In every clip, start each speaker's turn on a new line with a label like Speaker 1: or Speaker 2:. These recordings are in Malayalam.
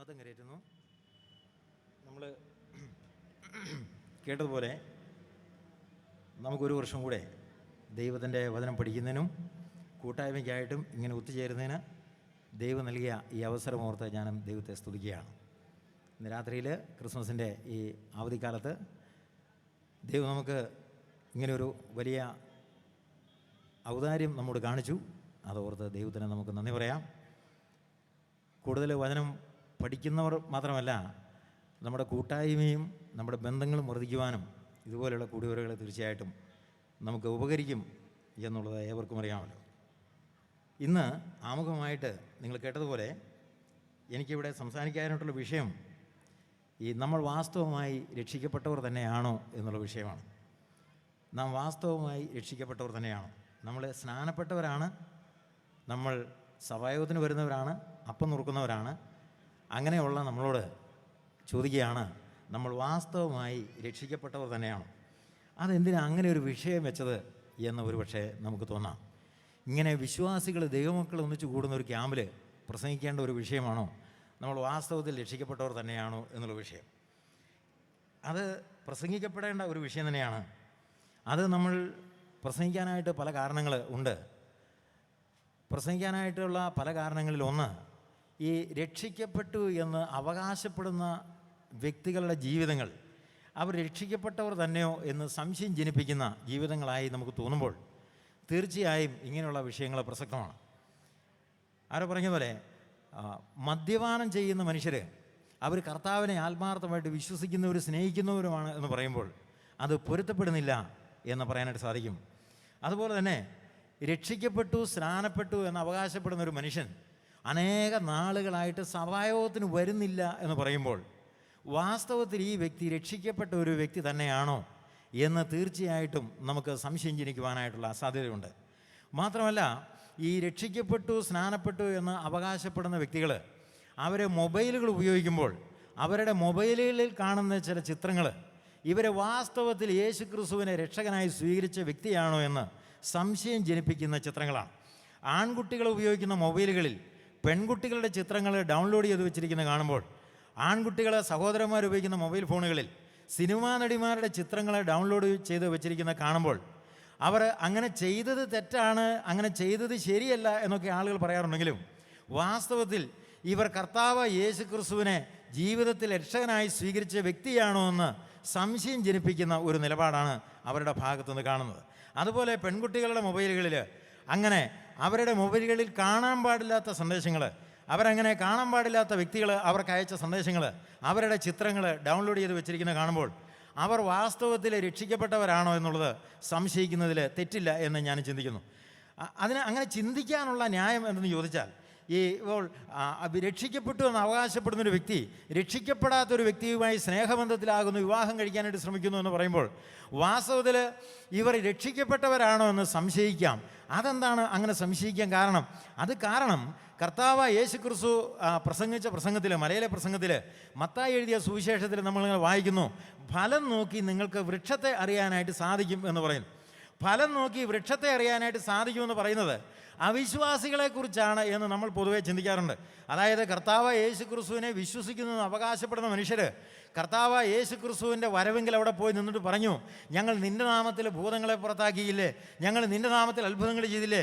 Speaker 1: മഹത്വം കരയറ്റുന്നു. നമ്മൾ കേട്ടതുപോലെ നമുക്കൊരു വർഷം കൂടെ ദൈവത്തിൻ്റെ വചനം പഠിക്കുന്നതിനും കൂട്ടായ്മയ്ക്കായിട്ടും ഇങ്ങനെ ഒത്തുചേരുന്നതിന് ദൈവം നൽകിയ ഈ അവസരം ഓർത്ത് ഞാനും ദൈവത്തെ സ്തുതിക്കുകയാണ്. ഇന്ന് രാത്രിയിൽ ക്രിസ്മസിൻ്റെ ഈ അവധിക്കാലത്ത് ദൈവം നമുക്ക് ഇങ്ങനെയൊരു വലിയ ഔദാര്യം നമ്മോട് കാണിച്ചു. അതോർത്ത് ദൈവത്തിന് നമുക്ക് നന്ദി പറയാം. കൂടുതൽ വചനം പഠിക്കുന്നവർ മാത്രമല്ല, നമ്മുടെ കൂട്ടായ്മയും നമ്മുടെ ബന്ധങ്ങളും വർദ്ധിക്കുവാനും ഇതുപോലെയുള്ള കൂടിവരവുകൾ തീർച്ചയായിട്ടും നമുക്ക് ഉപകരിക്കും എന്നുള്ളത് ഏവർക്കും അറിയാമല്ലോ. ഇന്ന് ആമുഖമായിട്ട് നിങ്ങൾ കേട്ടതുപോലെ എനിക്കിവിടെ സംസാരിക്കാനായിട്ടുള്ള വിഷയം നമ്മൾ വാസ്തവമായി രക്ഷിക്കപ്പെട്ടവർ തന്നെയാണോ എന്നുള്ള വിഷയമാണ്. നാം വാസ്തവമായി രക്ഷിക്കപ്പെട്ടവർ തന്നെയാണോ? നമ്മൾ സ്നാനപ്പെട്ടവരാണ്, നമ്മൾ സഭായോഗത്തിന് വരുന്നവരാണ്, അപ്പം നുറുക്കുന്നവരാണ്. അങ്ങനെയുള്ള നമ്മളോട് ചോദിക്കുകയാണ്, നമ്മൾ വാസ്തവമായി രക്ഷിക്കപ്പെട്ടവർ തന്നെയാണോ? അതെന്തിനാണ് അങ്ങനെ ഒരു വിഷയം വെച്ചത് എന്ന് ഒരു പക്ഷേ നമുക്ക് തോന്നാം. ഇങ്ങനെ വിശ്വാസികൾ ദൈവമക്കൾ ഒന്നിച്ചു കൂടുന്ന ഒരു ക്യാമ്പിൽ പ്രസംഗിക്കേണ്ട ഒരു വിഷയമാണോ നമ്മൾ വാസ്തവത്തിൽ രക്ഷിക്കപ്പെട്ടവർ തന്നെയാണോ എന്നുള്ള വിഷയം? അത് പ്രസംഗിക്കപ്പെടേണ്ട ഒരു വിഷയം തന്നെയാണ്. അത് നമ്മൾ പ്രസംഗിക്കാനായിട്ട് പല കാരണങ്ങൾ ഉണ്ട്. പ്രസംഗിക്കാനായിട്ടുള്ള പല കാരണങ്ങളിൽ ഒന്ന്, ഈ രക്ഷിക്കപ്പെട്ടു എന്ന് അവകാശപ്പെടുന്ന വ്യക്തികളുടെ ജീവിതങ്ങൾ അവർ രക്ഷിക്കപ്പെട്ടവർ തന്നെയോ എന്ന് സംശയം ജനിപ്പിക്കുന്ന ജീവിതങ്ങളായി നമുക്ക് തോന്നുമ്പോൾ തീർച്ചയായും ഇങ്ങനെയുള്ള വിഷയങ്ങൾ പ്രസക്തമാണ്. ആരോ പറഞ്ഞ പോലെ മദ്യപാനം ചെയ്യുന്ന മനുഷ്യർ അവർ കർത്താവിനെ ആത്മാർത്ഥമായിട്ട് വിശ്വസിക്കുന്നവരും സ്നേഹിക്കുന്നവരുമാണ് എന്ന് പറയുമ്പോൾ അത് പൊരുത്തപ്പെടുന്നില്ല എന്ന് പറയാനായിട്ട് സാധിക്കും. അതുപോലെ തന്നെ രക്ഷിക്കപ്പെട്ടു സ്നാനപ്പെട്ടു എന്ന് അവകാശപ്പെടുന്ന ഒരു മനുഷ്യൻ അനേക നാളുകളായിട്ട് സഭായോഗത്തിന് വരുന്നില്ല എന്ന് പറയുമ്പോൾ വാസ്തവത്തിൽ ഈ വ്യക്തി രക്ഷിക്കപ്പെട്ട ഒരു വ്യക്തി തന്നെയാണോ എന്ന് തീർച്ചയായിട്ടും നമുക്ക് സംശയം ജനിക്കുവാനായിട്ടുള്ള സാധ്യതയുണ്ട്. മാത്രമല്ല, ഈ രക്ഷിക്കപ്പെട്ടു സ്നാനപ്പെട്ടു എന്ന് അവകാശപ്പെടുന്ന വ്യക്തികൾ അവരെ മൊബൈലുകൾ ഉപയോഗിക്കുമ്പോൾ അവരുടെ മൊബൈലുകളിൽ കാണുന്ന ചില ചിത്രങ്ങൾ ഇവരെ വാസ്തവത്തിൽ യേശു ക്രിസ്തുവിനെ രക്ഷകനായി സ്വീകരിച്ച വ്യക്തിയാണോ എന്ന് സംശയം ജനിപ്പിക്കുന്ന ചിത്രങ്ങളാണ്. ആൺകുട്ടികൾ ഉപയോഗിക്കുന്ന മൊബൈലുകളിൽ പെൺകുട്ടികളുടെ ചിത്രങ്ങൾ ഡൗൺലോഡ് ചെയ്ത് വെച്ചിരിക്കുന്നത് കാണുമ്പോൾ, ആൺകുട്ടികളെ സഹോദരന്മാർ ഉപയോഗിക്കുന്ന മൊബൈൽ ഫോണുകളിൽ സിനിമാ നടിമാരുടെ ചിത്രങ്ങൾ ഡൗൺലോഡ് ചെയ്ത് വെച്ചിരിക്കുന്നത് കാണുമ്പോൾ അവർ അങ്ങനെ ചെയ്തത് തെറ്റാണ്, അങ്ങനെ ചെയ്തത് ശരിയല്ല എന്നൊക്കെ ആളുകൾ പറയാറുണ്ടെങ്കിലും വാസ്തവത്തിൽ ഇവർ കർത്താവ് യേശു ക്രിസ്തുവിനെ ജീവിതത്തിൽ രക്ഷകനായി സ്വീകരിച്ച വ്യക്തിയാണോ എന്ന് സംശയം ജനിപ്പിക്കുന്ന ഒരു നിലപാടാണ് അവരുടെ ഭാഗത്തുനിന്ന് കാണുന്നത്. അതുപോലെ പെൺകുട്ടികളുടെ മൊബൈലുകളിൽ അങ്ങനെ അവരുടെ മൊബൈലുകളിൽ കാണാൻ പാടില്ലാത്ത സന്ദേശങ്ങൾ, അവരങ്ങനെ കാണാൻ പാടില്ലാത്ത വ്യക്തികൾ അവർക്ക് അയച്ച സന്ദേശങ്ങൾ, അവരുടെ ചിത്രങ്ങൾ ഡൗൺലോഡ് ചെയ്ത് വെച്ചിരിക്കുന്നത് കാണുമ്പോൾ അവർ വാസ്തവത്തിൽ രക്ഷിക്കപ്പെട്ടവരാണോ എന്നുള്ളത് സംശയിക്കുന്നതിൽ തെറ്റില്ല എന്ന് ഞാൻ ചിന്തിക്കുന്നു. അങ്ങനെ ചിന്തിക്കാനുള്ള ന്യായം എന്തെന്ന് ചോദിച്ചാൽ, ഇപ്പോൾ രക്ഷിക്കപ്പെട്ടു എന്ന് അവകാശപ്പെടുന്നൊരു വ്യക്തി രക്ഷിക്കപ്പെടാത്തൊരു വ്യക്തിയുമായി സ്നേഹബന്ധത്തിലാകുന്നു, വിവാഹം കഴിക്കാനായിട്ട് ശ്രമിക്കുന്നു എന്ന് പറയുമ്പോൾ വാസ്തവത്തിൽ ഇവർ രക്ഷിക്കപ്പെട്ടവരാണോ എന്ന് സംശയിക്കാം. അതെന്താണ് അങ്ങനെ സംശയിക്കാൻ കാരണം? കാരണം കർത്താവ് യേശു ക്രിസ്തു പ്രസംഗിച്ച പ്രസംഗത്തിൽ, മലയിലെ പ്രസംഗത്തിൽ, മത്തായി എഴുതിയ സുവിശേഷത്തിൽ നമ്മളിങ്ങനെ വായിക്കുന്നു, ഫലം നോക്കി നിങ്ങൾക്ക് വൃക്ഷത്തെ അറിയാനായിട്ട് സാധിക്കും എന്ന് പറയുന്നു. ഫലം നോക്കി വൃക്ഷത്തെ അറിയാനായിട്ട് സാധിക്കുമെന്ന് പറയുന്നത് അവിശ്വാസികളെക്കുറിച്ചാണ് എന്ന് നമ്മൾ പൊതുവെ ചിന്തിക്കാറുണ്ട്. അതായത് കർത്താവ് യേശു ക്രിസ്തുവിനെ വിശ്വസിക്കുന്നു അവകാശപ്പെടുന്ന മനുഷ്യർ കർത്താവ് യേശു ക്രിസ്തുവിൻ്റെ വരവെങ്കിൽ അവിടെ പോയി നിന്നിട്ട് പറഞ്ഞു, ഞങ്ങൾ നിൻ്റെ നാമത്തിൽ ഭൂതങ്ങളെ പുറത്താക്കിയില്ലേ, ഞങ്ങൾ നിൻ്റെ നാമത്തിൽ അത്ഭുതങ്ങൾ ചെയ്തില്ലേ,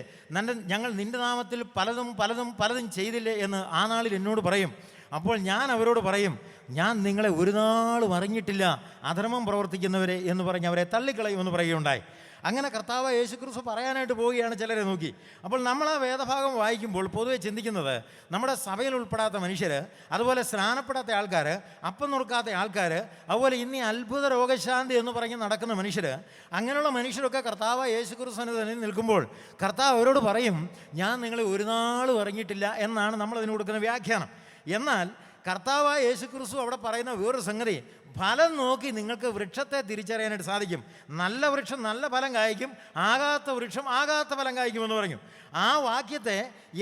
Speaker 1: ഞങ്ങൾ നിൻ്റെ നാമത്തിൽ പലതും ചെയ്തില്ലേ എന്ന് ആ നാളിൽ എന്നോട് പറയും. അപ്പോൾ ഞാൻ അവരോട് പറയും, ഞാൻ നിങ്ങളെ ഒരു നാളും അറിഞ്ഞിട്ടില്ല, അധർമ്മം പ്രവർത്തിക്കുന്നവരെ എന്ന് പറഞ്ഞ് അവരെ തള്ളിക്കളയുമെന്ന് പറയുകയുണ്ടായി. അങ്ങനെ കർത്താവ് യേശു ക്രിസ്തു പറയാനായിട്ട് പോവുകയാണ് ചിലരെ നോക്കി. അപ്പോൾ നമ്മൾ ആ വേദഭാഗം വായിക്കുമ്പോൾ പൊതുവെ ചിന്തിക്കുന്നത്, നമ്മുടെ സഭയിൽ ഉൾപ്പെടാത്ത മനുഷ്യർ, അതുപോലെ സ്നാനപ്പെടാത്ത ആൾക്കാർ, അപ്പം നുറുക്കാത്ത ആൾക്കാർ, അതുപോലെ ഇന്ന് അത്ഭുത രോഗശാന്തി എന്ന് പറഞ്ഞ് നടക്കുന്ന മനുഷ്യർ, അങ്ങനെയുള്ള മനുഷ്യരൊക്കെ കർത്താവ് യേശു ക്രിസ്തുവിന് തന്നെ നിൽക്കുമ്പോൾ കർത്താവ് അവരോട് പറയും, ഞാൻ നിങ്ങളെ ഒരു നാളും അറിഞ്ഞിട്ടില്ല എന്നാണ് നമ്മളതിന് കൊടുക്കുന്ന വ്യാഖ്യാനം. എന്നാൽ കർത്താവ് യേശു ക്രിസ്തു അവിടെ പറയുന്ന വേറൊരു സംഗതി, ഫലം നോക്കി നിങ്ങൾക്ക് വൃക്ഷത്തെ തിരിച്ചറിയാനായിട്ട് സാധിക്കും. നല്ല വൃക്ഷം നല്ല ഫലം കായ്ക്കും, ആകാത്ത വൃക്ഷം ആകാത്ത ഫലം കായ്ക്കുമെന്ന് പറഞ്ഞു. ആ വാക്യത്തെ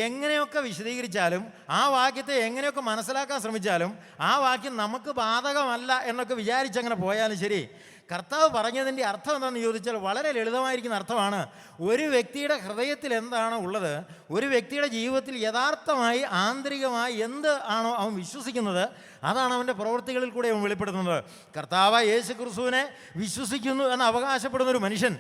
Speaker 1: എങ്ങനെയൊക്കെ വിശദീകരിച്ചാലും, ആ വാക്യത്തെ എങ്ങനെയൊക്കെ മനസ്സിലാക്കാൻ ശ്രമിച്ചാലും, ആ വാക്യം നമുക്ക് ബാധകമല്ല എന്നൊക്കെ വിചാരിച്ചങ്ങനെ പോയാലും ശരി, കർത്താവ് പറഞ്ഞതിൻ്റെ അർത്ഥം എന്താണെന്ന് ചോദിച്ചാൽ വളരെ ലളിതമായിരിക്കുന്ന അർത്ഥമാണ്. ഒരു വ്യക്തിയുടെ ഹൃദയത്തിൽ എന്താണ് ഉള്ളത്, ഒരു വ്യക്തിയുടെ ജീവിതത്തിൽ യഥാർത്ഥമായി ആന്തരികമായി എന്ത് ആണോ അവൻ വിശ്വസിക്കുന്നത്, അതാണ് അവൻ്റെ പ്രവൃത്തികളിൽ കൂടെ അവൻ വെളിപ്പെടുത്തുന്നത്. കർത്താവ് യേശു ക്രിസ്തുവിനെ വിശ്വസിക്കുന്നു എന്ന് അവകാശപ്പെടുന്ന ഒരു മനുഷ്യൻ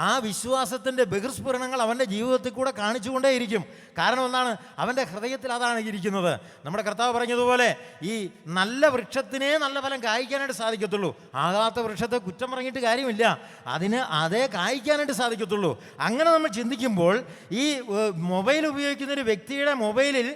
Speaker 1: ആ വിശ്വാസത്തിൻ്റെ ബഹിർസ്ഫുരണങ്ങൾ അവൻ്റെ ജീവിതത്തിൽ കൂടെ കാണിച്ചുകൊണ്ടേയിരിക്കും. കാരണം എന്താണ്? അവൻ്റെ ഹൃദയത്തിൽ അതാണ് ഇരിക്കുന്നത്. നമ്മുടെ കർത്താവ് പറഞ്ഞതുപോലെ ഈ നല്ല വൃക്ഷത്തിനെ നല്ല ഫലം കായ്ക്കാനായിട്ട് സാധിക്കത്തുള്ളൂ. ആകാത്ത വൃക്ഷത്തെ കുറ്റം പറഞ്ഞിട്ട് കാര്യമില്ല, അതിന് അതേ കായ്ക്കാനായിട്ട് സാധിക്കത്തുള്ളൂ. അങ്ങനെ നമ്മൾ ചിന്തിക്കുമ്പോൾ ഈ മൊബൈൽ ഉപയോഗിക്കുന്ന ഒരു വ്യക്തിയുടെ മൊബൈലിൽ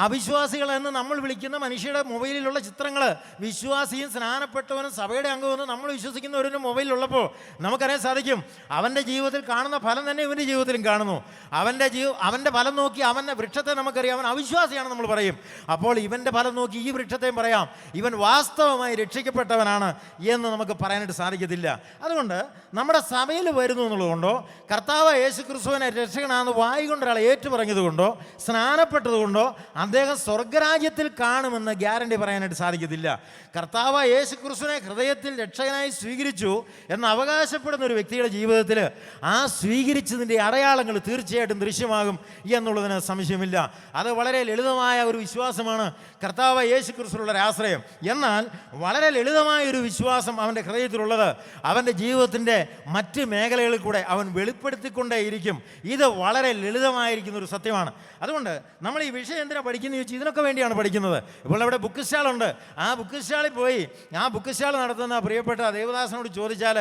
Speaker 1: അവിശ്വാസികളെന്ന് നമ്മൾ വിളിക്കുന്ന മനുഷ്യരുടെ മൊബൈലിലുള്ള ചിത്രങ്ങൾ, വിശ്വാസിയും സ്നാനപ്പെട്ടവനും സഭയുടെ അംഗമെന്ന് നമ്മൾ വിശ്വസിക്കുന്ന ഒരു മൊബൈലിലുള്ളപ്പോൾ നമുക്കറിയാൻ സാധിക്കും അവൻ്റെ ജീവിതത്തിൽ കാണുന്ന ഫലം തന്നെ ഇവൻ്റെ ജീവിതത്തിലും കാണുന്നു. അവൻ്റെ ഫലം നോക്കി അവൻ്റെ വൃക്ഷത്തെ നമുക്കറിയാം, അവൻ അവിശ്വാസിയാണ് നമ്മൾ പറയും. അപ്പോൾ ഇവൻ്റെ ഫലം നോക്കി ഈ വൃക്ഷത്തെയും പറയാം ഇവൻ വാസ്തവമായി രക്ഷിക്കപ്പെട്ടവനാണ് എന്ന് നമുക്ക് പറയാനായിട്ട് സാധിക്കത്തില്ല. അതുകൊണ്ട് നമ്മുടെ സഭയിൽ വരുന്നു എന്നുള്ളതുകൊണ്ടോ, കർത്താവ് യേശു ക്രിസ്തുവിനെ രക്ഷകനാണെന്ന് വായി കൊണ്ട് ഒരാളെ ഏറ്റു പറഞ്ഞതുകൊണ്ടോ, സ്നാനപ്പെട്ടതുകൊണ്ടോ അദ്ദേഹം സ്വർഗരാജ്യത്തിൽ കാണുമെന്ന് ഗ്യാരണ്ടി പറയാനായിട്ട് സാധിക്കത്തില്ല. കർത്താവ് യേശു ക്രിസ്തുവിനെ ഹൃദയത്തിൽ രക്ഷകനായി സ്വീകരിച്ചു എന്ന് അവകാശപ്പെടുന്ന ഒരു വ്യക്തിയുടെ ജീവിതത്തിൽ ആ സ്വീകരിച്ചതിൻ്റെ അടയാളങ്ങൾ തീർച്ചയായിട്ടും ദൃശ്യമാകും എന്നുള്ളതിന് സംശയമില്ല. അത് വളരെ ലളിതമായ ഒരു വിശ്വാസമാണ് കർത്താവ് യേശു ക്രിസ്തുവിലുള്ള ആശ്രയം. എന്നാൽ വളരെ ലളിതമായ ഒരു വിശ്വാസം അവൻ്റെ ഹൃദയത്തിലുള്ളത് അവൻ്റെ ജീവിതത്തിൻ്റെ മറ്റ് മേഖലകളിൽ കൂടെ അവൻ വെളിപ്പെടുത്തിക്കൊണ്ടേയിരിക്കും. ഇത് വളരെ ലളിതമായിരിക്കുന്ന ഒരു സത്യമാണ്. അതുകൊണ്ട് നമ്മൾ ഈ വിഷയം എന്തിനാണ് പഠിക്കുന്നത് ചോദിച്ചാൽ ഇതിനൊക്കെ വേണ്ടിയാണ് പഠിക്കുന്നത്. ഇപ്പോൾ അവിടെ ബുക്ക് സ്റ്റാളുണ്ട്, ആ ബുക്ക് സ്റ്റാളിൽ പോയി ആ ബുക്ക് സ്റ്റാൾ നടത്തുന്ന പ്രിയപ്പെട്ട ദേവദാസനോട് ചോദിച്ചാൽ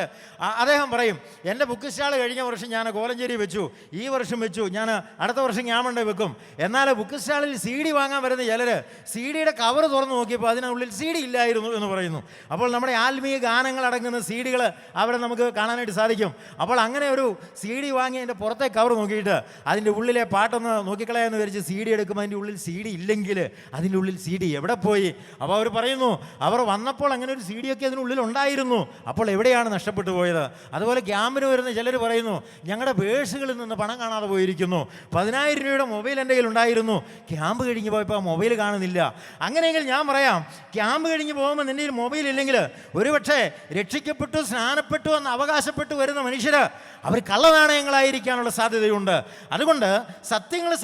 Speaker 1: അദ്ദേഹം പറയും, എൻ്റെ ബുക്ക് സ്റ്റാൾ കഴിഞ്ഞ വർഷം ഞാൻ കോലഞ്ചേരി വെച്ചു, ഈ വർഷം വെച്ചു, ഞാൻ അടുത്ത വർഷം ഞാമണ്ട വെക്കും. എന്നാൽ ബുക്ക് സ്റ്റാളിൽ CD വാങ്ങാൻ വരുന്ന ചിലർ CD-യുടെ കവർ തുറന്ന് നോക്കിയപ്പോൾ അതിനുള്ളിൽ CD ഇല്ലായിരുന്നു എന്ന് പറയുന്നു. അപ്പോൾ നമ്മുടെ ആത്മീയ ഗാനങ്ങൾ അടങ്ങുന്ന CD-കൾ അവിടെ നമുക്ക് കാണാനായിട്ട് സാധിക്കും. അപ്പോൾ അങ്ങനെ ഒരു CD വാങ്ങി അതിൻ്റെ പുറത്തെ കവർ നോക്കിയിട്ട് അതിൻ്റെ ഉള്ളിലെ പാട്ടൊന്ന് നോക്കിക്കളയാന്ന് വിചാരിച്ച് CD എടുക്കുമ്പോൾ അതിൻ്റെ ഉള്ളിൽ CD ഇല്ലെങ്കിൽ അതിൻ്റെ ഉള്ളിൽ CD എവിടെ പോയി? അപ്പോൾ അവർ പറയുന്നു അവർ വന്നപ്പോൾ അങ്ങനെ ഒരു CD ഒക്കെ അതിനുള്ളിൽ ഉണ്ടായിരുന്നു, അപ്പോൾ എവിടെയാണ് നഷ്ടപ്പെട്ടു പോയത്? അതുപോലെ ക്യാമ്പിന് വരുന്ന ചിലർ പറയുന്നു ഞങ്ങളുടെ പേഴ്സുകളിൽ നിന്ന് പണം കാണാതെ പോയിരിക്കുന്നു, 10,000 രൂപയുടെ മൊബൈൽ എൻ്റെ കയ്യിൽ ഉണ്ടായിരുന്നു, ക്യാമ്പ് കഴിഞ്ഞ് പോയപ്പോൾ ആ മൊബൈൽ കാണുന്നില്ല. അങ്ങനെയെങ്കിൽ ഞാൻ പറയാം, ക്യാമ്പ് കഴിഞ്ഞ് പോകുമ്പോൾ നിൻ്റെ മൊബൈൽ ഇല്ലെങ്കിൽ ഒരുപക്ഷെ രക്ഷിക്കപ്പെട്ടു സ്നാനപ്പെട്ടു എന്ന് അവകാശപ്പെട്ടു വരുന്ന മനുഷ്യർ അവർ കള്ളനാണയങ്ങളായിരിക്കാനുള്ള സാധ്യതയുണ്ട്. അതുകൊണ്ട്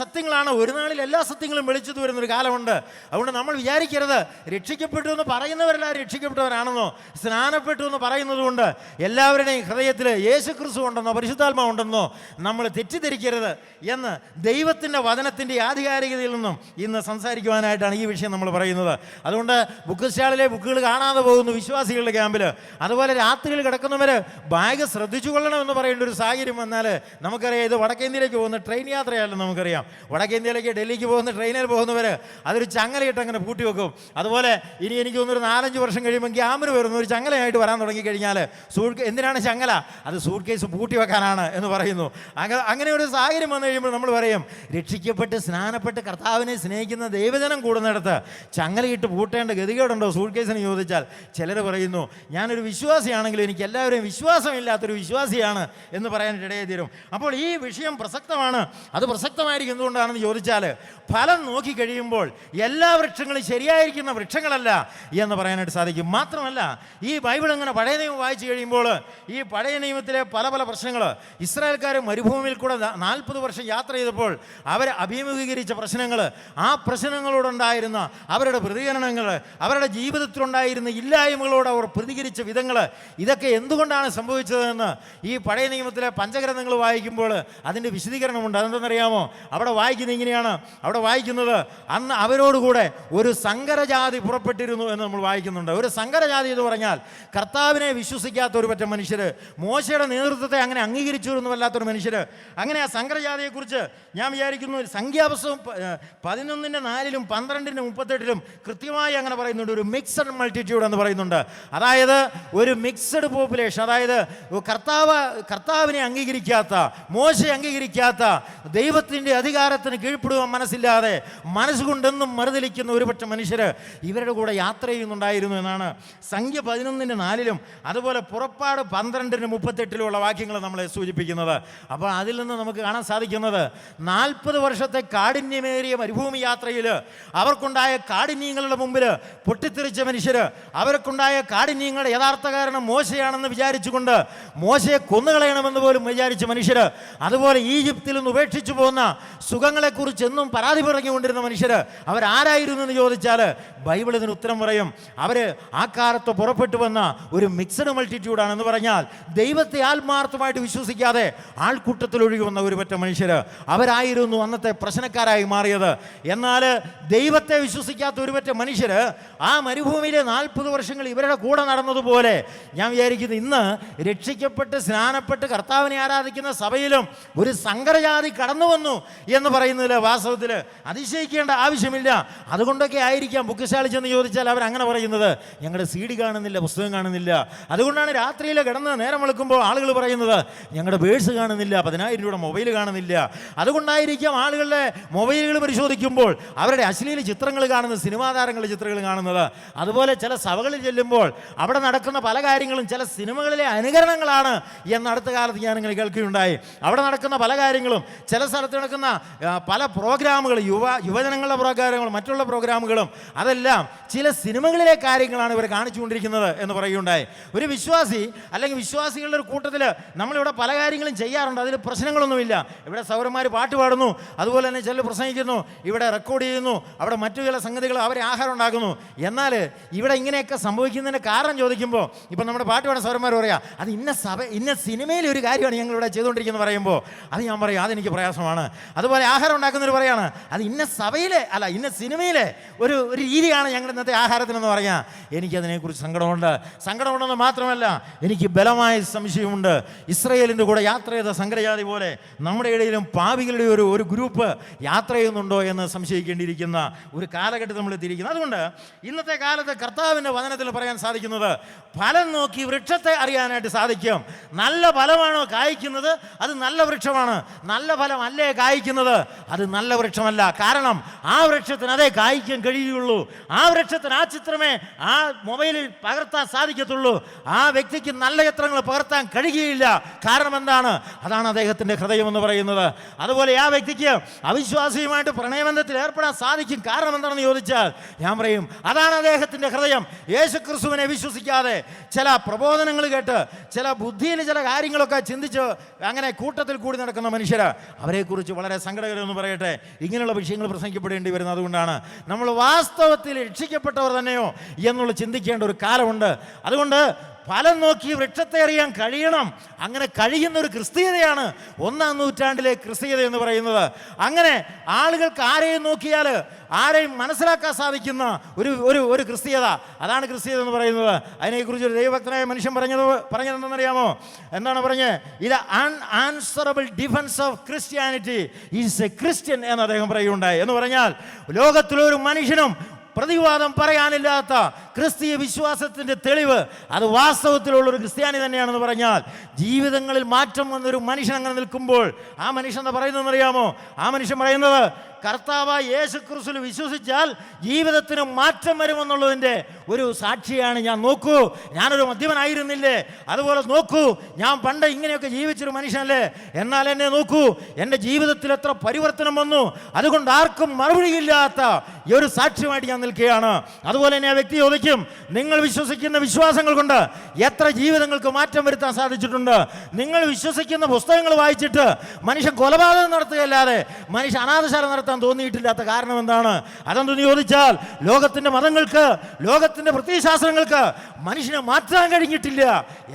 Speaker 1: സത്യങ്ങളാണ്. ഒരു നാളിൽ എല്ലാ സത്യങ്ങളും വെളിച്ചത്ത് വരുന്നൊരു കാലമുണ്ട്. അതുകൊണ്ട് നമ്മൾ വിചാരിക്കരുത് രക്ഷിക്കപ്പെട്ടു എന്ന് പറയുന്നവരെല്ലാം രക്ഷിക്കപ്പെട്ടവരാണെന്നോ, സ്നാനപ്പെട്ടു എന്ന് പറയുന്നത് കൊണ്ട് എല്ലാവരുടെയും ഹൃദയത്തിൽ യേശു ക്രിസ്തു ഉണ്ടെന്നോ പരിശുദ്ധാത്മാവ് ഉണ്ടെന്നോ നമ്മൾ തെറ്റിദ്ധരിക്കരുത് എന്ന് ദൈവത്തിൻ്റെ വചനത്തിൻ്റെ ആധികാരികതയിൽ നിന്നും ഇന്ന് സംസാരിക്കുവാനായിട്ടാണ് ഈ വിഷയം നമ്മൾ പറയുന്നത്. അതുകൊണ്ട് ബുക്ക് സ്റ്റാളിലെ ബുക്കുകൾ കാണാതെ പോകുന്നു വിശ്വാസികളുടെ ക്യാമ്പിൽ. അതുപോലെ രാത്രിയിൽ കിടക്കുന്നവർ ബാഗ് ശ്രദ്ധിച്ചു കൊള്ളണമെന്ന് പറയേണ്ട ഒരു സാഹചര്യം വന്നാൽ നമുക്കറിയാം, ഇത് വടക്കേന്ത്യയിലേക്ക് പോകുന്ന ട്രെയിൻ യാത്രയല്ല. നമുക്കറിയാം വടക്കേന്ത്യയിലേക്ക് ഡൽഹിക്ക് പോകുന്ന ട്രെയിനിൽ പോകുന്നവർ അതൊരു ചങ്ങലയിട്ട് അങ്ങനെ പൂട്ടി വെക്കും. അതുപോലെ ഇനി എനിക്ക് തോന്നുന്നൊരു 4-5 വർഷം കഴിയുമ്പോൾ ക്യാമ്പിന് വരുന്ന ഒരു ചങ്ങലയായിട്ട് വരാൻ തുടങ്ങിക്കഴിഞ്ഞാൽ എന്തിനാണ് ചങ്ങല? അത് സൂട്ട് കേസ് പൂട്ടി വെക്കാനാണ് എന്ന് പറയുന്നു. അങ്ങനെ ഒരു സാഹചര്യം വന്നു കഴിയുമ്പോൾ നമ്മൾ പറയും രക്ഷിക്കപ്പെട്ട് സ്നാനപ്പെട്ട് കർത്താവിനെ സ്നേഹിക്കുന്ന ദൈവജനം കൂടുന്നിടത്ത് ചങ്ങലയിട്ട് പൂട്ടേണ്ട ഗതികേടുണ്ടോ സൂട്ട് കേസിന് ചോദിച്ചാൽ ചിലർ പറയുന്നു ഞാനൊരു വിശ്വാസിയാണെങ്കിലും എനിക്ക് എല്ലാവരെയും വിശ്വാസമില്ലാത്തൊരു വിശ്വാസിയാണ് എന്ന് പറയാനായിട്ട് ഇടയായി തീരും. അപ്പോൾ ഈ വിഷയം പ്രസക്തമാണ്. അത് പ്രസക്തമായിരിക്കും എന്തുകൊണ്ടാണെന്ന് ചോദിച്ചാൽ ഫലം നോക്കി കഴിയുമ്പോൾ എല്ലാ വൃക്ഷങ്ങളും ശരിയായിരിക്കുന്ന വൃക്ഷങ്ങളല്ല എന്ന് പറയാനായിട്ട് സാധിക്കും. മാത്രമല്ല ഈ ബൈബിൾ ഇങ്ങനെ പഴയ നിയമം വായിച്ചു കഴിയുമ്പോൾ ഈ പഴയ നിയമത്തിലെ പല പ്രശ്നങ്ങൾ ഇസ്രായേൽക്കാർ മരുഭൂമിയിൽ കൂടെ 40 വർഷം യാത്ര ചെയ്തപ്പോൾ അവർ അഭിമുഖീകരിച്ച പ്രശ്നങ്ങൾ, ആ പ്രശ്നങ്ങളോടുണ്ടായിരുന്ന അവരുടെ പ്രതികരണങ്ങൾ, അവരുടെ ജീവിതത്തിലുണ്ടായിരുന്ന ഇല്ലായ്മകളോട് അവർ പ്രതികരിച്ച വിധങ്ങൾ, ഇതൊക്കെ എന്തുകൊണ്ടാണ് സംഭവിച്ചതെന്ന് ഈ പഴയ നിയമത്തിലെ പഞ്ചഗ്രന്ഥങ്ങൾ വായിക്കുമ്പോൾ അതിൻ്റെ വിശദീകരണമുണ്ട്. അതെന്തെന്നറിയാമോ? അവിടെ വായിക്കുന്നത് ഇങ്ങനെയാണ്. അവിടെ വായിക്കുന്നത് അന്ന് അവരോടുകൂടെ ഒരു സങ്കരജാതി പുറപ്പെട്ടിരുന്നു എന്ന് നമ്മൾ വായിക്കുന്നുണ്ട്. ഒരു സങ്കരജാതി എന്ന് പറഞ്ഞാൽ കർത്താവിനെ വിശ്വസിക്കാത്ത ഒരു പറ്റം മനുഷ്യർ, മോശയുടെ നേതൃത്വത്തെ അങ്ങനെ അംഗീകരിച്ചു വല്ലാത്തൊരു മനുഷ്യർ. അങ്ങനെ ആ സങ്കരജാതിയെക്കുറിച്ച് ഞാൻ വിചാരിക്കുന്നു സംഖ്യാപുസ്തകം 11:4-ലും 12:38-ലും കൃത്യമായി അങ്ങനെ പറയുന്നുണ്ട്. ഒരു മിക്സഡ് മൾട്ടിറ്റ്യൂഡ് എന്ന് പറയുന്നുണ്ട്. അതായത് ഒരു മിക്സഡ് പോപ്പുലേഷൻ, അതായത് കർത്താവിനെ അംഗീകരിക്കാത്ത, മോശയെ അംഗീകരിക്കാത്ത, ദൈവത്തിൻ്റെ അധികാരത്തിന് കീഴ്പ്പെടുവാൻ മനസ്സില്ലാതെ മനസ്സുകൊണ്ടെന്നും മറുതലിക്കുന്ന ഒരുപക്ഷെ മനുഷ്യർ, ഇവരുടെ കൂടെ യാത്ര ചെയ്യുന്നുണ്ടായിരുന്നു എന്നാണ് സംഖ്യ 11:4 അതുപോലെ പുറപ്പാട് 12:38 വാക്യങ്ങൾ നമ്മളെ സൂചിപ്പിക്കുന്നത്. അപ്പോൾ അതിൽ നിന്ന് നമുക്ക് കാണാൻ സാധിക്കുന്നത് 40 വർഷത്തെ കാഠിന്യമേറിയ മരുഭൂമി യാത്രയിൽ അവർക്കുണ്ടായ കാഠിന്യങ്ങളുടെ മുമ്പിൽ പൊട്ടിത്തെറിച്ച മനുഷ്യർ, അവർക്കുണ്ടായ കാഠിന്യങ്ങളുടെ യഥാർത്ഥ കാരണം മോശയാണെന്ന് വിചാരിച്ചുകൊണ്ട് മോശയെ കൊന്നുകളയണമെന്ന് പോലും വിചാരിച്ച മനുഷ്യർ, അതുപോലെ ഈജിപ്തിൽ നിന്ന് ഉപേക്ഷിച്ചു പോകുന്ന സുഖങ്ങളെക്കുറിച്ച് എന്നും പരാതി പറഞ്ഞുകൊണ്ടിരുന്ന മനുഷ്യർ, അവരാരായിരുന്നു എന്ന് ചോദിച്ചാൽ ബൈബിൾ ഇതിന് ഉത്തരം പറയും. അവർ ആ കാലത്ത് പുറപ്പെട്ടു വന്ന ഒരു മിക്സഡ് മൾട്ടിറ്റ്യൂഡാണെന്ന് പറഞ്ഞാൽ ദൈവത്തെ ആത്മാർത്ഥമായിട്ട് വിശ്വസിക്കാതെ ആൾക്കൂട്ടത്തിൽ ഒഴുകി വന്ന ഒരു പറ്റ മനുഷ്യർ, അവരായിരുന്നു അന്നത്തെ പ്രശ്നക്കാരായി മാറിയത്. എന്നാൽ ദൈവത്തെ വിശ്വസിക്കാത്ത ഒരു പറ്റ മനുഷ്യർ ആ മരുഭൂമിയിലെ 40 വർഷങ്ങൾ ഇവരുടെ കൂടെ നടന്നതുപോലെ ഞാൻ വിചാരിക്കുന്നു ഇന്ന് രക്ഷിക്കപ്പെട്ട് സ്നാനപ്പെട്ട് കർത്താവിനെ ആരാധിക്കുന്ന സഭയിലും ഒരു സങ്കരജാതി കടന്നു വന്നു എന്ന് പറയുന്നതിൽ വാസ്തവത്തിൽ അതിശയിക്കേണ്ട ആവശ്യമില്ല. അതുകൊണ്ടൊക്കെ ആയിരിക്കാം ബുക്കശാലി ചെന്ന് ചോദിച്ചാൽ അവരങ്ങനെ പറയുന്നത്, ഞങ്ങളുടെ CD കാണുന്നില്ല, പുസ്തകം കാണുന്നില്ല. അതുകൊണ്ടാണ് രാത്രിയിൽ കിടന്ന് നേരം വെളുക്കുമ്പോൾ ആളുകൾ പറയുന്നത് ഞങ്ങളുടെ ബേഴ്സ് കാണുന്നില്ല, 10,000 രൂപയുടെ മൊബൈൽ കാണുന്നില്ല. അതുകൊണ്ടായിരിക്കാം ആളുകളുടെ മൊബൈലുകൾ പരിശോധിക്കുമ്പോൾ അവരുടെ അശ്ലീല ചിത്രങ്ങൾ കാണുന്നത്, സിനിമാ താരങ്ങളുടെ ചിത്രങ്ങൾ കാണുന്നത്. അതുപോലെ ചില സഭകളിൽ ചെല്ലുമ്പോൾ അവിടെ നടക്കുന്ന പല കാര്യങ്ങളും ചില സിനിമകളിലെ അനുകരണങ്ങളാണ് എന്ന് അടുത്ത കാലത്ത് ഞാനിങ്ങനെ കേൾക്കുകയുണ്ടായി. അവിടെ നടക്കുന്ന പല കാര്യങ്ങളും, ചില സ്ഥലത്ത് നടക്കുന്ന പല പ്രോഗ്രാമുകൾ, യുവജനങ്ങളുടെ പ്രോഗ്രാമുകളും മറ്റുള്ള പ്രോഗ്രാമുകളും അതെല്ലാം ചില സിനിമകളിലെ കാര്യങ്ങളാണ് ഇവർ കാണിച്ചുകൊണ്ടിരിക്കുന്നത് എന്ന് പറയുകയുണ്ടായി. ഒരു വിശ്വാസി അല്ലെങ്കിൽ വിശ്വാസികളുടെ ഒരു കൂട്ടത്തിൽ നമ്മളിവിടെ പല കാര്യങ്ങളും ചെയ്യാറുണ്ട്, അതിൽ പ്രശ്നങ്ങളൊന്നുമില്ല. ഇവിടെ സൗരന്മാർ പാട്ട് പാടുന്നു, അതുപോലെ തന്നെ ചിലർ പ്രസംഗിക്കുന്നു, ഇവിടെ റെക്കോർഡ് ചെയ്യുന്നു, അവിടെ മറ്റു ചില സംഗതികൾ അവരെ ആഹാരം ഉണ്ടാക്കുന്നു. എന്നാൽ ഇവിടെ ഇങ്ങനെയൊക്കെ സംഭവിക്കുന്നതിൻ്റെ കാരണം ചോദിക്കുമ്പോൾ ഇപ്പം നമ്മുടെ പാട്ട് പാടുന്ന സൗരന്മാർ പറയാം അത് ഇന്ന സിനിമയിലെ ഒരു കാര്യമാണ് ഞങ്ങളിവിടെ ചെയ്തുകൊണ്ടിരിക്കുന്നത് പറയുമ്പോൾ അത് ഞാൻ പറയും അതെനിക്ക് പ്രയാസമാണ്. അതുപോലെ ആഹാരം ഉണ്ടാക്കുന്നവർ പറയാണ് അത് ഇന്ന സഭയിലെ അല്ല ഇന്ന സിനിമയിലെ ഒരു രീതിയാണ് ഞങ്ങൾ ഇന്നത്തെ ആഹാരത്തിനെന്ന് പറഞ്ഞാൽ എനിക്കതിനെക്കുറിച്ച് സങ്കടമുണ്ടെന്ന് മാത്രമല്ല എനിക്ക് ബലമായ സംശയമുണ്ട്. ഇസ്രയേലിൻ്റെ കൂടെ യാത്ര ചെയ്ത സങ്കരജാതി പോലെ നമ്മുടെ ഇടയിലും പാപികളുടെ ഒരു ഗ്രൂപ്പ് യാത്ര ചെയ്യുന്നുണ്ടോ എന്ന് സംശയിക്കേണ്ടിയിരിക്കുന്ന ഒരു കാലഘട്ടത്തിൽ നമ്മൾ എത്തിയിരിക്കുന്നത്. അതുകൊണ്ട് ഇന്നത്തെ കാലത്ത് കർത്താവിൻ്റെ വചനത്തിൽ പറയാൻ സാധിക്കുന്നത് ഫലം നോക്കി വൃക്ഷത്തെ അറിയാനായിട്ട് സാധിക്കും. നല്ല ഫലമാണോ കായ്ക്കുന്നത് അത് നല്ല വൃക്ഷമാണ്, നല്ല ഫലം അല്ലേ കായ്ക്കുന്നത് അത് നല്ല വൃക്ഷമല്ല. കാരണം ആ വൃക്ഷത്തിന് അതേ കായ്ക്കാൻ കഴിയുള്ളൂ, ആ വൃക്ഷത്തിന് ആ ചിത്രമേ ആ മൊബൈലിൽ പകർത്താൻ സാധിക്കത്തുള്ളൂ, ആ വ്യക്തിക്ക് നല്ല ചിത്രങ്ങൾ പകർത്താൻ കഴിയുകയില്ല. കാരണം എന്താണ്? അതാണ് അദ്ദേഹത്തിൻ്റെ ഹൃദയം എന്ന് പറയുന്നത്. അതുപോലെ ആ വ്യക്തിക്ക് അവിശ്വാസിയുമായിട്ട് പ്രണയബന്ധത്തിൽ ഏർപ്പെടാൻ സാധിക്കും. കാരണം എന്താണെന്ന് ചോദിച്ചാൽ ഞാൻ പറയും അതാണ് അദ്ദേഹത്തിൻ്റെ ഹൃദയം. യേശുക്രിസ്തുവിനെ വിശ്വസിക്കാതെ ചില പ്രബോധനങ്ങൾ കേട്ട് ചില ബുദ്ധിയിൽ ചില കാര്യങ്ങളൊക്കെ ചിന്തിച്ച് അങ്ങനെ കൂട്ടത്തിൽ കൂടി നടക്കുന്ന മനുഷ്യർ, അവരെക്കുറിച്ച് വളരെ സങ്കടകരമെന്ന് പറയട്ടെ, ഇങ്ങനെയുള്ള വിഷയങ്ങൾ പ്രസംഗിക്കപ്പെടേണ്ടി വരുന്നത്. അതുകൊണ്ടാണ് നമ്മൾ വാസ്തവത്തിൽ രക്ഷിക്കപ്പെട്ടവർ തന്നെയോ എന്നുള്ള ചിന്തിക്കേണ്ട ഒരു കാലമുണ്ട്. അതുകൊണ്ട് ഫലം നോക്കി വൃക്ഷത്തെ അറിയാൻ കഴിയണം. അങ്ങനെ കഴിയുന്ന ഒരു ക്രിസ്തീയതയാണ് 1-ാം നൂറ്റാണ്ടിലെ ക്രിസ്തീയത എന്ന് പറയുന്നത്. അങ്ങനെ ആളുകൾക്ക് ആരെയും നോക്കിയാൽ ആരെയും മനസ്സിലാക്കാൻ സാധിക്കുന്ന ഒരു ക്രിസ്തീയത, അതാണ് ക്രിസ്തീയത എന്ന് പറയുന്നത്. അതിനെക്കുറിച്ച് ഒരു ദൈവഭക്തനായ മനുഷ്യൻ പറഞ്ഞതെന്നറിയാമോ? എന്താണ് പറഞ്ഞത്? ഇത് unanswerable defence of Christianity is a Christian എന്ന് അദ്ദേഹം പറയുകയുണ്ടായി. എന്ന് പറഞ്ഞാൽ ലോകത്തിലൊരു മനുഷ്യനും പ്രതിവാദം പറയാനില്ലാത്ത ക്രിസ്തീയ വിശ്വാസത്തിൻ്റെ തെളിവ് അത് വാസ്തവത്തിലുള്ളൊരു ക്രിസ്ത്യാനി തന്നെയാണെന്ന് പറഞ്ഞാൽ ജീവിതങ്ങളിൽ മാറ്റം വന്നൊരു മനുഷ്യൻ അങ്ങനെ നിൽക്കുമ്പോൾ ആ മനുഷ്യൻ എന്താ പറയുന്നതെന്നറിയാമോ? ആ മനുഷ്യൻ പറയുന്നത് കർത്താവായ യേശുക്രിസ്തുവിൽ വിശ്വസിച്ചാൽ ജീവിതത്തിന് മാറ്റം വരുമെന്നുള്ളതിൻ്റെ ഒരു സാക്ഷിയാണ് ഞാൻ. നോക്കൂ, ഞാനൊരു മദ്യപനായിരുന്നില്ലേ, അതുപോലെ നോക്കൂ ഞാൻ പണ്ട് ഇങ്ങനെയൊക്കെ ജീവിച്ചൊരു മനുഷ്യനല്ലേ, എന്നാൽ എന്നെ നോക്കൂ, എൻ്റെ ജീവിതത്തിൽ എത്ര പരിവർത്തനം വന്നു. അതുകൊണ്ട് ആർക്കും മറുപടിയില്ലാത്ത ഈ ഒരു സാക്ഷ്യമായിട്ട് ഞാൻ നിൽക്കുകയാണ്. അതുപോലെ തന്നെ ആ വ്യക്തി ചോദിക്കും, നിങ്ങൾ വിശ്വസിക്കുന്ന വിശ്വാസങ്ങൾ കൊണ്ട് എത്ര ജീവിതങ്ങൾക്ക് മാറ്റം വരുത്താൻ സാധിച്ചിട്ടുണ്ട്? നിങ്ങൾ വിശ്വസിക്കുന്ന പുസ്തകങ്ങൾ വായിച്ചിട്ട് മനുഷ്യൻ കൊലപാതകം നടത്തുകയല്ലാതെ മനുഷ്യൻ അനാഥശാല നടത്താൻ തോന്നിയിട്ടില്ലാത്ത കാരണം എന്താണ്? അതെന്തെന്ന് ചോദിച്ചാൽ ലോകത്തിൻ്റെ മതങ്ങൾക്ക്, ലോകത്തിൻ്റെ പ്രത്യയശാസ്ത്രങ്ങൾക്ക് മനുഷ്യനെ മാറ്റാൻ കഴിഞ്ഞിട്ടില്ല.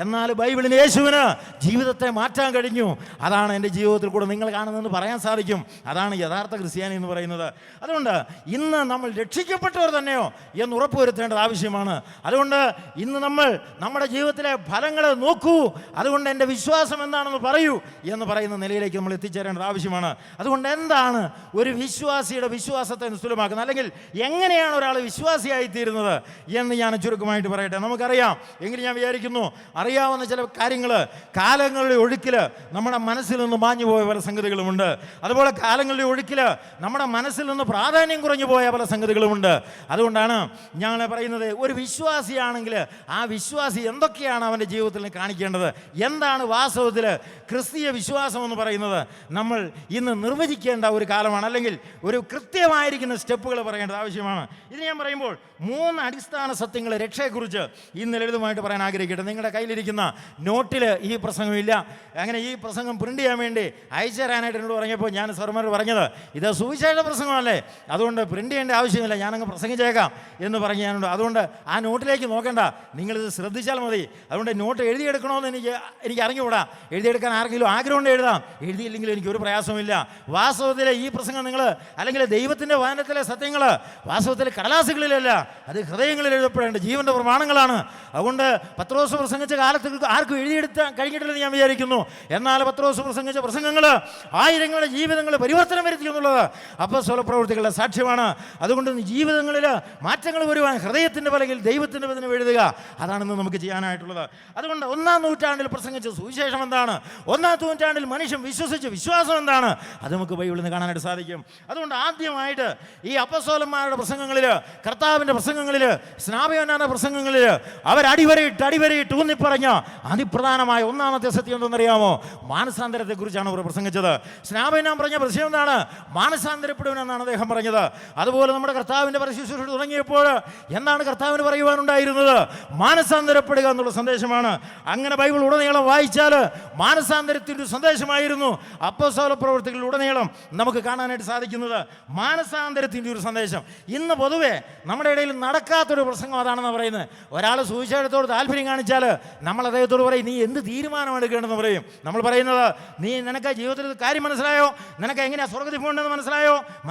Speaker 1: എന്നാൽ ബൈബിളിന് യേശുവിന് ജീവിതത്തെ മാറ്റാൻ കഴിഞ്ഞു. അതാണ് എൻ്റെ ജീവിതത്തിൽ കൂടെ നിങ്ങൾ കാണുന്നതെന്ന് പറയാൻ സാധിക്കും. അതാണ് യഥാർത്ഥ ക്രിസ്ത്യാനി എന്ന് പറയുന്നത്. അതുകൊണ്ട് ഇന്ന് നമ്മൾ രക്ഷിക്കപ്പെട്ടവർ തന്നെയോ എന്ന് ഉറപ്പുവരുത്തേണ്ടത് ആവശ്യമാണ്. അതുകൊണ്ട് ഇന്ന് നമ്മൾ നമ്മുടെ ജീവിതത്തിലെ ഫലങ്ങൾ നോക്കൂ, അതുകൊണ്ട് എൻ്റെ വിശ്വാസം എന്താണെന്ന് പറയൂ എന്ന് പറയുന്ന നിലയിലേക്ക് നമ്മൾ എത്തിച്ചേരേണ്ടത് ആവശ്യമാണ്. അതുകൊണ്ട് എന്താണ് ഒരു വിശ്വാസിയുടെ വിശ്വാസത്തെ നിസ്തുലമാക്കുന്നത്. അല്ലെങ്കിൽ എങ്ങനെയാണ് ഒരാൾ വിശ്വാസിയായിത്തീരുന്നത് എന്ന് ഞാൻ ചുരുക്കമായിട്ട് പറയട്ടെ. നമുക്കറിയാം, എങ്കിലും ഞാൻ വിചാരിക്കുന്നു അറിയാവുന്ന ചില കാര്യങ്ങൾ കാലങ്ങളുടെ ഒഴുക്കിൽ നമ്മുടെ മനസ്സിൽ നിന്ന് മാഞ്ഞു പോയ പല സംഗതികളുമുണ്ട്. അതുപോലെ കാലങ്ങളുടെ ഒഴുക്കിൽ നമ്മുടെ മനസ്സിൽ നിന്ന് പ്രാധാന്യം കുറഞ്ഞു പോയ പല സംഗതികളുമുണ്ട്. അതുകൊണ്ടാണ് ഞങ്ങൾ പറയുന്നത്, ഒരു വിശ്വാസിയാണെങ്കിൽ ആ വിശ്വാസി എന്തൊക്കെയാണ് അവൻ്റെ ജീവിതത്തിൽ കാണിക്കേണ്ടത്, എന്താണ് വാസ്തവത്തിൽ ക്രിസ്തീയ വിശ്വാസം എന്ന് പറയുന്നത് നമ്മൾ ഇന്ന് നിർവചിക്കേണ്ട ഒരു കാലമാണ്. അല്ലെങ്കിൽ ഒരു കൃത്യമായിരിക്കുന്ന സ്റ്റെപ്പുകൾ പറയേണ്ടത് ആവശ്യമാണ്. ഇത് ഞാൻ പറയുമ്പോൾ 3 അടിസ്ഥാന സത്യങ്ങൾ രക്ഷയെക്കുറിച്ച് ഇന്ന് ലളിതമായിട്ട് പറയാൻ ആഗ്രഹിക്കട്ടെ. നിങ്ങളുടെ കയ്യിലിരിക്കുന്ന നോട്ടിൽ ഈ പ്രസംഗമില്ല. അങ്ങനെ ഈ പ്രസംഗം പ്രിൻ്റ് ചെയ്യാൻ വേണ്ടി അയച്ചു തരാനായിട്ട് എന്നോട് പറഞ്ഞപ്പോൾ ഞാൻ സർമാർ പറഞ്ഞത്, ഇത് സുവിശേഷ പ്രസംഗമല്ലേ, അതുകൊണ്ട് പ്രിൻ്റ് ചെയ്യേണ്ട ആവശ്യമില്ല, ഞാനങ്ങ് പ്രസംഗിച്ചേക്കാം എന്ന് പറഞ്ഞ് ഞാനുണ്ട്. അതുകൊണ്ട് ആ നോട്ടിലേക്ക് നോക്കേണ്ട, നിങ്ങളിത് ശ്രദ്ധിച്ചാൽ മതി. അതുകൊണ്ട് നോട്ട് എഴുതിയെടുക്കണമെന്ന് എനിക്ക് അറിഞ്ഞുകൂടാ. എഴുതിയെടുക്കാൻ ആർക്കെങ്കിലും ആഗ്രഹമുണ്ട് എഴുതാം, എഴുതിയില്ലെങ്കിൽ എനിക്കൊരു പ്രയാസമില്ല. വാസ്തവത്തിലെ ഈ പ്രസംഗം നിങ്ങൾ, അല്ലെങ്കിൽ ദൈവത്തിൻ്റെ വചനത്തിലെ സത്യങ്ങൾ വാസ്തവത്തിൽ കടലാസുകളിലല്ല, അത് ഹൃദയങ്ങളിൽ എഴുതപ്പെടേണ്ട ജീവൻ്റെ പ്രമാണങ്ങളാണ്. അതുകൊണ്ട് പത്രോസ് പ്രസംഗിച്ച കാലത്ത് ആർക്കും എഴുതിയെടുത്താൻ കഴിഞ്ഞിട്ടില്ലെന്ന് ഞാൻ വിചാരിക്കുന്നു. എന്നാൽ പത്രോസ് പ്രസംഗിച്ച പ്രസംഗങ്ങൾ ആയിരങ്ങളുടെ ജീവിതങ്ങൾ പരിവർത്തനം വരുത്തി എന്നുള്ളത് അപ്പോസ്തല പ്രവൃത്തികളുടെ സാക്ഷ്യമാണ്. അതുകൊണ്ട് ജീവിതങ്ങളിൽ മാറ്റങ്ങൾ വരുവാൻ ഹൃദയത്തിൻ്റെ പലകിൽ ദൈവത്തിൻ്റെ വചനം എഴുതുക, അതാണെന്ന് നമുക്ക് ചെയ്യാനായിട്ടുള്ളത്. അതുകൊണ്ട് 1-ാം നൂറ്റാണ്ടിൽ പ്രസംഗിച്ച സുവിശേഷം എന്താണ്, 1-ാം നൂറ്റാണ്ടിൽ മനുഷ്യൻ വിശ്വസിച്ച വിശ്വാസം എന്താണ്, അത് നമുക്ക് ബൈബിളിൽ നിന്ന് കാണാനായിട്ട് സാധിക്കും. അതുകൊണ്ട് ആദ്യമായിട്ട് ഈ അപ്പോസ്തലന്മാരുടെ പ്രസംഗങ്ങളിൽ, കർത്താവിൻ്റെ പ്രസംഗങ്ങളിൽ, സ്നാപയോഹന്നാന്റെ പ്രസംഗങ്ങളിൽ അവർ അടിവരയിട്ട് ഊന്നിപ്പറഞ്ഞ അതിപ്രധാനമായ 1-ാമത്തെ സത്യം എന്തെന്നറിയാമോ? മാനസാന്തരത്തെക്കുറിച്ചാണ് അവർ പ്രസംഗിച്ചത്. സ്നാപയോഹന്നാൻ പറഞ്ഞ പ്രശ്നം എന്താണ്? മാനസാന്തരപ്പെടുവനെന്നാണ് അദ്ദേഹം പറഞ്ഞത്. അതുപോലെ നമ്മുടെ കർത്താവിൻ്റെ പരിശുശ്രൂഷ തുടങ്ങിയപ്പോൾ എന്താണ് കർത്താവിന് പറയുവാനുണ്ടായിരുന്നത്? മാനസാന്തരപ്പെടുക എന്നുള്ള സന്ദേശമാണ്. അങ്ങനെ ബൈബിൾ ഉടനീളം വായിച്ചാൽ മാനസാന്തരത്തിൻ്റെ ഒരു സന്ദേശമായിരുന്നു അപ്പോസ്തല പ്രവൃത്തികളിലുടനീളം നമുക്ക് കാണാനായിട്ട് സാധിക്കുന്നത്. മാനസാന്തരത്തിൻ്റെ ഒരു സന്ദേശം. ഇന്ന് പൊതുവെ നമ്മുടെ ഇടയിൽ നടക്കാത്തൊരു പ്രസംഗം അതാണെന്ന് പറയുന്നത്. ഒരാൾ സുവിശേഷത്തോട് താല്പര്യം കാണിച്ചാൽ നമ്മൾ അദ്ദേഹത്തോട് പറയും, നീ എന്ത് തീരുമാനം എടുക്കേണ്ടതെന്ന് പറയും. നമ്മൾ പറയുന്നത്, നിനക്ക് ജീവിതത്തിൽ കാര്യം മനസ്സിലായോ, നിനക്ക് എങ്ങനെയാണ് സ്വർഗ്ഗത്തിൽ പോകേണ്ടതെന്ന്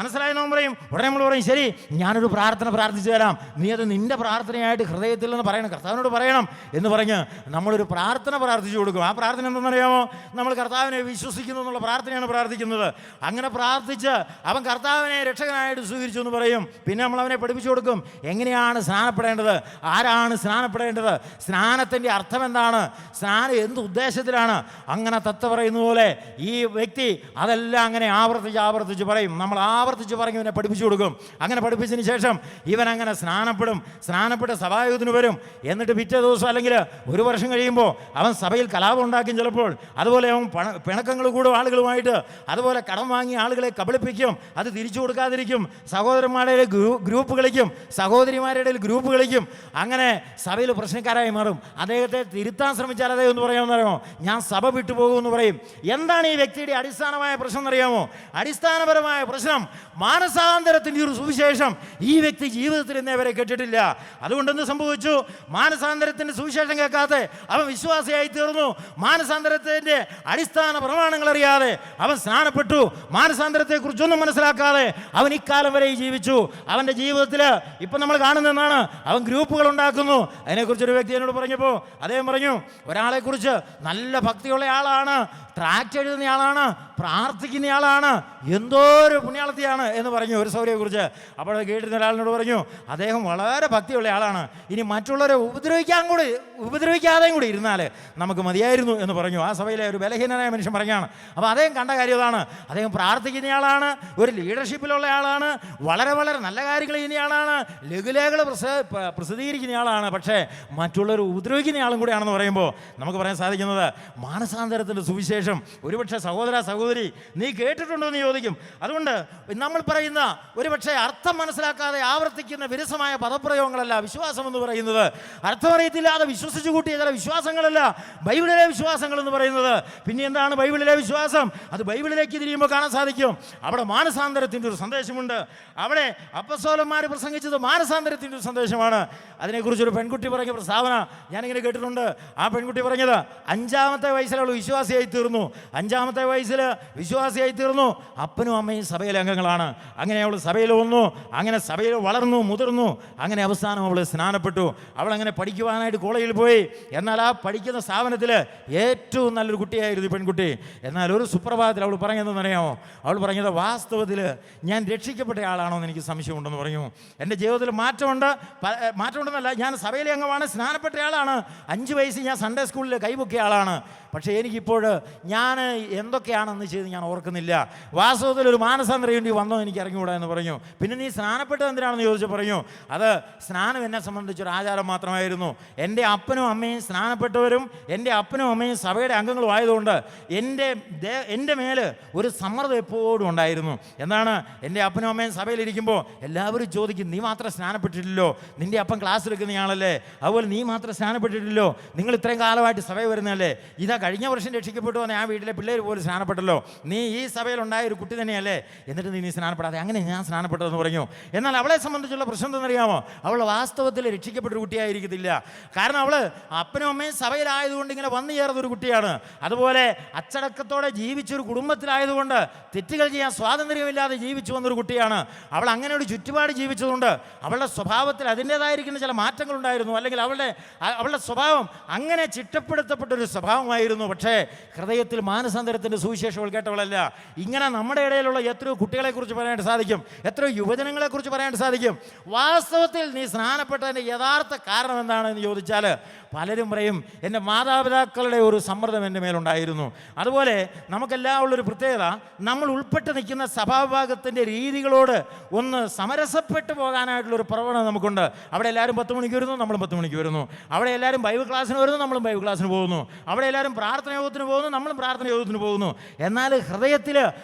Speaker 1: മനസ്സിലായെന്ന് നമ്മൾ പറയും. ഉടനെ നമ്മൾ പറയും, ശരി, ഞാനൊരു പ്രാർത്ഥന പ്രാർത്ഥിച്ചു തരാം, നീ അത് നിൻ്റെ പ്രാർത്ഥനയായിട്ട് ഹൃദയത്തിൽ നിന്ന് പറയണം, കർത്താവിനോട് പറയണം എന്ന് പറഞ്ഞ് നമ്മളൊരു പ്രാർത്ഥന പ്രാർത്ഥിച്ചു കൊടുക്കും. ആ പ്രാർത്ഥന എന്തെന്നറിയാമോ? നമ്മൾ കർത്താവിനെ വിശ്വസിക്കുന്നു എന്നുള്ള പ്രാർത്ഥനയാണ് പ്രാർത്ഥിക്കുന്നത്. അങ്ങനെ പ്രാർത്ഥിച്ച് അവൻ കർത്താവിനെ രക്ഷകനായിട്ട് സ്വീകരിച്ചു എന്ന് പറയും. പിന്നെ നമ്മൾ അവനെ പഠിപ്പിച്ചു കൊടുക്കും, എങ്ങനെയാണ് സ്നാനപ്പെടേണ്ടത്, ആരാണ് സ്നാനപ്പെടേണ്ടത്, സ്നാനത്തിൻ്റെ അർത്ഥം എന്താണ്, സ്നാനം എന്ത് ഉദ്ദേശത്തിലാണ്. അങ്ങനെ തത്ത പറയുന്ന പോലെ ഈ വ്യക്തി അതെല്ലാം അങ്ങനെ ആവർത്തിച്ച് പറയും. നമ്മൾ ആവർത്തിച്ച് പറഞ്ഞ് ഇവനെ പഠിപ്പിച്ചു കൊടുക്കും. അങ്ങനെ പഠിപ്പിച്ചതിന് ശേഷം ഇവൻ അങ്ങനെ സ്നാനപ്പെട്ട് സഭായോഗത്തിന് വരും. എന്നിട്ട് പിറ്റേ ദിവസം അല്ലെങ്കിൽ ഒരു വർഷം കഴിയുമ്പോൾ അവൻ സഭയിൽ കലാപം ഉണ്ടാക്കും ചിലപ്പോൾ. അതുപോലെ അവൻ പിണക്കങ്ങൾ കൂടും ആളുകളുമായിട്ട്. അതുപോലെ കടം വാങ്ങി ആളുകളെ കബളിപ്പിക്കും, അത് തിരിച്ചു കൊടുക്കാതിരിക്കും. സഹോദരന്മാരുടെ ഗ്രൂപ്പ് കളിക്കും, സഹോദരിമാരുടെ ഗ്രൂപ്പ് കളിക്കും. അങ്ങനെ സഭയിൽ പ്രശ്നക്കാരായി മാറും. അദ്ദേഹത്തെ തിരുത്താൻ ശ്രമിച്ചാൽ അദ്ദേഹം എന്ന് പറയാമെന്നറിയാമോ? ഞാൻ സഭ വിട്ടുപോകുമെന്ന് പറയും. എന്താണ് ഈ വ്യക്തിയുടെ അടിസ്ഥാനമായ പ്രശ്നം എന്നറിയാമോ? അടിസ്ഥാനപരമായ പ്രശ്നം മാനസാന്തരത്തിൻ്റെ ഒരു സുവിശേഷം ഈ വ്യക്തി ജീവിതത്തിൽ ഇന്നേ വരെ കേട്ടിട്ടില്ല. അതുകൊണ്ട് എന്ത് സംഭവിച്ചു? മാനസാന്തരത്തിൻ്റെ സുവിശേഷം കേൾക്കാതെ അവൻ വിശ്വാസിയായി തീർന്നു. മാനസാന്തരത്തിൻ്റെ അടിസ്ഥാന പ്രമാണങ്ങൾ അറിയാതെ അവൻ സ്നാനപ്പെട്ടു. മാനസാന്തരത്തെക്കുറിച്ചൊന്നും മനസ്സിലാക്കാതെ അവൻ ഇക്കാലം വരെ ജീവിച്ചു. അവൻ്റെ ജീവിതത്തിൽ ഇപ്പം നമ്മൾ കാണുന്നതെന്നാണ്, അവൻ ഗ്രൂപ്പുകൾ ഉണ്ടാക്കുന്നു. അതിനെക്കുറിച്ചൊരു വ്യക്തി എന്നോട് പറഞ്ഞപ്പോൾ അദ്ദേഹം പറഞ്ഞു, ഒരാളെക്കുറിച്ച് നല്ല ഭക്തിയുള്ള ആളാണ്, ട്രാക്റ്റ് എഴുതുന്ന ആളാണ്, പ്രാർത്ഥിക്കുന്ന ആളാണ്, എന്തോ ഒരു പുണ്യാളത്തിയാണ് എന്ന് പറഞ്ഞു ഒരു സൗകര്യയെക്കുറിച്ച്. അപ്പോൾ കേട്ടിരുന്ന ഒരാളിനോട് പറഞ്ഞു, അദ്ദേഹം വളരെ ഭക്തിയുള്ള ആളാണ്, ഇനി മറ്റുള്ളവരെ ഉപദ്രവിക്കാതെയും കൂടി ഇരുന്നാൽ നമുക്ക് മതിയായിരുന്നു എന്ന് പറഞ്ഞു. ആ സഭയിലെ ഒരു ബലഹീനനായ മനുഷ്യൻ പറഞ്ഞാണ്. അപ്പോൾ അദ്ദേഹം കണ്ട കാര്യം അതാണ്. അദ്ദേഹം പ്രാർത്ഥിക്കുന്ന ആളാണ്, ഒരു ലീഡർഷിപ്പിലുള്ള ആളാണ്, വളരെ നല്ല കാര്യങ്ങൾ ചെയ്യുന്ന ആളാണ്, ലഘുലേഖകൾ പ്രസിദ്ധീകരിക്കുന്ന ആളാണ്. പക്ഷേ മറ്റുള്ളവർ ഉപദ്രവിക്കുന്ന ആളും കൂടിയാണെന്ന് പറയുമ്പോൾ നമുക്ക് പറയാൻ സാധിക്കുന്നത്, മാനസാന്തരത്തിൻ്റെ സുവിശേഷം ഒരുപക്ഷെ സഹോദരി നീ കേട്ടിട്ടുണ്ടോ എന്ന് ചോദിക്കും. അതുകൊണ്ട് നമ്മൾ പറയുന്ന ഒരുപക്ഷെ അർത്ഥം മനസ്സിലാക്കാതെ ആവർത്തിക്കുന്ന വിരസമായ പദപ്രയോഗങ്ങളല്ല വിശ്വാസം എന്ന് പറയുന്നത്. അർത്ഥമറിയത്തില്ലാതെ വിശ്വസിച്ചു കൂട്ടിയ ചില വിശ്വാസങ്ങളല്ല ബൈബിളിലെ വിശ്വാസങ്ങൾ എന്ന് പറയുന്നത്. പിന്നെ എന്താണ് ബൈബിളിലെ വിശ്വാസം? അത് ബൈബിളിലേക്ക് തിരിയുമ്പോൾ കാണാൻ സാധിക്കും. അവിടെ മാനസാന്തരത്തിൻ്റെ ഒരു സന്ദേശമുണ്ട്. അവിടെ അപ്പോസ്തലന്മാർ പ്രസംഗിച്ചത് മാനസാന്തരത്തിൻ്റെ ഒരു സന്ദേശമാണ്. അതിനെക്കുറിച്ചൊരു പെൺകുട്ടി പറഞ്ഞ പ്രസ്താവന ഞാനിങ്ങനെ കേട്ടിട്ടുണ്ട്. ആ പെൺകുട്ടി പറഞ്ഞത്, 5-ാമത്തെ വയസ്സിലുള്ള വിശ്വാസിയായി തീർന്നു. 5-ാമത്തെ വയസ്സിൽ വിശ്വാസിയായി തീർന്നു. അപ്പനും അമ്മയും സഭയിലെ അംഗങ്ങളാണ്. അങ്ങനെ അവൾ സഭയിൽ വന്നു, അങ്ങനെ സഭയിൽ വളർന്നു, മുതിർന്നു. അങ്ങനെ അവസാനം അവൾ സ്നാനപ്പെട്ടു. അവളങ്ങനെ പഠിക്കുവാനായിട്ട് കോളേജിൽ പോയി. എന്നാൽ ആ പഠിക്കുന്ന സ്ഥാപനത്തിൽ ഏറ്റവും ഏറ്റവും നല്ലൊരു കുട്ടിയായിരുന്നു ഈ പെൺകുട്ടി. എന്നാൽ ഒരു സുപ്രഭാതത്തിൽ അവൾ പറഞ്ഞതെന്നറിയാമോ? അവൾ പറഞ്ഞത്, വാസ്തവത്തിൽ ഞാൻ രക്ഷിക്കപ്പെട്ട ആളാണോ എന്ന് എനിക്ക് സംശയമുണ്ടെന്ന് പറഞ്ഞു. എൻ്റെ ജീവിതത്തിൽ മാറ്റമുണ്ടെന്നല്ല, ഞാൻ സഭയിലെ അംഗമാണ്, സ്നാനപ്പെട്ട ആളാണ്, 5 വയസ്സിൽ ഞാൻ സൺഡേ സ്കൂളിൽ കൈപൊക്കിയ ആളാണ്. പക്ഷേ എനിക്കിപ്പോൾ ഞാൻ എന്തൊക്കെയാണെന്ന് ചെയ്ത് ഞാൻ ഓർക്കുന്നില്ല. വാസ്തവത്തിൽ ഒരു മാനസാന്തരം വേണ്ടി വന്നോ എനിക്ക് ഇറങ്ങിക്കൂടാ എന്ന് പറഞ്ഞു. പിന്നെ നീ സ്നാനപ്പെട്ടത് എന്തിനാണെന്ന് ചോദിച്ചു. പറഞ്ഞു, അത് സ്നാനം എന്നെ സംബന്ധിച്ചൊരു ആചാരം മാത്രമായിരുന്നു. എൻ്റെ അപ്പനും അമ്മയും സ്നാനപ്പെട്ടവരും എൻ്റെ അപ്പനും അമ്മയും സഭയുടെ അംഗങ്ങളും ആയതുകൊണ്ട് എൻ്റെ മേൽ ഒരു സമ്മർദ്ദം എപ്പോഴും ഉണ്ടായിരുന്നു. എന്താണ്? എൻ്റെ അപ്പനും അമ്മയും സഭയിലിരിക്കുമ്പോൾ എല്ലാവരും ചോദിക്കും, നീ മാത്രം സ്നാനപ്പെട്ടിട്ടില്ലല്ലോ, നിൻ്റെ അപ്പം ക്ലാസ് എടുക്കുന്നയാളല്ലേ, അതുപോലെ നീ മാത്രം സ്നാനപ്പെട്ടിട്ടില്ലല്ലോ, നിങ്ങൾ ഇത്രയും കാലമായിട്ട് സഭയിൽ വരുന്നതല്ലേ, ഇതാ കഴിഞ്ഞ വർഷം രക്ഷിക്കപ്പെട്ടു വന്ന ആ വീട്ടിലെ പിള്ളേർ പോലും സ്നാനപ്പെട്ടല്ലോ, നീ ഈ സഭയിലുണ്ടായ ഒരു കുട്ടി തന്നെയല്ലേ, എന്നിട്ട് നീ സ്നാനപ്പെടാതെ? അങ്ങനെ ഞാൻ സ്നാനപ്പെട്ടതെന്ന് പറഞ്ഞു. എന്നാൽ അവളെ സംബന്ധിച്ചുള്ള പ്രശ്നം എന്തെന്നറിയാമോ? അവൾ വാസ്തവത്തിൽ രക്ഷിക്കപ്പെട്ട കുട്ടിയായിരിക്കത്തില്ല. കാരണം അവൾ അപ്പനും അമ്മയും സഭയിലായതുകൊണ്ട് ഇങ്ങനെ വന്നു ചേർന്നൊരു കുട്ടിയാണ്. അതുപോലെ അച്ചടക്കത്തോടെ ജീവിച്ചൊരു കുടുംബത്തിലായതുകൊണ്ട് തെറ്റുകൾ ചെയ്യാൻ സ്വാതന്ത്ര്യമില്ലാതെ ജീവിച്ചു വന്നൊരു കുട്ടിയാണ്. അവൾ അങ്ങനെ ഒരു ചുറ്റുപാട് ജീവിച്ചതുകൊണ്ട് അവളുടെ സ്വഭാവത്തിൽ അതിൻ്റേതായിരിക്കുന്ന ചില മാറ്റങ്ങളുണ്ടായിരുന്നു. അല്ലെങ്കിൽ അവളുടെ സ്വഭാവം അങ്ങനെ ചിട്ടപ്പെടുത്തപ്പെട്ടൊരു സ്വഭാവമായിരുന്നു. പക്ഷേ ഹൃദയത്തിൽ മാനസാന്തരത്തിൻ്റെ സുവിശേഷങ്ങൾ കേട്ടവളല്ല. ഇങ്ങനെ നമ്മുടെ ഇടയിലുള്ള എത്രയോ കുട്ടികളെക്കുറിച്ച് പറയാനായിട്ട് സാധിക്കും, എത്രയോ യുവജനങ്ങളെക്കുറിച്ച് പറയാനായിട്ട് സാധിക്കും. വാസ്തവത്തിൽ നീ സ്നാനപ്പെട്ടതിൻ്റെ യഥാർത്ഥ കാരണം എന്താണെന്ന് ചോദിച്ചാൽ പലരും പറയും, എൻ്റെ മാതാപിതാക്കളുടെ ഒരു സമ്മർദ്ദം എൻ്റെ മേലുണ്ടായിരുന്നു. അതുപോലെ നമുക്കെല്ലാം ഉള്ളൊരു പ്രത്യേകത, നമ്മൾ ഉൾപ്പെട്ട് നിൽക്കുന്ന സഭാവിഭാഗത്തിൻ്റെ രീതികളോട് ഒന്ന് സമരസപ്പെട്ടു പോകാനായിട്ടുള്ളൊരു പ്രവണത നമുക്കുണ്ട്. അവിടെ എല്ലാവരും 10 മണിക്ക് വരുന്നു, നമ്മളും 10 മണിക്ക് വരുന്നു. അവിടെ എല്ലാവരും ബൈബിൾ ക്ലാസ്സിന് വരുന്നു, നമ്മളും ബൈബിൾ ക്ലാസ്സിന് പോകുന്നു. അവിടെ എല്ലാവരും പ്രാർത്ഥന യോഗത്തിന് പോകുന്നു, നമ്മളും പ്രാർത്ഥന യോഗത്തിന് പോകുന്നു. എന്നാൽ ഹൃദയത്തിൽ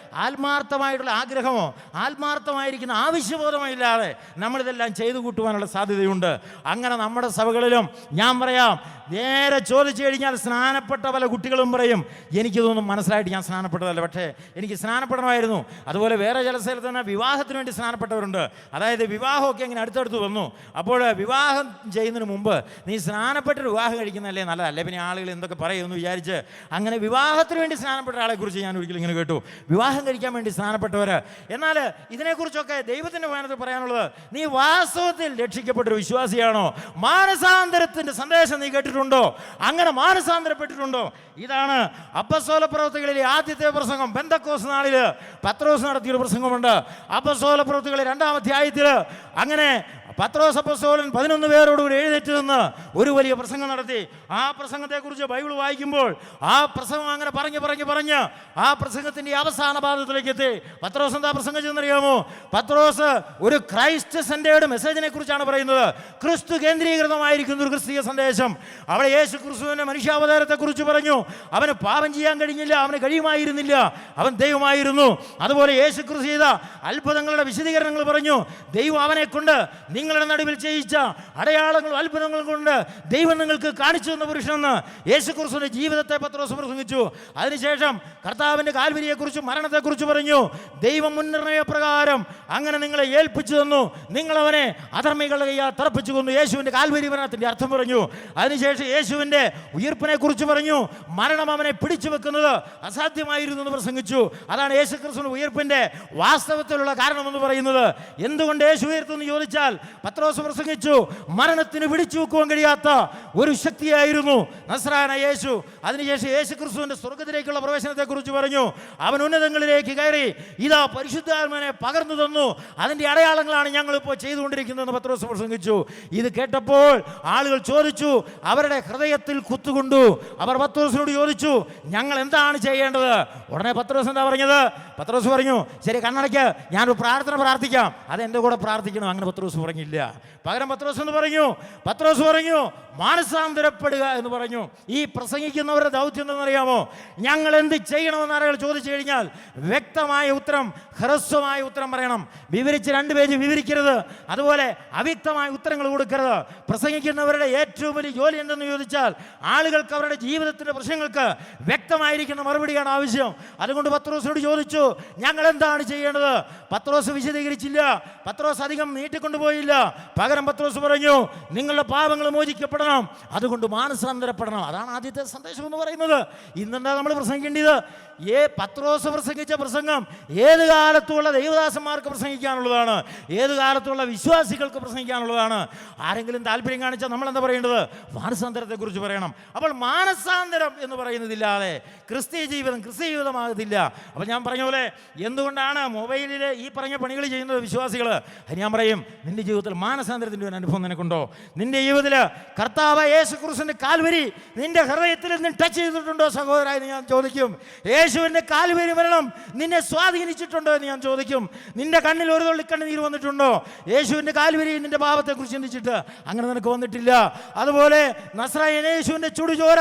Speaker 1: ആത്മാർത്ഥമായിട്ടുള്ള ആഗ്രഹമോ ആത്മാർത്ഥമായിരിക്കുന്ന ആവശ്യബോധമോ ഇല്ലാതെ നമ്മളിതെല്ലാം ചെയ്തു കൂട്ടുവാനുള്ള സാധ്യതയുണ്ട്. അങ്ങനെ നമ്മുടെ സഭകളിലും ഞാൻ പറയാം, നേരെ ചോദിച്ചു കഴിഞ്ഞാൽ സ്നാനപ്പെട്ട പല കുട്ടികളും പറയും, എനിക്കിതൊന്നും മനസ്സിലായിട്ട് ഞാൻ സ്നാനപ്പെട്ടതല്ല, പക്ഷേ എനിക്ക് സ്നാനപ്പെടണമായിരുന്നു. അതുപോലെ വേറെ ചില സ്ഥലത്ത് തന്നെ വിവാഹത്തിന് വേണ്ടി സ്നാനപ്പെട്ടവരുണ്ട്. അതായത് വിവാഹമൊക്കെ ഇങ്ങനെ അടുത്തടുത്ത് വന്നു. അപ്പോൾ വിവാഹം ചെയ്യുന്നതിന് മുമ്പ് നീ സ്നാനപ്പെട്ട് വിവാഹം കഴിക്കുന്നതല്ലേ നല്ലതല്ലേ, പിന്നെ ആളുകൾ എന്തൊക്കെ പറയുമെന്ന് വിചാരിച്ച് അങ്ങനെ വിവാഹത്തിന് വേണ്ടി സ്നാനപ്പെട്ട ആളെക്കുറിച്ച് ഞാൻ ഒരിക്കലും ഇങ്ങനെ കേട്ടു, വിവാഹം കഴിക്കാൻ വേണ്ടി സ്നാനപ്പെട്ടവർ. എന്നാൽ ഇതിനെക്കുറിച്ചൊക്കെ ദൈവത്തിൻ്റെ വചനത്തിൽ പറയാനുള്ളത്, നീ വാസ്തവത്തിൽ രക്ഷിക്കപ്പെട്ടൊരു വിശ്വാസിയാണോ? മാനസാന്തരത്തിൻ്റെ സന്ദേശം നീ കേട്ടിട്ടുണ്ടോ? അങ്ങനെ മാനസാന്തരപ്പെട്ടിട്ടുണ്ടോ? ഇതാണ് അപ്പസ്തോല പ്രവൃത്തികളിലെ ആദ്യത്തെ പ്രസംഗം. പെന്തക്കോസ്ത് നാളിൽ പത്രോസ് നടത്തിയൊരു പ്രസംഗമുണ്ട്. അപ്പസ്തോല പ്രവൃത്തികളിലെ 2-ാം അധ്യായത്തിൽ അങ്ങനെ പത്രോസ് അപ്പസ്തോലൻ 11 പേരോടുകൂടി എഴുന്നേറ്റ് നിന്ന് ഒരു വലിയ പ്രസംഗം നടത്തി. ആ പ്രസംഗത്തെക്കുറിച്ച് ബൈബിൾ വായിക്കുമ്പോൾ ആ പ്രസംഗം അങ്ങനെ പറഞ്ഞ് ആ പ്രസംഗത്തിൻ്റെ അവസാന ഭാഗത്തിലേക്ക് എത്തി. പത്രോസ് എന്താ പ്രസംഗിച്ചെന്നറിയാമോ? പത്രോസ് ഒരു ക്രൈസ്റ്റ് സെന്റേർഡ് മെസ്സേജിനെ കുറിച്ചാണ് പറയുന്നത്. ക്രിസ്തു കേന്ദ്രീകൃതമായിരിക്കുന്ന ഒരു ക്രിസ്തീയ സന്ദേശം. അവിടെ യേശു ക്രിസ്തുവിൻ്റെ മനുഷ്യാവതാരത്തെക്കുറിച്ച് പറഞ്ഞു. അവന് പാപം ചെയ്യാൻ കഴിഞ്ഞില്ല, അവന് കഴിയുമായിരുന്നില്ല, അവൻ ദൈവമായിരുന്നു. അതുപോലെ യേശു ക്രിസ്തു ചെയ്ത അത്ഭുതങ്ങളുടെ വിശദീകരണങ്ങൾ പറഞ്ഞു. ദൈവം അവനെ കൊണ്ട് നിങ്ങളുടെ നടുവിൽ ചെയ്യിച്ച അടയാളങ്ങളും അത്ഭുതങ്ങളും കൊണ്ട് ദൈവം നിങ്ങൾക്ക് കാണിച്ചു തന്ന പുരുഷനെന്ന് യേശു ക്രിസ്തുവിന്റെ ജീവിതത്തെ പത്രോസ് പ്രസംഗിച്ചു. അതിനുശേഷം കർത്താവിൻ്റെ കാൽവരിയെക്കുറിച്ചും മരണത്തെക്കുറിച്ച് പറഞ്ഞു. ദൈവം മുൻനിർണയപ്രകാരം അങ്ങനെ നിങ്ങളെ ഏൽപ്പിച്ചു തന്നു, നിങ്ങളവനെ അധർമ്മികളുടെ കയ്യാൽ തറപ്പിച്ചു കൊന്നു. യേശുവിൻ്റെ കാൽവരി മരണത്തിൻ്റെ അർത്ഥം പറഞ്ഞു. അതിനുശേഷം യേശുവിൻ്റെ ഉയിർപ്പിനെ കുറിച്ച് പറഞ്ഞു. മരണം അവനെ പിടിച്ചു വെക്കുന്നത് അസാധ്യമായിരുന്നു എന്ന് പ്രസംഗിച്ചു. അതാണ് യേശു ക്രിസ്തുവിന്റെ ഉയിർപ്പിൻ്റെ വാസ്തവത്തിലുള്ള കാരണമെന്ന് പറയുന്നത്. എന്തുകൊണ്ട് യേശു ഉയർത്തെന്ന് ചോദിച്ചാൽ പത്രോസ് പ്രസംഗിച്ചു, മരണത്തിന് പിടിച്ചു വെക്കുവാൻ കഴിയാത്ത ഒരു ശക്തിയായിരുന്നു നസ്രായനായ യേശു. അതിനുശേഷം യേശു ക്രിസ്തുവിന്റെ സ്വർഗ്ഗത്തിലേക്കുള്ള പ്രവേശനത്തെ കുറിച്ച് പറഞ്ഞു. അവൻ ഉന്നതങ്ങളിലേക്ക് കയറി ഇതാ പരിശുദ്ധാത്മാവിനെ പകർന്നു തന്നു, അതിന്റെ അടയാളങ്ങളാണ് ഞങ്ങൾ ഇപ്പോൾ ചെയ്തുകൊണ്ടിരിക്കുന്നതെന്ന് പത്രോസ് പ്രസംഗിച്ചു. ഇത് കേട്ടപ്പോൾ ആളുകൾ ചോദിച്ചു, അവരുടെ ഹൃദയത്തിൽ കുത്തുകൊണ്ടു. അവർ പത്രോസിനോട് ചോദിച്ചു, ഞങ്ങൾ എന്താണ് ചെയ്യേണ്ടത്? ഉടനെ പത്രോസ് എന്താ പറഞ്ഞത്? പത്രോസ് പറഞ്ഞു, ശരി കണ്ണടയ്ക്ക്, ഞാനൊരു പ്രാർത്ഥന പ്രാർത്ഥിക്കാം, അതെൻ്റെ കൂടെ പ്രാർത്ഥിക്കണം. അങ്ങനെ പത്രോസ് പറഞ്ഞില്ല. പകരം പത്രോസ് പറഞ്ഞു മാനസാന്തരപ്പെടുക എന്ന് പറഞ്ഞു. ഈ പ്രസംഗിക്കുന്നവരുടെ ദൗത്യം എന്തെന്നറിയാമോ? ഞങ്ങൾ എന്ത് ചെയ്യണമെന്ന് ആളുകൾ ചോദിച്ചു കഴിഞ്ഞാൽ വ്യക്തമായ ഉത്തരം, ഹ്രസ്വമായ ഉത്തരം പറയണം. വിവരിച്ച് 2 പേജ് വിവരിക്കരുത്, അതുപോലെ അവ്യക്തമായ ഉത്തരങ്ങൾ കൊടുക്കരുത്. പ്രസംഗിക്കുന്നവരുടെ ഏറ്റവും വലിയ ജോലി എന്തെന്ന് ചോദിച്ചാൽ ആളുകൾക്ക് അവരുടെ ജീവിതത്തിൻ്റെ പ്രശ്നങ്ങൾക്ക് വ്യക്തമായിരിക്കുന്ന മറുപടിയാണ് ആവശ്യം. അതുകൊണ്ട് പത്രോസിനോട് ചോദിച്ചു, ഞങ്ങൾ എന്താണ് ചെയ്യേണ്ടത്? പത്രോസ് വിശദീകരിച്ചില്ല, പത്രോസ് അധികം നീട്ടിക്കൊണ്ടുപോയില്ല. പാടില്ല. പകരം പത്രോസ് പറഞ്ഞു, നിങ്ങളുടെ പാപങ്ങൾ മോചിക്കപ്പെടണം, അതുകൊണ്ട് മാനസാന്തരപ്പെടണം. അതാണ് ആദ്യത്തെ സന്ദേശം എന്ന് പറയുന്നത്. ഇന്നെന്താ നമ്മൾ പ്രസംഗിക്കേണ്ടത്? പത്രോസ് പ്രസംഗിച്ച പ്രസംഗം ഏത് കാലത്തുള്ള ദൈവദാസന്മാർക്ക് പ്രസംഗിക്കാനുള്ളതാണ്, ഏത് കാലത്തുള്ള വിശ്വാസികൾക്ക് പ്രസംഗിക്കാനുള്ളതാണ്. ആരെങ്കിലും താല്പര്യം കാണിച്ചാൽ നമ്മൾ എന്താ പറയേണ്ടത്? മാനസാന്തരത്തെക്കുറിച്ച് പറയണം. അപ്പോൾ മാനസാന്തരം എന്ന് പറയുന്നതില്ലാതെ ക്രിസ്തീയ ജീവിതമാകത്തില്ല. അപ്പോൾ ഞാൻ പറഞ്ഞ പോലെ എന്തുകൊണ്ടാണ് മൊബൈലിൽ ഈ പറഞ്ഞ പണികൾ ചെയ്യുന്നത് വിശ്വാസികൾ? ഞാൻ പറയും, നിന്റെ ജീവിതത്തിൽ മാനസാന്തരത്തിൻ്റെ ഒരു അനുഭവം നിനക്കുണ്ടോ? നിന്റെ ജീവിതത്തിൽ കർത്താവ് യേശു ക്രിസ്തുവിന്റെ കാൽവരി നിന്റെ ഹൃദയത്തിൽ നിന്ന് ടച്ച് ചെയ്തിട്ടുണ്ടോ സഹോദര എന്ന് ഞാൻ ചോദിക്കും. യേശുവിന്റെ കാൽവരി മരണം നിന്നെ സ്വാധീനിച്ചിട്ടുണ്ടോ എന്ന് ഞാൻ ചോദിക്കും. നിന്റെ കണ്ണിൽ ഒരു തുള്ളി കണ്ണുനീർ വന്നിട്ടുണ്ടോ? യേശുവിന്റെ കാൽവരി നിന്റെ പാപത്തെക്കുറിച്ച് ചിന്തിച്ചിട്ട് അങ്ങനെ നിനക്ക് വന്നിട്ടില്ല. അതുപോലെ നസ്രായൻ യേശുവിന്റെ ചുടുചോര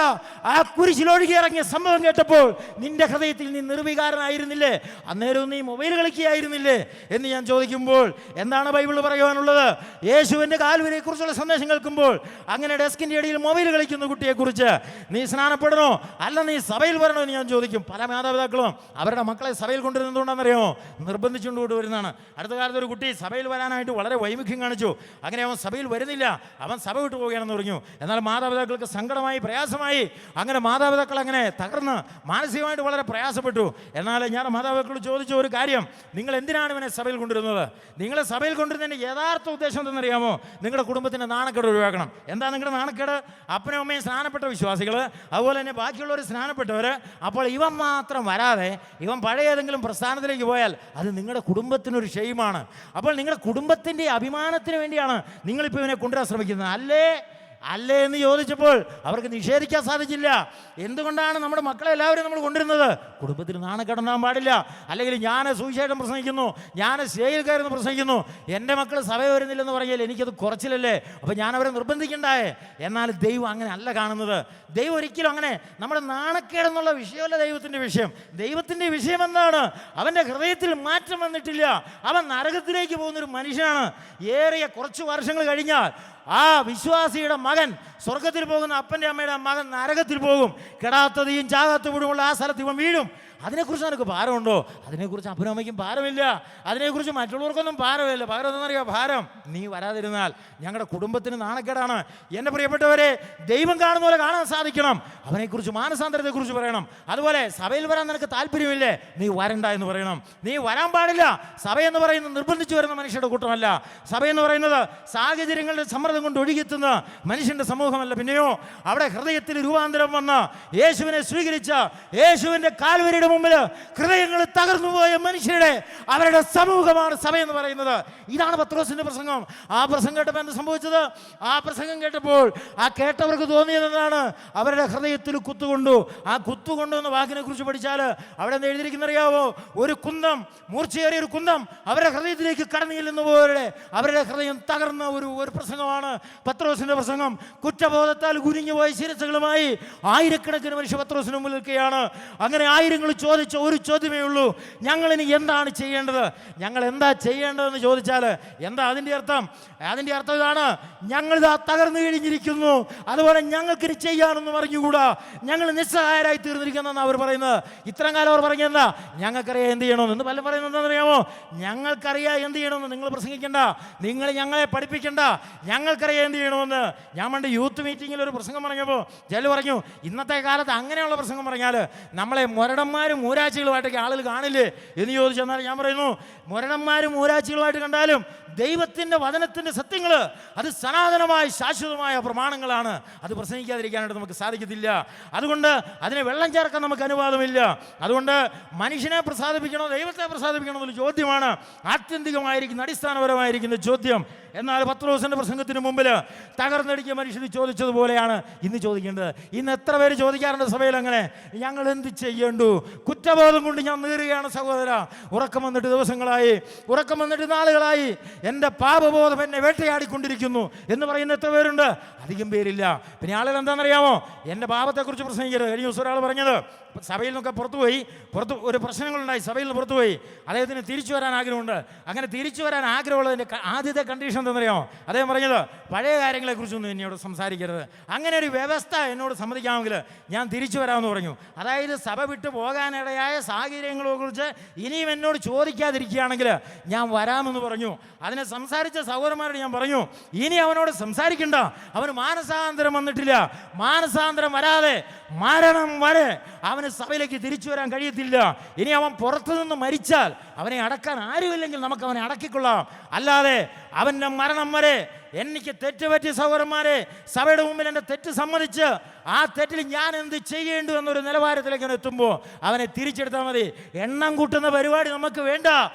Speaker 1: ആ കുരിശിലൊഴുകി ഇറങ്ങിയ സംഭവം കേട്ടപ്പോൾ നിന്റെ ഹൃദയത്തിൽ നീ നിർവികാരനായിരുന്നില്ലേ? അന്നേരം നീ മൊബൈൽ കളിക്കുകയായിരുന്നില്ലേ എന്ന് ഞാൻ ചോദിക്കുമ്പോൾ എന്താണ് ബൈബിൾ പറയുവാനുള്ളത്? യേശുവിന്റെ കാൽവരിയെ കുറിച്ചുള്ള സന്ദേശം കേൾക്കുമ്പോൾ അങ്ങനെ ഡെസ്കിന്റെ ഇടയിൽ മൊബൈൽ കളിക്കുന്ന കുട്ടിയെക്കുറിച്ച് നീ സ്നാനപ്പെടണോ അല്ല നീ സഭയിൽ വരണോ എന്ന് ഞാൻ ചോദിക്കും. പല മാതാപിതാക്കളും അവരുടെ മക്കളെ സഭയിൽ കൊണ്ടുവരുന്നതുകൊണ്ടാണെന്നറിയാമോ? നിർബന്ധിച്ചുകൊണ്ട് കൊണ്ടുവരുന്നതാണ്. അടുത്ത കാലത്ത് ഒരു കുട്ടി സഭയിൽ വരാനായിട്ട് വളരെ വൈമുഖ്യം കാണിച്ചു. അങ്ങനെ അവൻ സഭയിൽ വരുന്നില്ല, അവൻ സഭ വിട്ടു പോവുകയാണെന്ന് പറഞ്ഞു. എന്നാൽ മാതാപിതാക്കൾക്ക് സങ്കടമായി, പ്രയാസമായി. അങ്ങനെ മാതാപിതാക്കൾ അങ്ങനെ തകർന്ന് മാനസികമായിട്ട് വളരെ പ്രയാസപ്പെട്ടു. എന്നാൽ ഞാൻ മാതാപിതാക്കളോട് ചോദിച്ച ഒരു കാര്യം, നിങ്ങൾ എന്തിനാണ് ഇവനെ സഭയിൽ കൊണ്ടുവരുന്നത്? നിങ്ങളെ സഭയിൽ കൊണ്ടുവരുന്നതിൻ്റെ യഥാർത്ഥ ഉദ്ദേശം എന്തെന്നറിയാമോ? നിങ്ങളുടെ കുടുംബത്തിൻ്റെ നാണക്കേട് ഒഴിവാക്കണം. എന്താ നിങ്ങളുടെ നാണക്കേട്? അപ്പനും അമ്മയും സ്നാനപ്പെട്ട വിശ്വാസികൾ, അതുപോലെ തന്നെ ബാക്കിയുള്ളവർ സ്നാനപ്പെട്ടവർ. അപ്പോൾ ഇവൻ മാത്രം വരാതെ ഇവൻ പഴയ ഏതെങ്കിലും പ്രസ്ഥാനത്തിലേക്ക് പോയാൽ അത് നിങ്ങളുടെ കുടുംബത്തിനൊരു ഷെയിമാണ്. അപ്പോൾ നിങ്ങളുടെ കുടുംബത്തിൻ്റെ അഭിമാനത്തിന് വേണ്ടിയാണ് നിങ്ങളിപ്പോൾ ഇവനെ കൊണ്ടുവരാൻ ശ്രമിക്കുന്നത്, അല്ലേ എന്ന് ചോദിച്ചപ്പോൾ അവർക്ക് നിഷേധിക്കാൻ സാധിച്ചില്ല. എന്തുകൊണ്ടാണ് നമ്മുടെ മക്കളെ എല്ലാവരും നമ്മൾ കൊണ്ടുവരുന്നത്? കുടുംബത്തിന് നാണക്കേടുണ്ടാകാൻ പാടില്ല. അല്ലെങ്കിൽ ഞാൻ സുവിശേഷം പ്രസംഗിക്കുന്നു, ഞാൻ സ്റ്റേജിൽ കയറുന്നു പ്രസംഗിക്കുന്നു, എൻ്റെ മക്കൾ സഭ വരുന്നില്ലെന്ന് പറഞ്ഞാൽ എനിക്കത് കുറച്ചില്ലല്ലേ? അപ്പോൾ ഞാൻ അവരെ നിർബന്ധിക്കണ്ടായേ? എന്നാൽ ദൈവം അങ്ങനെ അല്ല കാണുന്നത്. ദൈവം ഒരിക്കലും അങ്ങനെ നമ്മുടെ നാണക്കേടെന്നുള്ള വിഷയമല്ല ദൈവത്തിൻ്റെ വിഷയം. ദൈവത്തിൻ്റെ വിഷയം എന്താണ്? അവൻ്റെ ഹൃദയത്തിൽ മാറ്റം വന്നിട്ടില്ല. അവൻ നരകത്തിലേക്ക് പോകുന്നൊരു മനുഷ്യനാണ്. ഏറിയ കുറച്ച് വർഷങ്ങൾ കഴിഞ്ഞാൽ ആ വിശ്വാസിയുടെ മകൻ സ്വർഗത്തിൽ പോകുന്ന അപ്പൻ്റെ അമ്മയുടെ മകൻ നരകത്തിൽ പോകും. കെടാത്ത തീയും ചാകാത്ത വീടുമുള്ള ആ സ്ഥലത്ത് ഇവൻ വീഴും. അതിനെക്കുറിച്ച് നിനക്ക് ഭാരമുണ്ടോ? അതിനെക്കുറിച്ച് അപ്പനും അമ്മയ്ക്കും ഭാരമില്ല. അതിനെക്കുറിച്ച് മറ്റുള്ളവർക്കൊന്നും ഭാരമില്ല. പകരം എന്താണെന്നറിയാം? ഭാരം നീ വരാതിരുന്നാൽ ഞങ്ങളുടെ കുടുംബത്തിന് നാണക്കേടാണ്. എൻ്റെ പ്രിയപ്പെട്ടവരെ, ദൈവം കാണുന്ന പോലെ കാണാൻ സാധിക്കണം. അവനെക്കുറിച്ച് മാനസാന്തരത്തെക്കുറിച്ച് പറയണം. അതുപോലെ സഭയിൽ വരാൻ നിനക്ക് താല്പര്യമില്ലേ? നീ വരണ്ട എന്ന് പറയണം. നീ വരാൻ പാടില്ല. സഭയെന്ന് പറയുന്നത് നിർബന്ധിച്ചു വരുന്ന മനുഷ്യരുടെ കൂട്ടമല്ല. സഭയെന്ന് പറയുന്നത് സാഹചര്യങ്ങളുടെ സമ്മർദ്ദം കൊണ്ട് ഒഴുകിയെത്തുന്ന മനുഷ്യൻ്റെ സമൂഹമല്ല. പിന്നെയോ അവിടെ ഹൃദയത്തിൽ രൂപാന്തരം വന്ന യേശുവിനെ സ്വീകരിച്ച യേശുവിൻ്റെ കാൽവരിയുടെ മുമ്പിൽ ഹൃദയങ്ങൾ തകർന്നുപോയ മനുഷ്യരുടെ അവരുടെ സമൂഹമാണ് സഭ എന്ന് പറയുന്നത്. ഇതാണ് പത്രോസിന്റെ പ്രസംഗം. ആ പ്രസംഗം കേട്ടപ്പോൾ എന്ത് സംഭവിച്ചത്? ആ പ്രസംഗം കേട്ടപ്പോൾ ആ കേട്ടവർക്ക് തോന്നിയത് എന്താണ്? അവരുടെ ഹൃദയത്തിൽ കുത്തുകൊണ്ടു. ആ കുത്തുകൊണ്ടു എന്ന വാക്കിനെ കുറിച്ച് പഠിച്ചാൽ അവിടെ എന്താ എഴുതിയിരിക്കുന്നറിയാവോ? ഒരു കുന്തം, മൂർച്ചയേറിയ ഒരു കുന്തം അവരുടെ ഹൃദയത്തിലേക്ക് കടന്നു ചെല്ലുന്ന പോലെ അവരുടെ ഹൃദയം തകർന്ന ഒരു പ്രസംഗമാണ് പത്രോസിന്റെ പ്രസംഗം. കുറ്റബോധത്താൽ കുനിഞ്ഞുപോയ ശിരസ്സുകളുമായി ആയിരക്കണക്കിന് മനുഷ്യ പത്രോസിന് മുമ്പിൽ നിൽക്കുകയാണ്. അങ്ങനെ ആയിരങ്ങൾ ചോദിച്ച ഒരു ചോദ്യമേ ഉള്ളൂ, ഞങ്ങളിനി എന്താണ് ചെയ്യേണ്ടത്? ഞങ്ങൾ എന്താ ചെയ്യേണ്ടതെന്ന് ചോദിച്ചാൽ എന്താ അതിൻ്റെ അർത്ഥം? അതിൻ്റെ അർത്ഥം ഇതാണ്, ഞങ്ങളിതാ തകർന്നു കഴിഞ്ഞിരിക്കുന്നു, അതുപോലെ ഞങ്ങൾക്കിനി ചെയ്യാനൊന്നും അറിഞ്ഞുകൂടാ, ഞങ്ങൾ നിസ്സഹായരായി തീർന്നിരിക്കുന്നതെന്ന് അവർ പറയുന്നത്. ഇത്രയും കാലം അവർ പറഞ്ഞെന്താ? ഞങ്ങൾക്കറിയാം എന്ത് ചെയ്യണമെന്ന്. ഇന്ന് പലരും പറയുന്നത് എന്താണെന്നറിയാമോ? ഞങ്ങൾക്കറിയാം എന്ത് ചെയ്യണമെന്ന്. നിങ്ങൾ പ്രസംഗിക്കേണ്ട, നിങ്ങൾ ഞങ്ങളെ പഠിപ്പിക്കേണ്ട, ഞങ്ങൾക്കറിയാം എന്ത് ചെയ്യണമെന്ന്. ഞാൻ പണ്ട് യൂത്ത് മീറ്റിങ്ങിൽ ഒരു പ്രസംഗം പറഞ്ഞപ്പോൾ ചില പറഞ്ഞു, ഇന്നത്തെ കാലത്ത് അങ്ങനെയുള്ള പ്രസംഗം പറഞ്ഞാൽ നമ്മളെ മുരടന്മാരും മൂരാച്ചികളുമായിട്ടൊക്കെ ആളുകൾ കാണില്ലേ എന്ന് ചോദിച്ചെന്നാൽ ഞാൻ പറയുന്നു, മുരടന്മാരും മൂരാച്ചികളുമായിട്ട് കണ്ടാലും ദൈവത്തിൻ്റെ വചനത്തിൻ്റെ സത്യങ്ങൾ അത് സനാതനമായ ശാശ്വതമായ പ്രമാണങ്ങളാണ്. അത് പ്രസംഗിക്കാതിരിക്കാനായിട്ട് നമുക്ക് സാധിക്കത്തില്ല. അതുകൊണ്ട് അതിനെ വെള്ളം ചേർക്കാൻ നമുക്ക് അനുവാദമില്ല. അതുകൊണ്ട് മനുഷ്യനെ പ്രസാദിപ്പിക്കണോ ദൈവത്തെ പ്രസാദിപ്പിക്കണോ എന്നൊരു ചോദ്യമാണ് ആത്യന്തികമായിരിക്കുന്ന അടിസ്ഥാനപരമായിരിക്കുന്ന ചോദ്യം. എന്നാൽ പത്രോസിൻ്റെ പ്രസംഗത്തിന് മുമ്പിൽ തകർന്നടിക്കിയ മനുഷ്യർ ചോദിച്ചതുപോലെയാണ് ഇന്ന് ചോദിക്കേണ്ടത്. ഇന്ന് എത്ര പേര് ചോദിക്കാറുണ്ട് സഭയിൽ അങ്ങനെ? ഞങ്ങൾ എന്ത് ചെയ്യേണ്ടു? കുറ്റബോധം കൊണ്ട് ഞാൻ നീറുകയാണ് സഹോദര. ഉറക്കം വന്നിട്ട് ദിവസങ്ങളായി, ഉറക്കം വന്നിട്ട് നാളുകളായി, എൻ്റെ പാപബോധം എന്നെ വേട്ടയാടിക്കൊണ്ടിരിക്കുന്നു എന്ന് പറയുന്ന എത്ര പേരുണ്ട്? അധികം പേരില്ല. പിന്നെ ആളുകൾ എന്താണെന്നറിയാമോ? എൻ്റെ പാപത്തെക്കുറിച്ച് പ്രസംഗിക്കരുത്. കഴിഞ്ഞ ദിവസം ഒരാൾ പറഞ്ഞത് സഭയിൽ നിന്നൊക്കെ പുറത്ത് ഒരു പ്രശ്നങ്ങളുണ്ടായി, സഭയിൽ നിന്ന് പുറത്തുപോയി. അദ്ദേഹത്തിന് തിരിച്ചു വരാൻ ആഗ്രഹമുണ്ട്. അങ്ങനെ തിരിച്ചു വരാൻ ആഗ്രഹമുള്ളതിൻ്റെ ആദ്യത്തെ കണ്ടീഷൻ എന്താണെന്നറിയാമോ? അദ്ദേഹം പറഞ്ഞത് പഴയ കാര്യങ്ങളെക്കുറിച്ചൊന്നും എന്നോട് സംസാരിക്കരുത്. അങ്ങനെ ഒരു വ്യവസ്ഥ എന്നോട് സമ്മതിക്കാമെങ്കിൽ ഞാൻ തിരിച്ചു വരാമെന്ന് പറഞ്ഞു. അതായത് സഭ വിട്ട് പോകാൻ വരാനിടയായ സാഹചര്യങ്ങളെക്കുറിച്ച് ഇനിയും എന്നോട് ചോദിക്കാതിരിക്കുകയാണെങ്കിൽ ഞാൻ വരാമെന്ന് പറഞ്ഞു. അതിനെ സംസാരിച്ച സഹോദരന്മാരോട് ഞാൻ പറഞ്ഞു, ഇനി അവനോട് സംസാരിക്കണ്ട, അവന് മാനസാന്തരം വന്നിട്ടില്ല. മാനസാന്തരം വരാതെ മരണം വരെ അവന് സഭയിലേക്ക് തിരിച്ചു വരാൻ കഴിയത്തില്ല. ഇനി അവൻ പുറത്തുനിന്ന് മരിച്ചാൽ അവനെ അടക്കാൻ ആരുമില്ലെങ്കിൽ നമുക്ക് അവനെ അടക്കിക്കൊള്ളാം. അല്ലാതെ അവൻ്റെ മരണം വരെ എനിക്ക് തെറ്റുപറ്റിയ സഹോദരന്മാരെ, സഭയുടെ മുമ്പിൽ എൻ്റെ തെറ്റ് സമ്മതിച്ച് ആ തെറ്റിൽ ഞാൻ എന്ത് ചെയ്യേണ്ടു എന്നൊരു നിലവാരത്തിലേക്ക് എത്തുമ്പോൾ അവനെ തിരിച്ചെടുത്താൽ മതി. എണ്ണം കൂട്ടുന്ന പരിപാടി നമുക്ക് വേണ്ട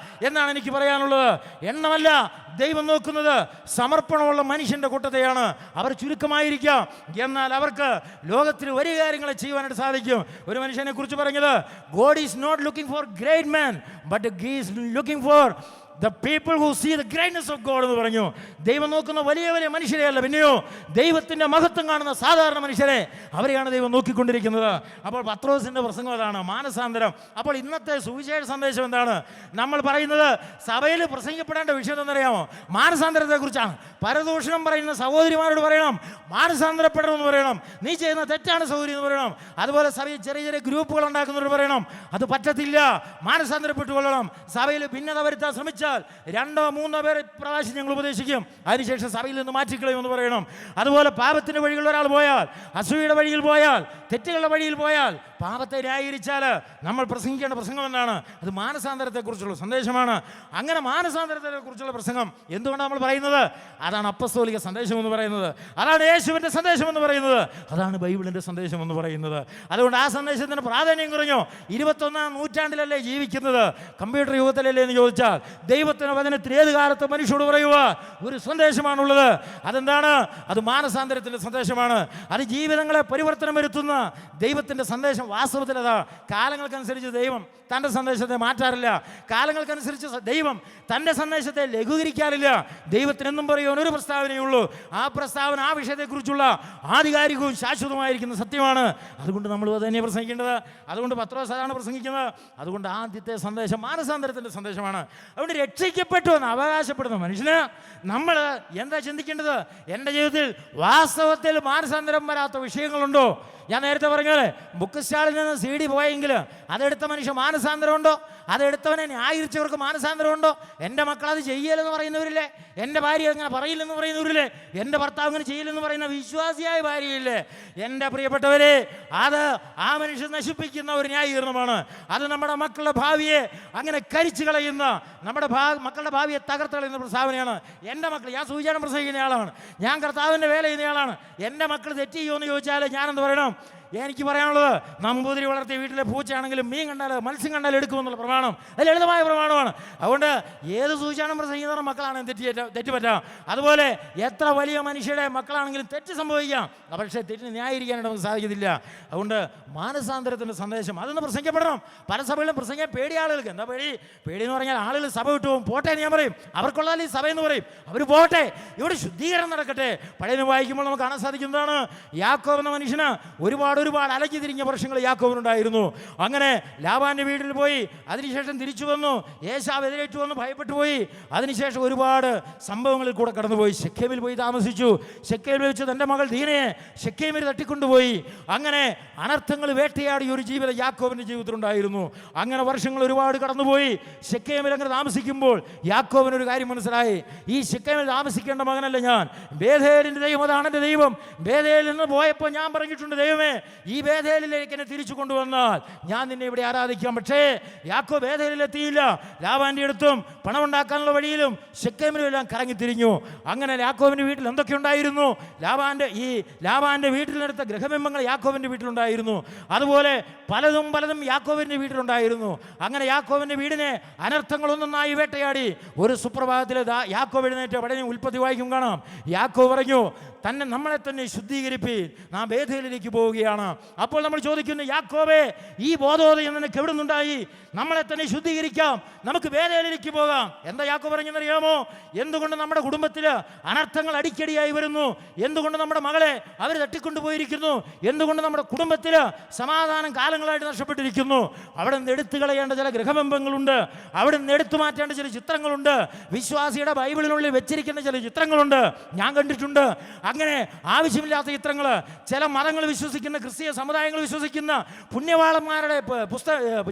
Speaker 1: എന്നാണ് എനിക്ക് പറയാനുള്ളത്. എണ്ണമല്ല ദൈവം നോക്കുന്നത്, സമർപ്പണമുള്ള മനുഷ്യൻ്റെ കൂട്ടത്തെയാണ്. അവർ ചുരുക്കമായിരിക്കാം, എന്നാൽ അവർക്ക് ലോകത്തിൽ ഒരു കാര്യങ്ങളെ ചെയ്യുവാനായിട്ട് സാധിക്കും. ഒരു മനുഷ്യനെ കുറിച്ച് പറഞ്ഞത്, God is not looking for great man but he is looking for the people who see the greatness of God എന്ന് പറഞ്ഞു. ദൈവം നോക്കുന്ന വലിയ വലിയ മനുഷ്യരെയല്ല, പിന്നെയോ ദൈവത്തിൻ്റെ മഹത്വം കാണുന്ന സാധാരണ മനുഷ്യരെ, അവരെയാണ് ദൈവം നോക്കിക്കൊണ്ടിരിക്കുന്നത്. അപ്പോൾ പത്രോസിൻ്റെ പ്രസംഗം അതാണ്, മാനസാന്തരം. അപ്പോൾ ഇന്നത്തെ സുവിശേഷ സന്ദേശം എന്താണ് നമ്മൾ പറയുന്നത്? സഭയിൽ പ്രസംഗിക്കപ്പെടേണ്ട വിഷയം എന്നറിയാമോ? മാനസാന്തരത്തെക്കുറിച്ചാണ്. പരദൂഷണം പറയുന്ന സഹോദരിമാരോട് പറയണം, മാനസാന്തരപ്പെടണമെന്ന് പറയണം. നീ ചെയ്യുന്ന തെറ്റാണ് സഹോദരി എന്ന് പറയണം. അതുപോലെ സഭയിൽ ചെറിയ ചെറിയ ഗ്രൂപ്പുകൾ ഉണ്ടാക്കുന്നവർ പറയണം, അത് പറ്റത്തില്ല, മാനസാന്തരപ്പെട്ടുകൊള്ളണം. സഭയിൽ ഭിന്നത വരുത്താൻ ശ്രമിച്ച 2-3 പേരെ പ്രാവശ്യം ഞങ്ങൾ ഉപദേശിക്കും, അതിനുശേഷം സഭയിൽ നിന്ന് മാറ്റിക്കളയുമെന്ന് പറയണം. അതുപോലെ പാപത്തിൻ്റെ വഴികൾ ഒരാൾ പോയാൽ, അസൂയയുടെ വഴിയിൽ പോയാൽ, തെറ്റുകളുടെ വഴിയിൽ പോയാൽ, പാപത്തെ ന്യായീകരിച്ചാൽ നമ്മൾ പ്രസംഗിക്കേണ്ട പ്രസംഗം എന്താണ്? അത് മാനസാന്തരത്തെക്കുറിച്ചുള്ള സന്ദേശമാണ്. അങ്ങനെ മാനസാന്തരത്തെക്കുറിച്ചുള്ള പ്രസംഗം എന്തുകൊണ്ടാണ് നമ്മൾ പറയുന്നത്? അതാണ് അപ്പസ്തോലിക സന്ദേശം എന്ന് പറയുന്നത്, അതാണ് യേശുവിൻ്റെ സന്ദേശം എന്ന് പറയുന്നത്, അതാണ് ബൈബിളിൻ്റെ സന്ദേശം എന്ന് പറയുന്നത്. അതുകൊണ്ട് ആ സന്ദേശത്തിന് പ്രാധാന്യം കുറഞ്ഞു. 21-ാം നൂറ്റാണ്ടിലല്ലേ ജീവിക്കുന്നത്, കമ്പ്യൂട്ടർ യുഗത്തിലല്ലേ എന്ന് ചോദിച്ചാൽ, ദൈവത്തിന് വചനത്തിൽ ഏത് കാലത്ത് മനുഷ്യരോട് പറയുക ഒരു സന്ദേശമാണുള്ളത്. അതെന്താണ്? അത് മാനസാന്തരത്തിൻ്റെ സന്ദേശമാണ്. അത് ജീവിതങ്ങളെ പരിവർത്തനം വരുത്തുന്ന ദൈവത്തിൻ്റെ സന്ദേശം. വാസ്തവത്തിൽ അതാ. കാലങ്ങൾക്കനുസരിച്ച് ദൈവം തൻ്റെ സന്ദേശത്തെ മാറ്റാറില്ല. കാലങ്ങൾക്കനുസരിച്ച് ദൈവം തൻ്റെ സന്ദേശത്തെ ലഘൂകരിക്കാറില്ല. ദൈവത്തിനെന്നും പറയുവാൻ ഒരു പ്രസ്താവനയുള്ളൂ. ആ പ്രസ്താവന ആ വിഷയത്തെക്കുറിച്ചുള്ള ആധികാരികവും ശാശ്വതമായിരിക്കുന്ന സത്യമാണ്. അതുകൊണ്ട് നമ്മൾ അത് തന്നെ പ്രസംഗിക്കേണ്ടത്. അതുകൊണ്ട് പത്രോസ് അതാണ് പ്രസംഗിക്കുന്നത്. അതുകൊണ്ട് ആദ്യത്തെ സന്ദേശം മാനസാന്തരത്തിൻ്റെ സന്ദേശമാണ്. അതുകൊണ്ട് രക്ഷിക്കപ്പെട്ടു എന്ന് അവകാശപ്പെടുന്ന മനുഷ്യന് നമ്മൾ എന്താ ചിന്തിക്കേണ്ടത്? എൻ്റെ ജീവിതത്തിൽ വാസ്തവത്തിൽ മാനസാന്തരം വരാത്ത വിഷയങ്ങളുണ്ടോ? ഞാൻ നേരത്തെ പറഞ്ഞത്, ബുക്ക് സ്റ്റാളിൽ നിന്ന് CD പോയെങ്കിൽ അതെടുത്ത മനുഷ്യ മാനസാന്തരമുണ്ടോ? അതെടുത്തവനെ ന്യായീകരിച്ചവർക്ക് മാനസാന്തരമുണ്ടോ? എൻ്റെ മക്കൾ അത് ചെയ്യലെന്ന് പറയുന്നവരില്ലേ? എൻ്റെ ഭാര്യ അങ്ങനെ പറയില്ലെന്ന് പറയുന്നവരില്ലേ? എൻ്റെ ഭർത്താവ് അങ്ങനെ ചെയ്യില്ലെന്ന് പറയുന്ന വിശ്വാസിയായ ഭാര്യയില്ലേ? എൻ്റെ പ്രിയപ്പെട്ടവരെ, അത് ആ മനുഷ്യൻ നശിപ്പിക്കുന്ന ഒരു ന്യായീകരണമാണ്. അത് നമ്മുടെ മക്കളുടെ ഭാവിയെ അങ്ങനെ കരിച്ചു കളയുന്ന, നമ്മുടെ മക്കളുടെ ഭാവിയെ തകർത്ത് കളയുന്ന പ്രസ്താവനയാണ്. എൻ്റെ മക്കൾ, ഞാൻ സൂചന പ്രസംഗിക്കുന്ന ആളാണ്, ഞാൻ കർത്താവിൻ്റെ വേല ചെയ്യുന്ന ആളാണ്. എൻ്റെ മക്കൾ തെറ്റ് ചെയ്യുമെന്ന് ചോദിച്ചാൽ ഞാനെന്ത് പറയണം? എനിക്ക് പറയാനുള്ളത്, നമ്പൂതിരി വളർത്തിയ വീട്ടിലെ പൂച്ചയാണെങ്കിലും മീൻ കണ്ടാൽ മത്സ്യം കണ്ടാൽ എടുക്കുമെന്നുള്ള പ്രമാണം അത് ലളിതമായ പ്രമാണമാണ്. അതുകൊണ്ട് ഏത് സൂചാനം പ്രസംഗിക്കുന്ന മക്കളാണ് തെറ്റുപറ്റാം. അതുപോലെ എത്ര വലിയ മനുഷ്യരുടെ മക്കളാണെങ്കിലും തെറ്റ് സംഭവിക്കാം, പക്ഷേ തെറ്റിന് ന്യായീകരിക്കാനായിട്ട് നമുക്ക് സാധിക്കത്തില്ല. അതുകൊണ്ട് മാനസാന്തരത്തിൻ്റെ സന്ദേശം അതൊന്ന് പ്രസംഗിക്കപ്പെടണം. പല സഭകളിലും പ്രസംഗിക്കാൻ പേടിയ ആളുകൾക്ക്. എന്താ പേടി? പേടിയെന്ന് പറഞ്ഞാൽ ആളുകൾ സഭ വിട്ടു പോകും. പോട്ടെ ഞാൻ പറയും, അവർക്കുള്ള ഈ സഭയെന്ന് പറയും, അവർ പോട്ടെ, ഇവിടെ ശുദ്ധീകരണം നടക്കട്ടെ. പഴയ വായിക്കുമ്പോൾ നമുക്ക് കാണാൻ സാധിക്കുന്നതാണ്, യാക്കോബ് എന്ന മനുഷ്യന് ഒരുപാട് അലഞ്ഞു തിരിഞ്ഞ വർഷങ്ങൾ യാക്കോബിനുണ്ടായിരുന്നു. അങ്ങനെ ലാബാന്റെ വീട്ടിൽ പോയി, അതിനുശേഷം തിരിച്ചു വന്നു. ഏശാവ് എതിരേറ്റു വന്ന് ഭയപ്പെട്ടു പോയി. അതിനുശേഷം ഒരുപാട് സംഭവങ്ങളിൽ കൂടെ കടന്നുപോയി. ശെഖേമിൽ പോയി താമസിച്ചു. ശെഖേമിൽ വെച്ച് തൻ്റെ മകൾ ദീനയെ ശെഖേമിൽ തട്ടിക്കൊണ്ടുപോയി. അങ്ങനെ അനർത്ഥങ്ങൾ വേട്ടയാടിയ ഒരു ജീവിതം യാക്കോബിൻ്റെ ജീവിതത്തിലുണ്ടായിരുന്നു. അങ്ങനെ വർഷങ്ങൾ ഒരുപാട് കടന്നുപോയി. ശെഖേമിൽ അങ്ങനെ താമസിക്കുമ്പോൾ യാക്കോബിനൊരു കാര്യം മനസ്സിലായി, ഈ ശെഖേമിൽ താമസിക്കേണ്ട മകനല്ല ഞാൻ, ബേഥേലിൻ്റെ ദൈവം അതാണ് എൻ്റെ ദൈവം. ബേഥേലിൽ നിന്ന് പോയപ്പോൾ ഞാൻ പറഞ്ഞിട്ടുണ്ട്, ദൈവമേ ഈ ബേഥേലിലേക്ക് എന്നെ തിരിച്ചു കൊണ്ടുവന്നാൽ ഞാൻ നിന്നെ ഇവിടെ ആരാധിക്കാം. പക്ഷേ യാക്കോബ് ബേഥേലിലെത്തിയില്ല. ലാബാന്റെ അടുത്തും പണം ഉണ്ടാക്കാനുള്ള വഴിയിലും ശെഖേമിലും എല്ലാം കറങ്ങിത്തിരിഞ്ഞു. അങ്ങനെ യാക്കോബിന്റെ വീട്ടിൽ എന്തൊക്കെ ഉണ്ടായിരുന്നു? ലാബാന്റെ വീട്ടിലെടുത്ത ഗൃഹബിംബങ്ങൾ യാക്കോബിന്റെ വീട്ടിലുണ്ടായിരുന്നു. അതുപോലെ പലതും യാക്കോബിന്റെ വീട്ടിലുണ്ടായിരുന്നു. അങ്ങനെ യാക്കോബിന്റെ വീടിനെ അനർത്ഥങ്ങളൊന്നൊന്നായി വേട്ടയാടി. ഒരു സുപ്രഭാതത്തിൽ യാക്കോബ് എഴുന്നേറ്റ് പടഞ്ഞ ഉൽപ്പത്തി വായിക്കും കാണാം. യാക്കോബ് പറഞ്ഞു, നമ്മളെ തന്നെ ശുദ്ധീകരിപ്പീൻ, നാം ബേഥേലിലേക്ക് പോവുകയാണ്. അപ്പോൾ നമ്മൾ ചോദിക്കുന്നു, യാക്കോബേ, ഈ ബോധോദയം നിനക്ക് എവിടെ നിന്നുണ്ടായി? നമ്മളെ തന്നെ ശുദ്ധീകരിക്കാം, നമുക്ക് ബേഥേലിലേക്ക് പോകാം. എന്താ യാക്കോബ് പറഞ്ഞെന്നറിയാമോ? എന്തുകൊണ്ട് നമ്മുടെ കുടുംബത്തിൽ അനർത്ഥങ്ങൾ അടിക്കടിയായി വരുന്നു? എന്തുകൊണ്ട് നമ്മുടെ മകളെ അവർ തട്ടിക്കൊണ്ടുപോയിരിക്കുന്നു? എന്തുകൊണ്ട് നമ്മുടെ കുടുംബത്തിൽ സമാധാനം കാലങ്ങളായിട്ട് നഷ്ടപ്പെട്ടിരിക്കുന്നു? അവിടെ നിന്ന് എടുത്തു കളയേണ്ട ചില ഗൃഹബിംബങ്ങളുണ്ട്, അവിടെ നിന്ന് എടുത്തു മാറ്റേണ്ട ചില ചിത്രങ്ങളുണ്ട്, വിശ്വാസിയുടെ ബൈബിളിനുള്ളിൽ വെച്ചിരിക്കുന്ന ചില ചിത്രങ്ങളുണ്ട്, ഞാൻ കണ്ടിട്ടുണ്ട്. അങ്ങനെ ആവശ്യമില്ലാത്ത ചിത്രങ്ങൾ, ചില മതങ്ങൾ വിശ്വസിക്കുന്ന, ക്രിസ്തീയ സമുദായങ്ങൾ വിശ്വസിക്കുന്ന പുണ്യവാളന്മാരുടെ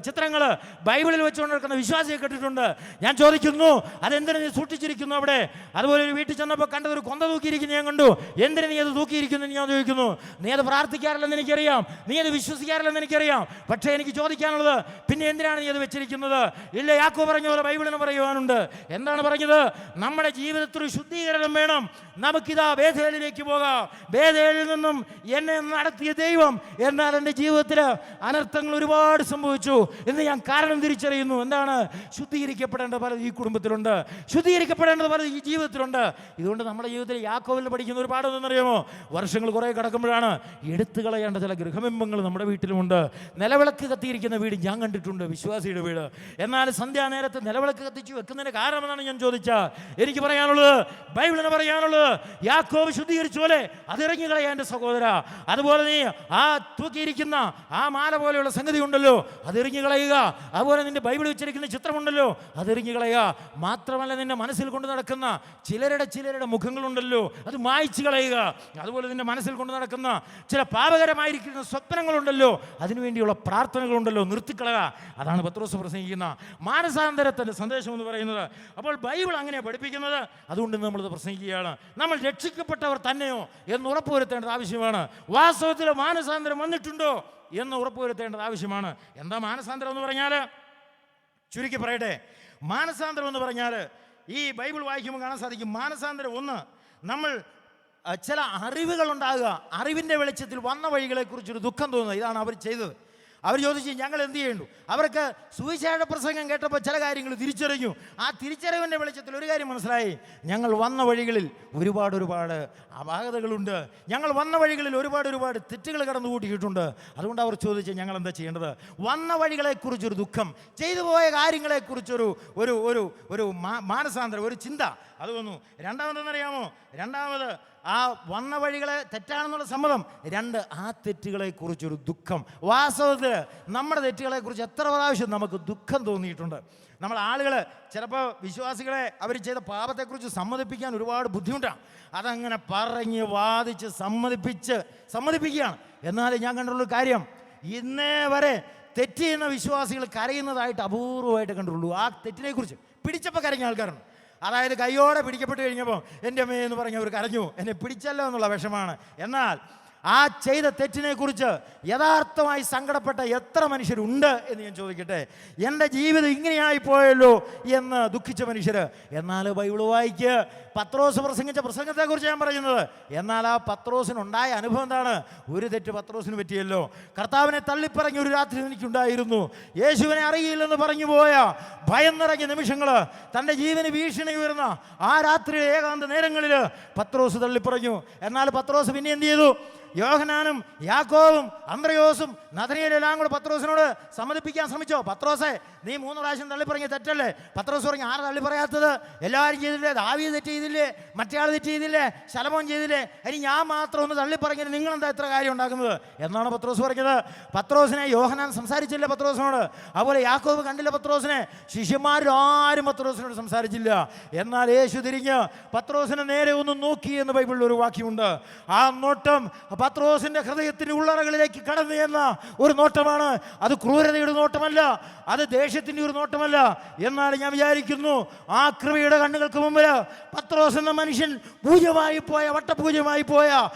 Speaker 1: ചിത്രങ്ങൾ ബൈബിളിൽ വെച്ചുകൊണ്ട് നടക്കുന്ന വിശ്വാസിയെ കേട്ടിട്ടുണ്ട്. ഞാൻ ചോദിക്കുന്നു, അതെന്തിനു നീ സൂക്ഷിച്ചിരിക്കുന്നു അവിടെ? അതുപോലെ ഒരു വീട്ടിൽ ചെന്നപ്പോൾ കണ്ടത് ഒരു കൊന്ത തൂക്കിയിരിക്കുന്നു ഞാൻ കണ്ടു. എന്തിനു നീ അത് തൂക്കിയിരിക്കുന്നു ഞാൻ ചോദിക്കുന്നു. നീ അത് പ്രാർത്ഥിക്കാറില്ലെന്ന് എനിക്കറിയാം, നീ അത് വിശ്വസിക്കാറില്ലെന്ന് എനിക്കറിയാം. പക്ഷേ എനിക്ക് ചോദിക്കാനുള്ളത്, പിന്നെ എന്തിനാണ് നീ അത് വെച്ചിരിക്കുന്നത്? ഇല്ല, യാക്കോബ് പറഞ്ഞ പോലെ ബൈബിളിന് പറയുവാനുണ്ട്. എന്താണ് പറഞ്ഞത്? നമ്മുടെ ജീവിതത്തിൽ ഒരു ശുദ്ധീകരണം വേണം. നമുക്കിതാ ബേഥേലിലേക്ക് പോകാം. ബേഥേലിൽ നിന്നും എന്നെ നടത്തിയ ദൈവം, എന്നാൽ എൻ്റെ ജീവിതത്തിൽ അനർത്ഥങ്ങൾ ഒരുപാട് സംഭവിച്ചു എന്ന് ഞാൻ കാരണം തിരിച്ചറിയുന്നു. എന്താണ്? ശുദ്ധീകരിക്കപ്പെടേണ്ട പല ഈ കുടുംബത്തിലുണ്ട്, ശുദ്ധീകരിക്കപ്പെടേണ്ടത് പല ഈ ജീവിതത്തിലുണ്ട്. ഇതുകൊണ്ട് നമ്മുടെ ജീവിതത്തിൽ യാക്കോബിൽ പഠിക്കുന്ന ഒരു പാഠം എന്നറിയാമോ? വർഷങ്ങൾ കുറേ കിടക്കുമ്പോഴാണ് എടുത്തു കളയേണ്ട ചില ഗൃഹബിംബങ്ങൾ നമ്മുടെ വീട്ടിലുമുണ്ട്. നിലവിളക്ക് കത്തിയിരിക്കുന്ന വീട് ഞാൻ കണ്ടിട്ടുണ്ട്, വിശ്വാസിയുടെ വീട്. എന്നാൽ സന്ധ്യാനേരത്ത് നിലവിളക്ക് കത്തിച്ചു വെക്കുന്നതിന് കാരണം എന്നാണ് ഞാൻ ചോദിച്ചാൽ എനിക്ക് പറയാനുള്ളത്, ബൈബിളിന് പറയാനുള്ളത്, യാക്കോബ് ശുദ്ധീകരിച്ചു പോലെ അതിറങ്ങി കളയാൻ എൻ്റെ സഹോദര. അതുപോലെ നീ ആ തൂക്കിയിരിക്കുന്ന ആ മാല പോലെയുള്ള സംഗതി ഉണ്ടല്ലോ, അതെറിഞ്ഞു കളയുക. അതുപോലെ നിന്റെ ബൈബിൾ വെച്ചിരിക്കുന്ന ചിത്രമുണ്ടല്ലോ, അതെറിഞ്ഞു കളയുക. മാത്രമല്ല, നിന്റെ മനസ്സിൽ കൊണ്ട് നടക്കുന്ന ചിലരുടെ മുഖങ്ങളുണ്ടല്ലോ, അത് മായ്ച്ചു കളയുക. അതുപോലെ നിന്റെ മനസ്സിൽ കൊണ്ട് നടക്കുന്ന ചില പാപകരമായിരിക്കുന്ന സ്വപ്നങ്ങളുണ്ടല്ലോ, അതിനുവേണ്ടിയുള്ള പ്രാർത്ഥനകളുണ്ടല്ലോ, നിർത്തിക്കളയുക. അതാണ് പത്രോസ് പ്രസംഗിക്കുന്ന മാനസാന്തരത്തിൻ്റെ സന്ദേശം എന്ന് പറയുന്നത്. അപ്പോൾ ബൈബിൾ അങ്ങനെ പഠിപ്പിക്കുന്നത്. അതുകൊണ്ട് നമ്മളത് പ്രസംഗിക്കുകയാണ്. നമ്മൾ രക്ഷിക്കപ്പെട്ടവർ തന്നെയോ എന്ന് ഉറപ്പുവരുത്തേണ്ടത് ആവശ്യമാണ്. വാസ്തവത്തിൽ മാനസാന്തരം വന്നിട്ടുണ്ടോ എന്ന് ഉറപ്പുവരുത്തേണ്ടത് ആവശ്യമാണ്. എന്താ മാനസാന്തരം എന്ന് പറഞ്ഞാൽ? ചുരുക്കി പറയട്ടെ, മാനസാന്തരം എന്ന് പറഞ്ഞാൽ ഈ ബൈബിൾ വായിക്കുമ്പോൾ കാണാൻ സാധിക്കും. മാനസാന്തരം ഒന്ന്, നമ്മൾ ചില അറിവുകൾ ഉണ്ടാകുക, അറിവിൻ്റെ വെളിച്ചത്തിൽ വന്ന വഴികളെക്കുറിച്ചൊരു ദുഃഖം തോന്നുക. ഇതാണ് അവർ ചെയ്തത്. അവർ ചോദിച്ചു, ഞങ്ങൾ എന്ത് ചെയ്യേണ്ടു? അവർക്ക് സുവിശേഷ പ്രസംഗം കേട്ടപ്പോൾ ചില കാര്യങ്ങൾ തിരിച്ചറിഞ്ഞു. ആ തിരിച്ചറിവിൻ്റെ വെളിച്ചത്തിൽ ഒരു കാര്യം മനസ്സിലായി, ഞങ്ങൾ വന്ന വഴികളിൽ ഒരുപാട് അപാകതകളുണ്ട്, ഞങ്ങൾ വന്ന വഴികളിൽ ഒരുപാട് തെറ്റുകൾ കടന്നു കൂട്ടിയിട്ടുണ്ട്. അതുകൊണ്ട് അവർ ചോദിച്ചു, ഞങ്ങൾ എന്താ ചെയ്യേണ്ടത്? വന്ന വഴികളെക്കുറിച്ചൊരു ദുഃഖം, ചെയ്തു പോയ കാര്യങ്ങളെക്കുറിച്ചൊരു ഒരു ഒരു ഒരു മാനസാന്തരം, ഒരു ചിന്ത അത് വന്നു. രണ്ടാമതെന്നറിയാമോ? രണ്ടാമത് ആ വന്ന വഴികളെ തെറ്റാണെന്നുള്ള സമ്മതം. രണ്ട്, ആ തെറ്റുകളെക്കുറിച്ചൊരു ദുഃഖം. വാസ്തവത്തിൽ നമ്മുടെ തെറ്റുകളെക്കുറിച്ച് എത്ര പ്രാവശ്യം നമുക്ക് ദുഃഖം തോന്നിയിട്ടുണ്ട്. നമ്മൾ ആളുകൾ ചിലപ്പോൾ വിശ്വാസികളെ അവർ ചെയ്ത പാപത്തെക്കുറിച്ച് സമ്മതിപ്പിക്കാൻ ഒരുപാട് ബുദ്ധിമുട്ടാണ്. അതങ്ങനെ പറഞ്ഞ് വാദിച്ച് സമ്മതിപ്പിക്കുകയാണ്. എന്നാൽ ഞാൻ കണ്ടുള്ളൊരു കാര്യം, ഇന്നേ വരെ തെറ്റ് ചെയ്യുന്ന വിശ്വാസികൾ കരയുന്നതായിട്ട് അപൂർവമായിട്ട് കണ്ടുള്ളൂ. ആ തെറ്റിനെക്കുറിച്ച് പിടിച്ചപ്പോൾ കരഞ്ഞ ആൾക്കാരുണ്ട്. അതായത് കയ്യോടെ പിടിക്കപ്പെട്ട് കഴിഞ്ഞപ്പോൾ എൻ്റെ അമ്മേ എന്ന് പറഞ്ഞവർ കരഞ്ഞു, എന്നെ പിടിച്ചല്ലോ എന്നുള്ള വിഷമാണ്. എന്നാൽ ആ ചെയ്ത തെറ്റിനെക്കുറിച്ച് യഥാർത്ഥമായി സങ്കടപ്പെട്ട എത്ര മനുഷ്യരുണ്ട് എന്ന് ഞാൻ ചോദിക്കട്ടെ? എൻ്റെ ജീവിതം ഇങ്ങനെയായി പോയല്ലോ എന്ന് ദുഃഖിച്ച മനുഷ്യർ. എന്നാൽ ബൈബിൾ വായിക്ക്, പത്രോസ് പ്രസംഗിച്ച പ്രസംഗത്തെക്കുറിച്ച് ഞാൻ പറയുന്നത്. എന്നാൽ ആ പത്രോസിനുണ്ടായ അനുഭവം എന്താണ്? ഒരു തെറ്റ് പത്രോസിന് പറ്റിയല്ലോ. കർത്താവിനെ തള്ളിപ്പറഞ്ഞ ഒരു രാത്രി എനിക്കുണ്ടായിരുന്നു. യേശുവിനെ അറിയില്ലെന്ന് പറഞ്ഞു പോയ ഭയം നിറഞ്ഞ നിമിഷങ്ങൾ, തൻ്റെ ജീവന് ഭീഷണി ഉയർന്ന ആ രാത്രി ഏകാന്ത നേരങ്ങളിൽ പത്രോസ് തള്ളിപ്പറഞ്ഞു. എന്നാൽ പത്രോസ് പിന്നെ എന്ത് ചെയ്തു? യോഹന്നാനും യാക്കോബും അന്ത്രയോസും നഥനയേലും എല്ലാം കൂടെ പത്രോസിനോട് സമ്മതിപ്പിക്കാൻ ശ്രമിച്ചോ? പത്രോസേ, നീ 3 പ്രാവശ്യം തള്ളിപ്പറഞ്ഞ തെറ്റല്ലേ? പത്രോസ് പറഞ്ഞു, ആരാ തള്ളിപ്പറയാത്തത്? എല്ലാവരും ചെയ്തില്ലേ? ദാവീദ് തെറ്റ് ചെയ്തില്ലേ? മറ്റേ ആൾ തെറ്റ് ചെയ്തില്ലേ? ശലോമോൻ ചെയ്തില്ലേ? ഇനി ഞാൻ മാത്രം ഒന്ന് തള്ളിപ്പറഞ്ഞിട്ട് നിങ്ങളെന്താ ഇത്ര കാര്യം ഉണ്ടാക്കുന്നത് എന്നാണ് പത്രോസ് പറഞ്ഞത്. പത്രോസിനെ യോഹന്നാൻ സംസാരിച്ചില്ല പത്രോസിനോട്. അതുപോലെ യാക്കോബ് കണ്ടില്ല പത്രോസിനെ. ശിഷ്യന്മാരും പത്രോസിനോട് സംസാരിച്ചില്ല. എന്നാൽ യേശു തിരിഞ്ഞ് പത്രോസിനെ നേരെ ഒന്ന് നോക്കി എന്ന് ബൈബിളിൽ ഒരു വാക്യമുണ്ട്. ആ നോട്ടം പത്രോസിന്റെ ഹൃദയത്തിന്റെ ഉള്ളറകളിലേക്ക് കടന്നു എന്ന ഒരു നോട്ടമാണ്. അത് ക്രൂരതയുടെ നോട്ടമല്ല, അത് ദേഷ്യത്തിന്റെ ഒരു നോട്ടമല്ല. എന്നാൽ ഞാൻ വിചാരിക്കുന്നു, ആ കൃപയുടെ കണ്ണുകൾക്ക് മുമ്പിൽ പത്രോസ് എന്ന മനുഷ്യൻ വട്ടപൂജ്യമായി പോയ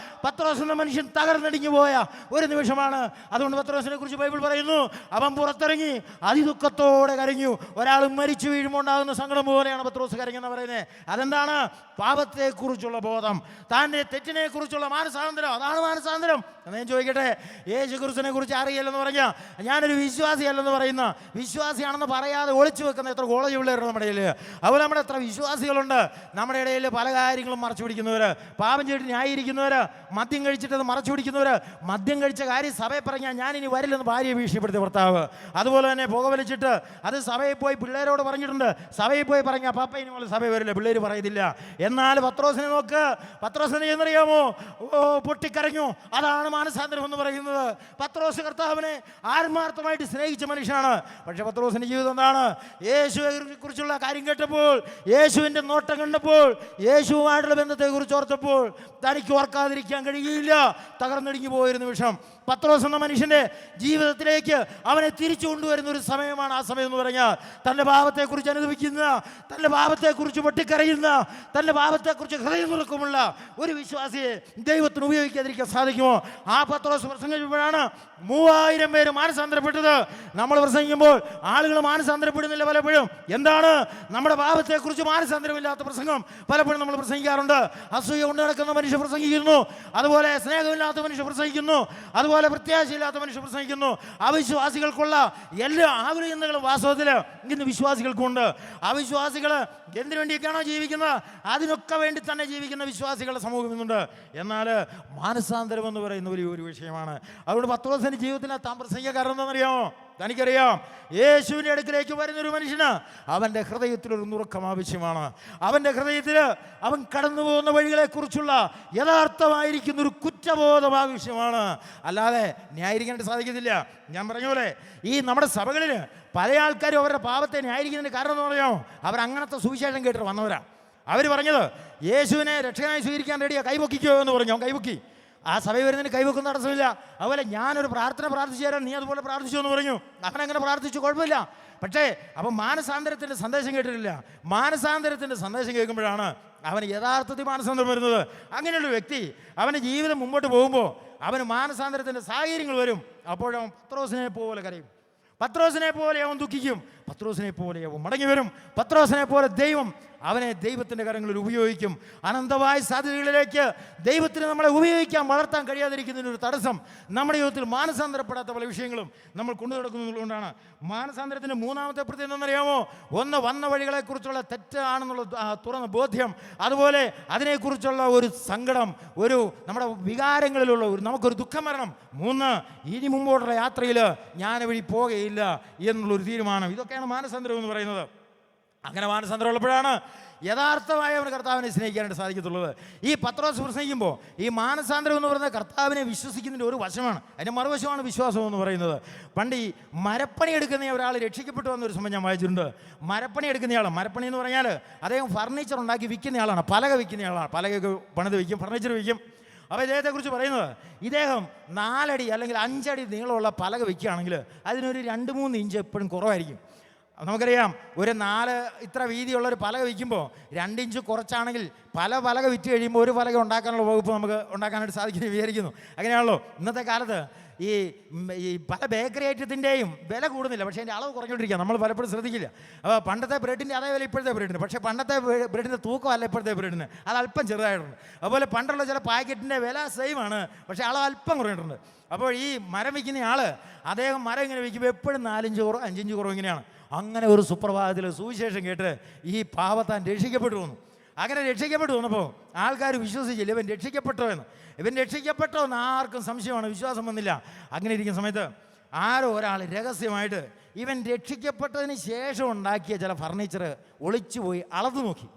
Speaker 1: പത്രോസ് എന്ന മനുഷ്യൻ തകർന്നടിഞ്ഞു പോയ ഒരു നിമിഷമാണ്. അതുകൊണ്ട് പത്രോസിനെ കുറിച്ച് ബൈബിൾ പറയുന്നു, അവൻ പുറത്തിറങ്ങി അതിദുഃഖത്തോടെ കരഞ്ഞു. ഒരാൾ മരിച്ചു വീഴുമ്പോൾ ഉണ്ടാകുന്ന സങ്കടം പോലെയാണ് പത്രോസ് കരഞ്ഞെന്ന് പറയുന്നത്. അതെന്താണ്? പാപത്തെക്കുറിച്ചുള്ള ബോധം, താൻ്റെ തെറ്റിനെ കുറിച്ചുള്ള മാനസാന്തരം. അതാണ് മാനസാന്തരം. ഞാൻ ചോദിക്കട്ടെ, യേശു ക്രിസ്തുവിനെ കുറിച്ച് അറിയില്ലെന്ന് പറഞ്ഞാൽ ഞാനൊരു വിശ്വാസിയല്ലെന്ന് പറയുന്ന, വിശ്വാസിയാണെന്ന് പറയാതെ ഒളിച്ചു വെക്കുന്ന എത്ര കോളേജ് പിള്ളേരുണ്ട് നമ്മുടെ ഇടയിൽ. അതുപോലെ നമ്മുടെ എത്ര വിശ്വാസികളുണ്ട് നമ്മുടെ ഇടയിൽ. പല കാര്യങ്ങളും മറച്ചു പിടിക്കുന്നവർ, പാപം ചെയ്തിട്ട് ന്യായീകരിക്കുന്നവർ, മദ്യം കഴിച്ചിട്ട് മറച്ചു പിടിക്കുന്നവർ. മദ്യം കഴിച്ച കാര്യം സഭയിൽ പറഞ്ഞാൽ ഞാൻ ഇനി വരില്ലെന്ന് ഭാര്യയെ ഭീഷണിപ്പെടുത്തിയ ഭർത്താവ്. അതുപോലെ തന്നെ പുകവലിച്ചിട്ട് അത് സഭയിൽ പോയി പിള്ളേരോട് പറഞ്ഞിട്ടുണ്ട്. സഭയിൽ പോയി പറഞ്ഞാൽ പാപ്പ ഇനി മുതൽ സഭയിൽ വരില്ല, പിള്ളേർ പറയത്തില്ല. എന്നാൽ പത്രോസിനെ നോക്ക്, പത്രോസിനെ എന്നറിയാമോ? പൊട്ടിക്കരഞ്ഞു. കഴിഞ്ഞു. അതാണ് മാനസാന്തരം എന്ന് പറയുന്നത്. പത്രോസ് കർത്താവിനെ ആത്മാർത്ഥമായിട്ട് സ്നേഹിച്ച മനുഷ്യനാണ്. പക്ഷെ പത്രോസിൻ്റെ ജീവിതം എന്താണ്? യേശുവിനെ കുറിച്ചുള്ള കാര്യം കേട്ടപ്പോൾ, യേശുവിൻ്റെ നോട്ടം കണ്ടപ്പോൾ, യേശുവുമായിട്ടുള്ള ബന്ധത്തെക്കുറിച്ച് ഓർത്തപ്പോൾ തനിക്ക് ഓർക്കാതിരിക്കാൻ കഴിയില്ല. തകർന്നടിഞ്ഞു പോയൊരു നിമിഷം പത്രോസ് എന്ന മനുഷ്യൻ്റെ ജീവിതത്തിലേക്ക് അവനെ തിരിച്ചു കൊണ്ടുവരുന്ന ഒരു സമയമാണ് ആ സമയം എന്ന് പറഞ്ഞാൽ. തൻ്റെ പാപത്തെക്കുറിച്ച് അനുഭവിക്കുന്ന, തൻ്റെ പാപത്തെക്കുറിച്ച് പൊട്ടിക്കരയുന്ന, തൻ്റെ പാപത്തെക്കുറിച്ച് ഹൃദയം തുറക്കുമുള്ള ഒരു വിശ്വാസിയെ ദൈവത്തിന് ഉപയോഗിക്കാതിരിക്കാൻ സാധിക്കുമോ? ആ പത്രോസ് പ്രസംഗിച്ചപ്പോഴാണ് 3000 പേര് മാനസാന്തരപ്പെട്ടത്. നമ്മൾ പ്രസംഗിക്കുമ്പോൾ ആളുകൾ മാനസാന്തരപ്പെടുന്നില്ല പലപ്പോഴും. എന്താണ്? നമ്മുടെ പാപത്തെക്കുറിച്ച് മാനസാന്തരമില്ലാത്ത പ്രസംഗം പലപ്പോഴും നമ്മൾ പ്രസംഗിക്കാറുണ്ട്. അസൂയ കൊണ്ട് നടക്കുന്ന മനുഷ്യർ പ്രസംഗിക്കുന്നു, അതുപോലെ സ്നേഹമില്ലാത്ത മനുഷ്യർ പ്രസംഗിക്കുന്നു, അതുപോലെ പ്രത്യാശയില്ലാത്ത മനുഷ്യർ പ്രസംഗിക്കുന്നു. അവിശ്വാസികൾക്കുള്ള എല്ലാ ആകുലചിന്തകളും വാസ്തവത്തിൽ ഇന്ന് വിശ്വാസികൾക്കുണ്ട്. അവിശ്വാസികൾ എന്തിനു വേണ്ടിയൊക്കെയാണോ ജീവിക്കുന്നത് അതിനൊക്കെ വേണ്ടി തന്നെ ജീവിക്കുന്ന വിശ്വാസികളുടെ സമൂഹം ഇന്നുണ്ട്. എന്നാൽ മാനസാന്തരം എന്ന് പറയുന്ന ഒരു വിഷയമാണ്. അതുകൊണ്ട് പത്രോസിൻ്റെ ജീവിതത്തിൽ താൻ പ്രസംഗിക്കാരൻ എന്താണെന്നറിയാമോ? തനിക്കറിയാം, യേശുവിൻ്റെ അടുക്കിലേക്ക് വരുന്നൊരു മനുഷ്യന് അവൻ്റെ ഹൃദയത്തിലൊരു നുറുക്കം ആവശ്യമാണ്. അവൻ്റെ ഹൃദയത്തിൽ അവൻ കടന്നു പോകുന്ന വഴികളെക്കുറിച്ചുള്ള യഥാർത്ഥമായിരിക്കുന്ന ഒരു കുറ്റബോധം ആവശ്യമാണ്. അല്ലാതെ ന്യായീകരിക്കാനായിട്ട് സാധിക്കത്തില്ല. ഞാൻ പറഞ്ഞ പോലെ ഈ നമ്മുടെ സഭകളിൽ പല ആൾക്കാരും അവരുടെ പാപത്തെ ന്യായീകരിക്കുന്നതിന് കാരണം എന്ന് പറയാമോ? അവരങ്ങനത്തെ സുവിശേഷം കേട്ടിട്ട് വന്നവരാ. അവർ പറഞ്ഞത് യേശുവിനെ രക്ഷകനായി സ്വീകരിക്കാൻ റെഡിയാ, കൈപൊക്കിക്കോ എന്ന് പറഞ്ഞു. അവൻ കൈപൊക്കി. ആ സഭയിൽ വരുന്നതിന് കൈവെക്കുന്ന തടസ്സമില്ല. അതുപോലെ ഞാനൊരു പ്രാർത്ഥന പ്രാർത്ഥിച്ചു തരാൻ, നീ അതുപോലെ പ്രാർത്ഥിച്ചു എന്ന് പറഞ്ഞു. അവനങ്ങനെ പ്രാർത്ഥിച്ചു, കുഴപ്പമില്ല. പക്ഷേ അപ്പം മാനസാന്തരത്തിൻ്റെ സന്ദേശം കേട്ടിട്ടില്ല. മാനസാന്തരത്തിൻ്റെ സന്ദേശം കേൾക്കുമ്പോഴാണ് അവന് യഥാർത്ഥത്തിൽ മാനസാന്തരം വരുന്നത്. അങ്ങനെയുള്ള വ്യക്തി അവൻ്റെ ജീവിതം മുമ്പോട്ട് പോകുമ്പോൾ അവന് മാനസാന്തരത്തിൻ്റെ സാഹചര്യങ്ങൾ വരും. അപ്പോഴവൻ പത്രോസിനെ പോലെ കരയും, പത്രോസിനെ പോലെ അവൻ ദുഃഖിക്കും, പത്രോസിനെ പോലെ അവൻ മടങ്ങി വരും. പത്രോസിനെ പോലെ ദൈവം അവനെ ദൈവത്തിൻ്റെ കരങ്ങളിൽ ഉപയോഗിക്കും. അനന്തമായ സാധ്യതകളിലേക്ക് ദൈവത്തിന് നമ്മളെ ഉപയോഗിക്കാൻ, വളർത്താൻ കഴിയാതിരിക്കുന്നതിനൊരു തടസ്സം നമ്മുടെ ജീവിതത്തിൽ മാനസാന്തരപ്പെടാത്ത പല വിഷയങ്ങളും നമ്മൾ കൊണ്ടു നടക്കുന്നതുകൊണ്ടാണ്. മാനസാന്തരത്തിൻ്റെ മൂന്നാമത്തെ പ്രത്യേകത എന്നറിയാമോ? ഒന്ന്, വന്ന വഴികളെക്കുറിച്ചുള്ള തെറ്റാണെന്നുള്ള തുറന്ന ബോധ്യം, അതുപോലെ അതിനെക്കുറിച്ചുള്ള ഒരു സങ്കടം, ഒരു നമ്മുടെ വികാരങ്ങളിലുള്ള നമുക്കൊരു ദുഃഖം വരണം. 3, ഇനി മുമ്പോട്ടുള്ള യാത്രയിൽ ഞാൻ വഴി പോകുകയില്ല എന്നുള്ളൊരു തീരുമാനം. ഇതൊക്കെയാണ് മാനസാന്തരം എന്ന് പറയുന്നത്. അങ്ങനെ മാനസാന്തരം ഉള്ളപ്പോഴാണ് യഥാർത്ഥമായ അവന് കർത്താവിനെ സ്നേഹിക്കാനായിട്ട് സാധിക്കത്തുള്ളത്. ഈ പത്രോസ് പ്രസംഗിക്കുമ്പോൾ ഈ മാനസാന്തരം എന്ന് പറയുന്നത് കർത്താവിനെ വിശ്വസിക്കുന്നതിൻ്റെ ഒരു വശമാണ്. അതിൻ്റെ മറുവശമാണ് വിശ്വാസം എന്ന് പറയുന്നത്. പണ്ട് ഈ മരപ്പണി എടുക്കുന്ന ഒരാൾ രക്ഷിക്കപ്പെട്ടു വന്നൊരു സമയം ഞാൻ വായിച്ചിട്ടുണ്ട്. മരപ്പണി എടുക്കുന്നയാൾ, മരപ്പണി എന്ന് പറഞ്ഞാൽ അദ്ദേഹം ഫർണിച്ചർ ഉണ്ടാക്കി വിൽക്കുന്നയാളാണ്, പലക വിൽക്കുന്നയാളാണ്. പലകയൊക്കെ പണിത് വിൽക്കും, ഫർണിച്ചർ വിൽക്കും. അപ്പോൾ ഇദ്ദേഹത്തെക്കുറിച്ച് പറയുന്നത്, ഇദ്ദേഹം 4 അടി അല്ലെങ്കിൽ 5 അടി നീളമുള്ള പലക വിൽക്കുകയാണെങ്കിൽ അതിനൊരു 2-3 ഇഞ്ച് എപ്പോഴും കുറവായിരിക്കും. നമുക്കറിയാം, ഒരു 4 ഇത്ര വീതിയുള്ളൊരു പലക വിൽക്കുമ്പോൾ 2 ഇഞ്ച് കുറച്ചാണെങ്കിൽ പല പലക വിറ്റ് കഴിയുമ്പോൾ ഒരു പലക ഉണ്ടാക്കാനുള്ള വകുപ്പ് നമുക്ക് ഉണ്ടാക്കാനായിട്ട് സാധിക്കുമെന്ന് വിചാരിക്കുന്നു. അങ്ങനെയാണല്ലോ ഇന്നത്തെ കാലത്ത് ഈ പല ബേക്കറി ഐറ്റത്തിൻ്റെയും വില കൂടുന്നില്ല, പക്ഷേ അതിൻ്റെ അളവ് കുറഞ്ഞുകൊണ്ടിരിക്കുക. നമ്മൾ പലപ്പോഴും ശ്രദ്ധിക്കില്ല. അപ്പോൾ പണ്ടത്തെ ബ്രെഡിൻ്റെ അതേ വില ഇപ്പോഴത്തെ ബ്രെഡിന്, പക്ഷേ പണ്ടത്തെ ബ്രെഡിൻ്റെ തൂക്കമല്ല ഇപ്പോഴത്തെ ബ്രെഡിന്, അത് അല്പം ചെറുതായിട്ടുണ്ട്. അതുപോലെ പണ്ടുള്ള ചില പാക്കറ്റിൻ്റെ വില സെയിമാണ്, പക്ഷേ അളവ് അല്പം കുറഞ്ഞിട്ടുണ്ട്. അപ്പോൾ ഈ മരം വിൽക്കുന്ന ആൾ, അദ്ദേഹം മരം ഇങ്ങനെ വിൽക്കുമ്പോൾ എപ്പോഴും 4 ഇഞ്ച് കുറവ്, 5 ഇഞ്ച് കുറവ് ഇങ്ങനെയാണ്. അങ്ങനെ ഒരു സുപ്രഭാതത്തിൽ സുവിശേഷം കേട്ട് ഈ പാപത്താൻ രക്ഷിക്കപ്പെട്ടു വന്നു. അങ്ങനെ രക്ഷിക്കപ്പെട്ടു വന്നപ്പോൾ ആൾക്കാർ വിശ്വസിച്ചില്ല ഇവൻ രക്ഷിക്കപ്പെട്ടോ എന്ന്. ഇവൻ രക്ഷിക്കപ്പെട്ടോ എന്ന് ആർക്കും സംശയമാണ്, വിശ്വാസം വന്നില്ല. അങ്ങനെ ഇരിക്കുന്ന സമയത്ത് ആരോ ഒരാൾ രഹസ്യമായിട്ട് ഇവൻ രക്ഷിക്കപ്പെട്ടതിന് ശേഷം ഉണ്ടാക്കിയ ചില ഫർണിച്ചർ ഒളിച്ചു പോയി അളന്നു നോക്കി.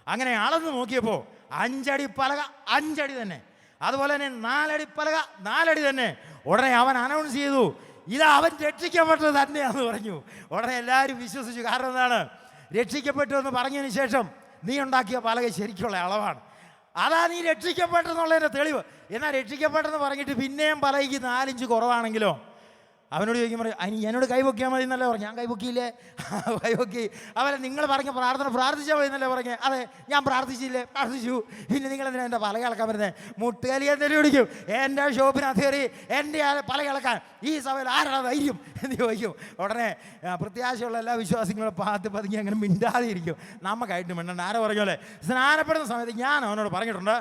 Speaker 1: അങ്ങനെ അളന്നു നോക്കിയപ്പോൾ 5 അടി പലക 5 അടി തന്നെ, അതുപോലെ തന്നെ 4 അടി പലക 4 അടി തന്നെ. ഉടനെ അവൻ അനൗൺസ് ചെയ്തു, ഇതാ അവൻ രക്ഷിക്കപ്പെട്ടത് തന്നെയാണെന്ന് പറഞ്ഞു. ഉടനെ എല്ലാവരും വിശ്വസിച്ചു. കാരണം എന്താണ്? രക്ഷിക്കപ്പെട്ടു എന്ന് പറഞ്ഞതിന് ശേഷം നീ ഉണ്ടാക്കിയ പലക ശരിക്കുള്ള അളവാണ്, അതാ നീ രക്ഷിക്കപ്പെട്ടെന്നുള്ളതിൻ്റെ തെളിവ്. എന്നാൽ രക്ഷിക്കപ്പെട്ടെന്ന് പറഞ്ഞിട്ട് പിന്നെയും പലകയ്ക്ക് 4 ഇഞ്ച് കുറവാണെങ്കിലോ അവനോട് ചോദിക്കുമ്പോൾ എന്നോട് കൈപൊക്കിയാൽ മതി എന്നല്ലേ പറഞ്ഞു. ഞാൻ കൈപൊക്കിയില്ലേ? കൈപൊക്കി. അവരെ നിങ്ങൾ പറഞ്ഞ പ്രാർത്ഥന പ്രാർത്ഥിച്ചാൽ മതി എന്നല്ലേ പറഞ്ഞേ? അതെ, ഞാൻ പ്രാർത്ഥിച്ചില്ലേ? പ്രാർത്ഥിച്ചു. പിന്നെ നിങ്ങൾ എന്തിനാ എൻ്റെ പല കിളക്കാൻ വരുന്നത്? മുട്ടുകാലിയെ തെളിവിടിക്കും. എൻ്റെ ഷോപ്പിനകത്ത് കയറി എൻ്റെ പല കിളക്കാൻ ഈ സഭയിൽ ആരാണ് ധൈര്യം എന്ന് ചോദിക്കും. ഉടനെ പ്രത്യാശയുള്ള എല്ലാ വിശ്വാസികളും പതുങ്ങി അങ്ങനെ മിണ്ടാതെ ഇരിക്കും. നമുക്കായിട്ട് മിണ്ടണ്ട. ആരോ പറഞ്ഞ പോലെ സ്നാനപ്പെടുന്ന സമയത്ത് ഞാൻ അവനോട് പറഞ്ഞിട്ടുണ്ട്,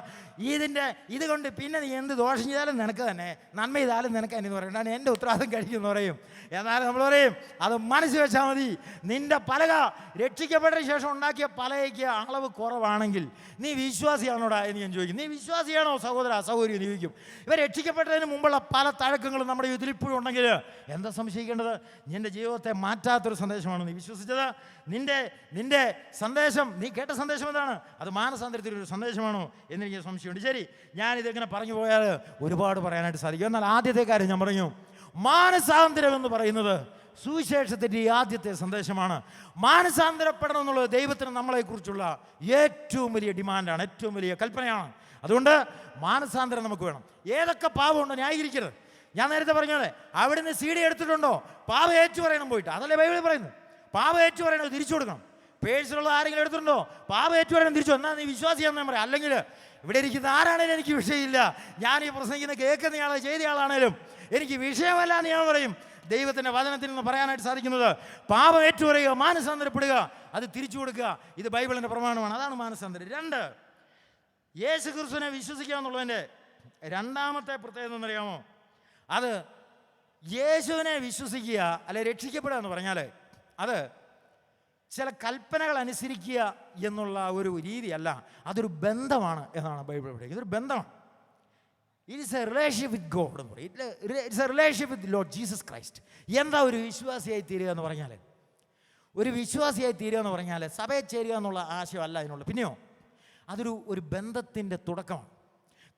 Speaker 1: ഇതുകൊണ്ട് പിന്നെ നീ എന്ത് ദോഷം ചെയ്താലും നിനക്ക് തന്നെ, നന്മ ചെയ്താലും നിനക്ക് തന്നെ എന്ന് പറയുന്നത് എൻ്റെ ഉത്തരവാദിത്തം കഴിക്കുന്നു എന്ന് പറയും. എന്നാൽ നമ്മൾ പറയും അത് മനസ്സിൽ വെച്ചാൽ മതി. നിന്റെ പലക രക്ഷിക്കപ്പെട്ടതിന് ശേഷം ഉണ്ടാക്കിയ പലകയ്ക്ക് അളവ് കുറവാണെങ്കിൽ നീ വിശ്വാസിയാണോടാ എന്ന് ഞാൻ ചോദിക്കും. നീ വിശ്വാസിയാണോ സഹോദര സഹോദരി എന്ന് ചോദിക്കും. ഇവർ രക്ഷിക്കപ്പെട്ടതിന് മുമ്പുള്ള പല തഴക്കങ്ങളും നമ്മുടെ ജീവിതത്തിൽ ഇപ്പോഴും ഉണ്ടെങ്കിൽ എന്താ സംശയിക്കേണ്ടത്? നിന്റെ ജീവിതത്തെ മാറ്റാത്തൊരു സന്ദേശമാണ് നീ വിശ്വസിച്ചത്. നിന്റെ സന്ദേശം, നീ കേട്ട സന്ദേശം എന്താണ്? അത് മാനസാന്തരത്തിലൊരു സന്ദേശമാണോ എന്നെനിക്ക് സംശയമുണ്ട്. ശരി, ഞാനിതിങ്ങനെ പറഞ്ഞു പോയാൽ ഒരുപാട് പറയാനായിട്ട് സാധിക്കും. എന്നാൽ ആദ്യത്തെ കാര്യം ഞാൻ പറഞ്ഞു, മാനസാന്തരം എന്ന് പറയുന്നത് സുവിശേഷത്തിൻ്റെ ഈ ആദ്യത്തെ സന്ദേശമാണ്. മാനസാന്തരപ്പെടണം എന്നുള്ളത് ദൈവത്തിന് നമ്മളെക്കുറിച്ചുള്ള ഏറ്റവും വലിയ ഡിമാൻഡാണ്, ഏറ്റവും വലിയ കൽപ്പനയാണ്. അതുകൊണ്ട് മാനസാന്തരം നമുക്ക് വേണം. ഏതൊക്കെ പാപമുണ്ടോ ന്യായീകരിക്കരുത്. ഞാൻ നേരത്തെ പറഞ്ഞോളെ, അവിടുന്ന് CD എടുത്തിട്ടുണ്ടോ പാപം ഏറ്റു പറയണം പോയിട്ട്. അതല്ലേ ബൈബിളിൽ പറയുന്നത്. പാപം ഏറ്റു പറയണത് തിരിച്ചു കൊടുക്കണം. പേഴ്സിലുള്ള ആരെങ്കിലും എടുത്തിട്ടുണ്ടോ പാപം ഏറ്റു പറയണം തിരിച്ചു. എന്നാൽ നീ വിശ്വാസിയാണെന്ന് ഞാൻ പറയാം. അല്ലെങ്കിൽ ഇവിടെ ഇരിക്കുന്ന ആരാണേലും എനിക്ക് വിഷയമില്ല. ഞാൻ ഈ പ്രസംഗിക്കുന്ന കേൾക്കുന്നയാളെ ചെയ്തയാളാണേലും എനിക്ക് വിഷയമല്ല എന്ന് ഞാൻ പറയും. ദൈവത്തിൻ്റെ വചനത്തിൽ നിന്ന് പറയാനായിട്ട് സാധിക്കുന്നത് പാപം ഏറ്റുപറയുക, മാനസാന്തരപ്പെടുക, അത് തിരിച്ചു കൊടുക്കുക. ഇത് ബൈബിളിൻ്റെ പ്രമാണമാണ്. അതാണ് മാനസാന്തരം. 2, യേശു ക്രിസ്തുവിനെ വിശ്വസിക്കുക എന്നുള്ളതിൻ്റെ രണ്ടാമത്തെ പ്രത്യേകത എന്നറിയാമോ? അത് യേശുവിനെ വിശ്വസിക്കുക അല്ലെ രക്ഷിക്കപ്പെടുക എന്ന് പറഞ്ഞാൽ അത് ചില കൽപ്പനകൾ അനുസരിക്കുക എന്നുള്ള ഒരു രീതിയല്ല, അതൊരു ബന്ധമാണ് എന്നാണ് ബൈബിൾ പഠിക്കുന്നത്. ഇതൊരു ബന്ധമാണ്. It is A relationship with God എന്ന് പറയും. It's A relationship with Lord Jesus Christ. എന്താ ഒരു വിശ്വാസിയായി തീരുക എന്ന് പറഞ്ഞാൽ? ഒരു വിശ്വാസിയായി തീരുക എന്ന് പറഞ്ഞാൽ സഭയെ ചേരുക എന്നുള്ള ആശയമല്ല അതിനുള്ള. പിന്നെയോ അതൊരു ബന്ധത്തിൻ്റെ തുടക്കമാണ്.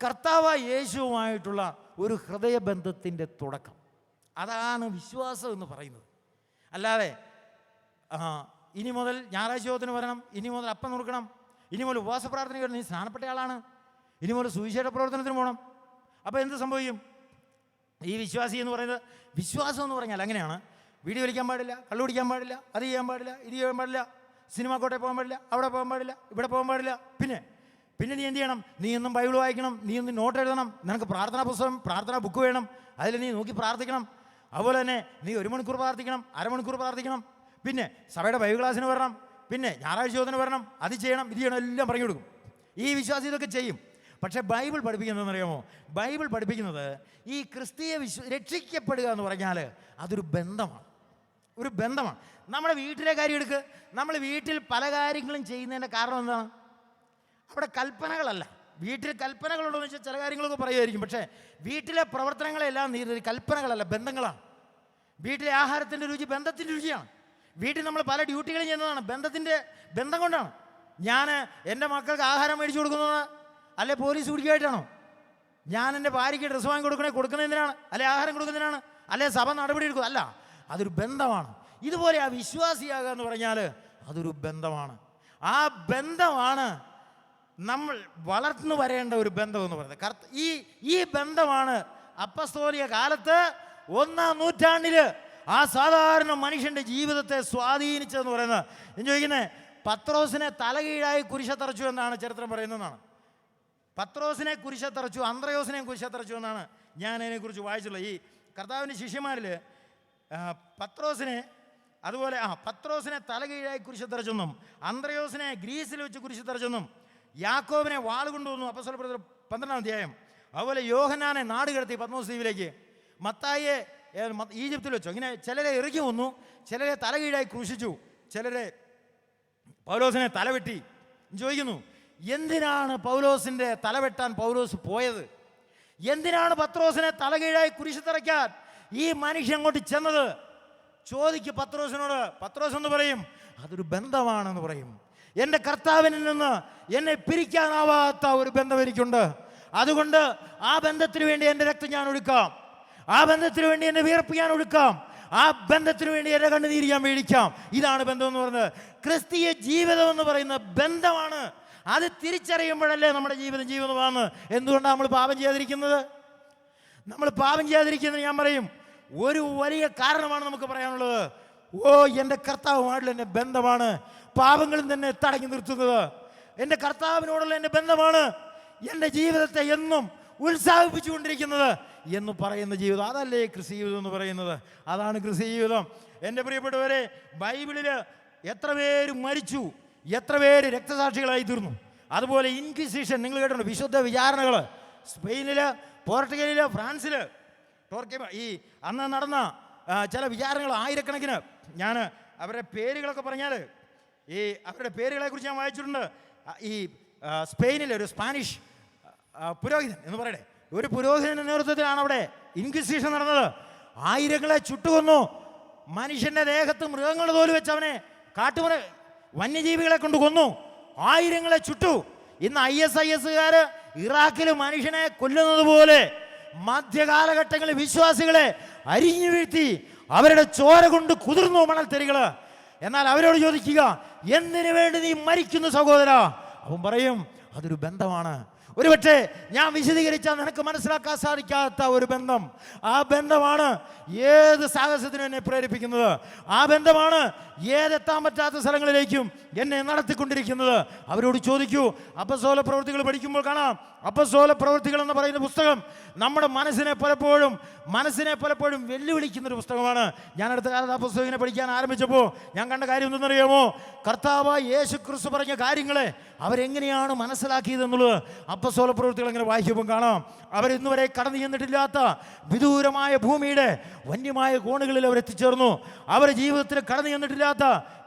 Speaker 1: കർത്താവായ യേശുവുമായിട്ടുള്ള ഒരു ഹൃദയബന്ധത്തിൻ്റെ തുടക്കം. അതാണ് വിശ്വാസം എന്ന് പറയുന്നത്. അല്ലാതെ ഇനി മുതൽ ഞായറാഴ്ച യോഗത്തിന് വരണം, ഇനി മുതൽ അപ്പം നുറുക്കണം, ഇനി മുതൽ ഉപവാസ പ്രാർത്ഥന വരണം, നീ സ്നാനപ്പെട്ട ആളാണ്, ഇനി മുതൽ സുവിശേഷ പ്രവർത്തനത്തിന് പോകണം. അപ്പോൾ എന്ത് സംഭവിക്കും? ഈ വിശ്വാസി എന്ന് പറയുന്നത്, വിശ്വാസം എന്ന് പറഞ്ഞാൽ അങ്ങനെയാണ്. വീഡിയോ വലിക്കാൻ പാടില്ല, കള്ളു കുടിക്കാൻ പാടില്ല, അത് ചെയ്യാൻ പാടില്ല, ഇത് ചെയ്യാൻ പാടില്ല, സിനിമ കോട്ടയിൽ പോകാൻ പാടില്ല, അവിടെ പോകാൻ പാടില്ല, ഇവിടെ പോകാൻ പാടില്ല. പിന്നെ നീ എന്ത് ചെയ്യണം? നീ എന്നും ബൈബിൾ വായിക്കണം, നീ എന്നും നോട്ട് എഴുതണം, നിനക്ക് പ്രാർത്ഥനാ പുസ്തകം, പ്രാർത്ഥനാ ബുക്ക് വേണം, അതിൽ നീ നോക്കി പ്രാർത്ഥിക്കണം. അതുപോലെ തന്നെ നീ 1 മണിക്കൂർ പ്രാർത്ഥിക്കണം, അരമണിക്കൂർ പ്രാർത്ഥിക്കണം. പിന്നെ സഭയുടെ ബൈബിൾ ക്ലാസ്സിന് വരണം, പിന്നെ ഞായറാഴ്ച യോഗത്തിന് വരണം, അത് ചെയ്യണം, ഇത് ചെയ്യണം, എല്ലാം പറഞ്ഞു കൊടുക്കും. ഈ വിശ്വാസി ഇതൊക്കെ ചെയ്യും. പക്ഷേ ബൈബിൾ പഠിപ്പിക്കുന്നതെന്ന് അറിയാമോ? ബൈബിൾ പഠിപ്പിക്കുന്നത് ഈ ക്രിസ്തീയ രക്ഷിക്കപ്പെടുക എന്ന് പറഞ്ഞാൽ അതൊരു ബന്ധമാണ്, ഒരു ബന്ധമാണ്. നമ്മുടെ വീട്ടിലെ കാര്യം എടുക്കുക. നമ്മൾ വീട്ടിൽ പല കാര്യങ്ങളും ചെയ്യുന്നതിൻ്റെ കാരണം എന്താണ്? അവിടെ കൽപ്പനകളല്ല. വീട്ടിൽ കൽപ്പനകളുണ്ടോ എന്ന് വെച്ചാൽ ചില കാര്യങ്ങളൊക്കെ പറയുമായിരിക്കും. പക്ഷേ വീട്ടിലെ പ്രവർത്തനങ്ങളെല്ലാം കൽപ്പനകളല്ല, ബന്ധങ്ങളാണ്. വീട്ടിലെ ആഹാരത്തിൻ്റെ രുചി ബന്ധത്തിൻ്റെ രുചിയാണ്. വീട്ടിൽ നമ്മൾ പല ഡ്യൂട്ടികളും ചെയ്യുന്നതാണ് ബന്ധം കൊണ്ടാണ്. ഞാൻ എൻ്റെ മക്കൾക്ക് ആഹാരം മേടിച്ചു കൊടുക്കുന്നതാണ്, അല്ലെ പോലീസ് പിടിക്കായിട്ടാണോ? ഞാൻ എൻ്റെ ഭാര്യയ്ക്ക് ഡ്രസ്സ് വാങ്ങി കൊടുക്കുന്നതിനാണ്, അല്ലെ ആഹാരം കൊടുക്കുന്നതിനാണ്, അല്ലെ സഭ നടപടി എടുക്കുക? അല്ല, അതൊരു ബന്ധമാണ്. ഇതുപോലെ ആ വിശ്വാസിയാകുക എന്ന് പറഞ്ഞാൽ അതൊരു ബന്ധമാണ്. ആ ബന്ധമാണ് നമ്മൾ വളർന്നു വരേണ്ട ഒരു ബന്ധം എന്ന് പറയുന്നത്. ഈ ബന്ധമാണ് അപ്പസ്തോലിക കാലത്ത് 1-ാം നൂറ്റാണ്ടിൽ ആ സാധാരണ മനുഷ്യൻ്റെ ജീവിതത്തെ സ്വാധീനിച്ചതെന്ന് പറയുന്നത്. ഞാൻ ചോദിക്കുന്നത്, പത്രോസിനെ തലകീഴായി കുരിശത്തറച്ചു എന്നാണ് ചരിത്രം പറയുന്നതെന്നാണ്. പത്രോസിനെ കുരിശത്തറച്ചു, അന്ത്രയോസിനെ കുരിശത്തറച്ചു എന്നാണ് ഞാൻ അതിനെക്കുറിച്ച് വായിച്ചുള്ളത്. ഈ കർത്താവിൻ്റെ ശിഷ്യന്മാരിൽ പത്രോസിനെ തലകീഴായി കുരിശത്തറച്ചെന്നും, അന്ത്രയോസിനെ ഗ്രീസിൽ വെച്ച് കുരിശത്തറച്ചെന്നും, യാക്കോബിനെ വാളുകൊണ്ടുവന്നു അപ്പോസ്തലപ്രവൃത്തി 12-ാം അധ്യായം. അതുപോലെ യോഹന്നാനെ നാട് കടത്തി പത്മോസ് ദ്വീപിലേക്ക്, മത്തായിയെ ഈജിപ്തിൽ വെച്ചു. ഇങ്ങനെ ചിലരെ ഇറക്കി വന്നു, ചിലരെ തലകീഴായി ക്രൂശിച്ചു, ചിലരെ പൗലോസിനെ തലവെട്ടി. ചോദിക്കുന്നു, എന്തിനാണ് പൗലോസിൻ്റെ തലവെട്ടാൻ പൗലോസ് പോയത്? എന്തിനാണ് പത്രോസിനെ തലകീഴായി കുരിശിത്തറയ്ക്കാൻ ഈ മനുഷ്യൻ അങ്ങോട്ട് ചെന്നത്? ചോദിക്ക് പത്രോസിനോട്. പത്രോസ് എന്ന് പറയും അതൊരു ബന്ധമാണെന്ന് പറയും. എൻ്റെ കർത്താവിനിൽ നിന്ന് എന്നെ പിരിക്കാനാവാത്ത ഒരു ബന്ധം എനിക്കുണ്ട്. അതുകൊണ്ട് ആ ബന്ധത്തിന് വേണ്ടി എൻ്റെ രക്തം ഞാൻ ഒഴുക്കാം, ആ ബന്ധത്തിന് വേണ്ടി എൻ്റെ വിയർപ്പ് ഞാൻ ഒഴുക്കാം, ആ ബന്ധത്തിന് വേണ്ടി എൻ്റെ കണ്ണുനീര് ഞാൻ വീഴിക്കാം. ഇതാണ് ബന്ധം എന്ന് പറയുന്നത്. ക്രിസ്തീയ ജീവിതം എന്ന് പറയുന്ന ബന്ധമാണ്. അത് തിരിച്ചറിയുമ്പോഴല്ലേ നമ്മുടെ ജീവിതമാണ്. എന്തുകൊണ്ടാണ് നമ്മൾ പാപം ചെയ്യാതിരിക്കുന്നത്? നമ്മൾ പാപം ചെയ്യാതിരിക്കുന്നത് ഞാൻ പറയും ഒരു വലിയ കാരണമാണ് നമുക്ക് പറയാനുള്ളത്. എൻ്റെ കർത്താവുമായിട്ടുള്ള എൻ്റെ ബന്ധമാണ് പാപങ്ങളും തന്നെ തടഞ്ഞു നിർത്തുന്നത്. എൻ്റെ കർത്താവിനോടുള്ള എൻ്റെ ബന്ധമാണ് എൻ്റെ ജീവിതത്തെ എന്നും ഉത്സാഹിപ്പിച്ചുകൊണ്ടിരിക്കുന്നത് എന്ന് പറയുന്ന ജീവിതം. അതല്ലേ ക്രിസ്തീയ ജീവിതം എന്ന് പറയുന്നത്? അതാണ് ക്രിസ്തീയ ജീവിതം. എൻ്റെ പ്രിയപ്പെട്ടവരെ, ബൈബിളിൽ എത്ര പേര് മരിച്ചു, എത്ര പേര് രക്തസാക്ഷികളായി തീർന്നു. അതുപോലെ ഇൻക്വിസിഷൻ നിങ്ങൾ കേട്ടിട്ടുണ്ട്, വിശുദ്ധ വിചാരണകൾ. സ്പെയിനിൽ, പോർട്ടുഗലിൽ, ഫ്രാൻസിൽ, ഈ അന്ന് നടന്ന ചില വിചാരങ്ങൾ ആയിരക്കണക്കിന്. ഞാൻ അവരുടെ പേരുകളൊക്കെ പറഞ്ഞാൽ ഈ അവരുടെ പേരുകളെക്കുറിച്ച് ഞാൻ വായിച്ചിട്ടുണ്ട്. ഈ സ്പെയിനിലെ ഒരു സ്പാനിഷ് പുരോഹിതൻ എന്ന് പറയട്ടെ, ഒരു പുരോഹിതൻ്റെ നേതൃത്വത്തിലാണ് അവിടെ ഇൻക്വിസിഷൻ നടന്നത്. ആയിരങ്ങളെ ചുട്ടുകൊന്നു. മനുഷ്യൻ്റെ ദേഹത്ത് മൃഗങ്ങളുടെ തോല് വെച്ച് അവനെ വന്യജീവികളെ കൊണ്ട് കൊന്നു. ആയിരങ്ങളെ ചുട്ടു. ഇന്ന് ISISകാർ ഇറാഖിൽ മനുഷ്യനെ കൊല്ലുന്നത് പോലെ മധ്യകാലഘട്ടങ്ങളിൽ വിശ്വാസികളെ അരിഞ്ഞു വീഴ്ത്തി അവരുടെ ചോര കൊണ്ട് കുതിർന്നു മണൽത്തരികൾ. എന്നാൽ അവരോട് ചോദിക്കുക, എന്തിനു വേണ്ടി നീ മരിക്കുന്നു സഹോദര? അവൻ പറയും, അതൊരു ബന്ധമാണ്. ഒരുപക്ഷെ ഞാൻ വിശദീകരിച്ചാൽ നിനക്ക് മനസ്സിലാക്കാൻ സാധിക്കാത്ത ഒരു ബന്ധം. ആ ബന്ധമാണ് ഏത് സാഹസത്തിനും എന്നെ പ്രേരിപ്പിക്കുന്നത്. ആ ബന്ധമാണ് ഏതെത്താൻ പറ്റാത്ത സ്ഥലങ്ങളിലേക്കും എന്നെ നടത്തിക്കൊണ്ടിരിക്കുന്നത്. അവരോട് ചോദിക്കൂ. അപ്പസ്തോല പ്രവൃത്തികൾ പഠിക്കുമ്പോൾ കാണാം. അപ്പസ്തോല പ്രവൃത്തികൾ എന്ന് പറയുന്ന പുസ്തകം നമ്മുടെ മനസ്സിനെ പലപ്പോഴും വെല്ലുവിളിക്കുന്നൊരു പുസ്തകമാണ്. ഞാൻ അടുത്ത കാലത്ത് ആ പുസ്തകം ഇങ്ങനെ പഠിക്കാൻ ആരംഭിച്ചപ്പോൾ ഞാൻ കണ്ട കാര്യം എന്തെന്നറിയാമോ? കർത്താവായ യേശു ക്രിസ്തു പറഞ്ഞ കാര്യങ്ങളെ അവരെങ്ങനെയാണ് മനസ്സിലാക്കിയതെന്നുള്ളത് അപ്പസ്തോല പ്രവൃത്തികൾ അങ്ങനെ വായിക്കുമ്പോൾ കാണാം. അവരിന്ന് വരെ കടന്നു ചെന്നിട്ടില്ലാത്ത വിദൂരമായ ഭൂമിയുടെ വന്യമായ കോണുകളിൽ അവരെത്തിച്ചേർന്നു. അവരുടെ ജീവിതത്തിൽ കടന്നു ചെന്നിട്ടില്ലാത്ത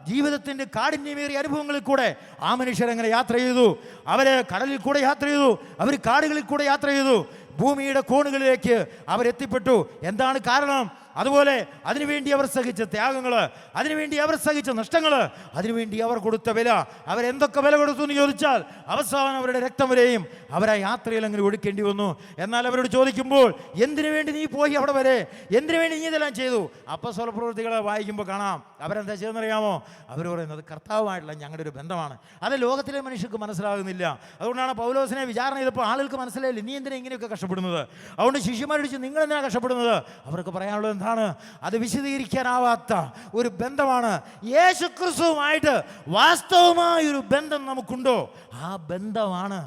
Speaker 1: ജീവിതത്തിൻ്റെ കാഠിന്യമേറിയ അനുഭവങ്ങളിൽ കൂടെ ആ മനുഷ്യരങ്ങനെ യാത്ര ചെയ്തു. അവര് കടലിൽ കൂടെ യാത്ര ചെയ്തു. അവർ കാടുകളിൽ കൂടെ യാത്ര ചെയ്തു. ഭൂമിയുടെ കോണുകളിലേക്ക് അവരെത്തിപ്പെട്ടു. എന്താണ് കാരണം? അതുപോലെ അതിനുവേണ്ടി അവർ സഹിച്ച ത്യാഗങ്ങൾ, അതിനുവേണ്ടി അവർ സഹിച്ച നഷ്ടങ്ങൾ, അതിനുവേണ്ടി അവർ കൊടുത്ത വില, അവരെന്തൊക്കെ വില കൊടുത്തു എന്ന് ചോദിച്ചാൽ അവസാനം അവരുടെ രക്തം വരെയും അവരാ യാത്രയിൽ അങ്ങനെ ഒഴുക്കേണ്ടി വന്നു. എന്നാൽ അവരോട് ചോദിക്കുമ്പോൾ, എന്തിനു വേണ്ടി നീ പോയി അവിടെ വരെ? എന്തിനു വേണ്ടി നീ ഇതെല്ലാം ചെയ്തു? അപ്പസ്തോല പ്രവൃത്തികളെ വായിക്കുമ്പോൾ കാണാം അവരെന്താ ചെയ്തെന്നറിയാമോ? അവർ പറയുന്നത് കർത്താവുമായിട്ടുള്ള ഞങ്ങളുടെ ഒരു ബന്ധമാണ്. അത് ലോകത്തിലെ മനുഷ്യർക്ക് മനസ്സിലാകുന്നില്ല. അതുകൊണ്ടാണ് പൗലോസിനെ വിചാരണ ചെയ്തപ്പോൾ ആളുകൾക്ക് മനസ്സിലായില്ല, നീ എന്തിനാ ഇങ്ങനെയൊക്കെ കഷ്ടപ്പെടുന്നത്? അതുകൊണ്ട് ശിഷ്യന്മാരോട് ചോദിച്ചു, നിങ്ങൾ എന്തിനാണ് കഷ്ടപ്പെടുന്നത്? അവർക്ക് പറയാനുള്ളത് എന്താണ്? അത് വിശദീകരിക്കാനാവാത്ത ഒരു ബന്ധമാണ്. യേശുക്രിസ്തുവുമായിട്ട് വാസ്തവമായൊരു ബന്ധം നമുക്കുണ്ടോ? ആ ബന്ധമാണ്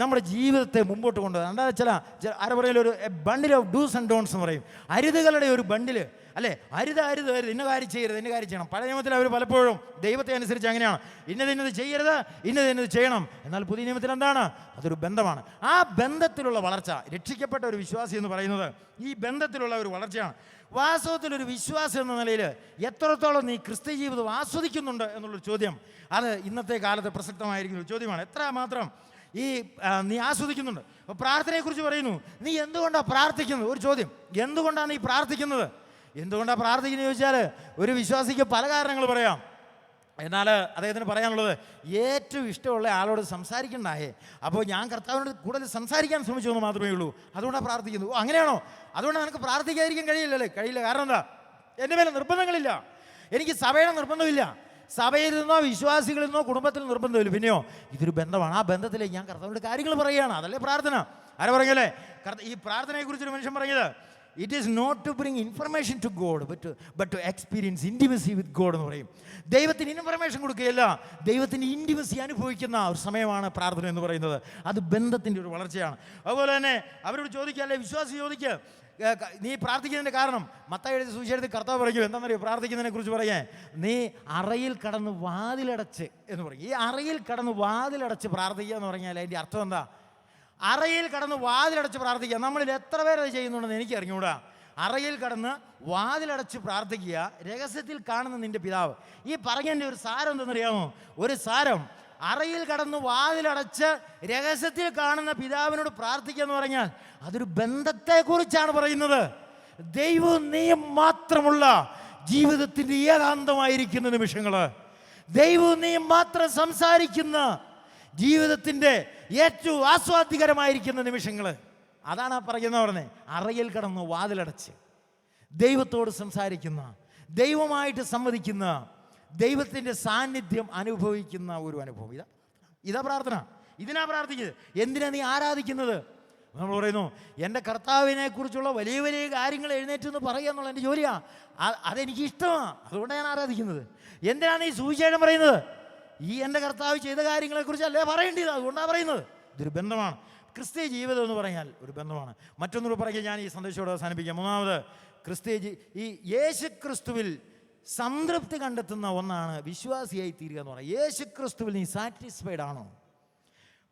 Speaker 1: നമ്മുടെ ജീവിതത്തെ മുമ്പോട്ട് കൊണ്ടുപോകുന്നത്. എന്താ ചില പറയല ഒരു bundle of dos and don'ts എന്ന് പറയും. അരുതുകളുടെ ഒരു ബണ്ടിൽ, അല്ലേ? അരുത് ഇന്ന കാര്യം ചെയ്യരുത്, ഇന്ന കാര്യം ചെയ്യണം. പഴയ നിയമത്തിൽ അവർ പലപ്പോഴും ദൈവത്തെ അനുസരിച്ച് അങ്ങനെയാണ്, ഇന്നത് ചെയ്യരുത്, ഇന്നത് ചെയ്യണം. എന്നാൽ പുതിയ നിയമത്തിൽ എന്താണ്? അതൊരു ബന്ധമാണ്. ആ ബന്ധത്തിലുള്ള വളർച്ച, രക്ഷിക്കപ്പെട്ട ഒരു വിശ്വാസി എന്ന് പറയുന്നത് ഈ ബന്ധത്തിലുള്ള ഒരു വളർച്ചയാണ്. വാസ്തവത്തിലൊരു വിശ്വാസം എന്ന നിലയിൽ എത്രത്തോളം നീ ക്രിസ്ത്യ ജീവിതം ആസ്വദിക്കുന്നുണ്ട് എന്നുള്ളൊരു ചോദ്യം, അത് ഇന്നത്തെ കാലത്ത് പ്രസക്തമായിരിക്കുന്ന ഒരു ചോദ്യമാണ്. എത്ര മാത്രം നീ ആസ്വദിക്കുന്നുണ്ട്? അപ്പോൾ പ്രാർത്ഥനയെക്കുറിച്ച് പറയുന്നു, നീ എന്തുകൊണ്ടാണ് പ്രാർത്ഥിക്കുന്നത്? ഒരു ചോദ്യം, എന്തുകൊണ്ടാണ് നീ പ്രാർത്ഥിക്കുന്നത്? എന്തുകൊണ്ടാണ് പ്രാർത്ഥിക്കുന്നത് ചോദിച്ചാൽ ഒരു വിശ്വാസിക്ക് പല കാരണങ്ങൾ പറയാം. എന്നാൽ അദ്ദേഹത്തിന് പറയാനുള്ളത്, ഏറ്റവും ഇഷ്ടമുള്ള ആളോട് സംസാരിക്കണ്ടായേ. അപ്പോൾ ഞാൻ കർത്താവിനോട് കൂടുതൽ സംസാരിക്കാൻ ശ്രമിച്ചു എന്ന് മാത്രമേ ഉള്ളൂ, അതുകൊണ്ടാണ് പ്രാർത്ഥിക്കുന്നത്. ഓ, അങ്ങനെയാണോ? അതുകൊണ്ട് നിനക്ക് പ്രാർത്ഥിക്കാതിരിക്കാൻ കഴിയില്ലല്ലേ? കഴിയില്ല. കാരണം എന്താ? എൻ്റെ മേലെ നിർബന്ധങ്ങളില്ല, എനിക്ക് സഭയുടെ നിർബന്ധമില്ല, സഭയിൽ നിന്നോ വിശ്വാസികളിൽ നിന്നോ കുടുംബത്തിൽ നിർബന്ധമില്ല. പിന്നെയോ ഇതൊരു ബന്ധമാണ്. ആ ബന്ധത്തിലേക്ക് ഞാൻ കർത്താവിനോട് കാര്യങ്ങൾ പറയുകയാണ്. അതല്ലേ പ്രാർത്ഥന. ആരാ പറഞ്ഞല്ലേ? ഈ പ്രാർത്ഥനയെക്കുറിച്ചൊരു മനുഷ്യൻ പറഞ്ഞത്, it is not to bring information to God but to experience intimacy with God എന്ന് പറയും. ദൈവത്തിന് ഇൻഫർമേഷൻ കൊടുക്കുകയല്ല, ദൈവത്തിൻ്റെ ഇൻറ്റിമസി അനുഭവിക്കുന്ന ഒരു സമയമാണ് പ്രാർത്ഥന എന്ന് പറയുന്നത്. അത് ബന്ധത്തിൻ്റെ ഒരു വളർച്ചയാണ്. അതുപോലെ തന്നെ അവരോട് ചോദിക്കുക, അല്ലെ വിശ്വാസി ചോദിക്കുക, നീ പ്രാർത്ഥിക്കുന്നതിൻ്റെ കാരണം. മത്തായി എഴുതിയ സുവിശേഷത്തിൽ കർത്താവ് പറയും, എന്താണെന്നറിയോ പ്രാർത്ഥിക്കുന്നതിനെ കുറിച്ച് പറയാൻ? നീ അറയിൽ കടന്ന് വാതിലടച്ച് എന്ന് പറയും. ഈ അറയിൽ കടന്ന് വാതിലടച്ച് പ്രാർത്ഥിക്കുക എന്ന് പറഞ്ഞാൽ അതിൻ്റെ അർത്ഥം എന്താ? അറയിൽ കടന്ന് വാതിലടച്ച് പ്രാർത്ഥിക്കുക. നമ്മളിൽ എത്ര പേരത് ചെയ്യുന്നുണ്ടെന്ന് എനിക്ക് അറിഞ്ഞുകൂടാ. അറയിൽ കടന്ന് വാതിലടച്ച് പ്രാർത്ഥിക്കുക, രഹസ്യത്തിൽ കാണുന്ന നിന്റെ പിതാവ്. ഈ പറഞ്ഞതിൻ്റെ ഒരു സാരം എന്തെന്നറിയാമോ? ഒരു സാരം, അറയിൽ കടന്ന് വാതിലടച്ച് രഹസ്യത്തിൽ കാണുന്ന പിതാവിനോട് പ്രാർത്ഥിക്കുക എന്ന് പറഞ്ഞാൽ അതൊരു ബന്ധത്തെക്കുറിച്ചാണ് പറയുന്നത്. ദൈവവും നീയും മാത്രമുള്ള ജീവിതത്തിൻ്റെ ഏകാന്തമായിരിക്കുന്ന നിമിഷങ്ങൾ, ദൈവവും നീയും മാത്രം സംസാരിക്കുന്ന ജീവിതത്തിൻ്റെ ഏറ്റവും ആസ്വാദ്യകരമായിരിക്കുന്ന നിമിഷങ്ങൾ, അതാണ് പറഞ്ഞത്. അറയിൽ കടന്ന് വാതിലടച്ച് ദൈവത്തോട് സംസാരിക്കുന്ന, ദൈവമായിട്ട് സംവദിക്കുന്ന, ദൈവത്തിൻ്റെ സാന്നിധ്യം അനുഭവിക്കുന്ന ഒരു അനുഭവം. ഇതാ പ്രാർത്ഥന. ഇതിനാ പ്രാർത്ഥിക്കുന്നത്. എന്തിനാ നീ ആരാധിക്കുന്നത്? നമ്മൾ പറയുന്നു, എൻ്റെ കർത്താവിനെ കുറിച്ചുള്ള വലിയ വലിയ കാര്യങ്ങൾ എഴുന്നേറ്റെന്ന് പറയുക എന്നുള്ള എൻ്റെ ജോലിയാണ്. അതെനിക്ക് ഇഷ്ടമാണ്, അതുകൊണ്ടാണ് ഞാൻ ആരാധിക്കുന്നത്. എന്തിനാണ് ഈ സുവിശേഷം പറയുന്നത്? ഈ എൻ്റെ കർത്താവ് ചെയ്ത കാര്യങ്ങളെക്കുറിച്ച് അല്ലേ പറയേണ്ടത്, അതുകൊണ്ടാണ് പറയുന്നത്. ഇതൊരു ബന്ധമാണ്. ക്രിസ്തീയ ജീവിതം എന്ന് പറഞ്ഞാൽ ഒരു ബന്ധമാണ്. മറ്റൊന്നൂടെ പറയുക, ഞാൻ ഈ സന്ദേശത്തോടെ അവസാനിപ്പിക്കാം. മൂന്നാമത്, ഈ യേശു ക്രിസ്തുവിൽ സംതൃപ്തി കണ്ടെത്തുന്ന ഒന്നാണ് വിശ്വാസിയായി തീരുക എന്ന് പറയുന്നത്. യേശു ക്രിസ്തുവിൽ നീ സാറ്റിസ്ഫൈഡ് ആണോ?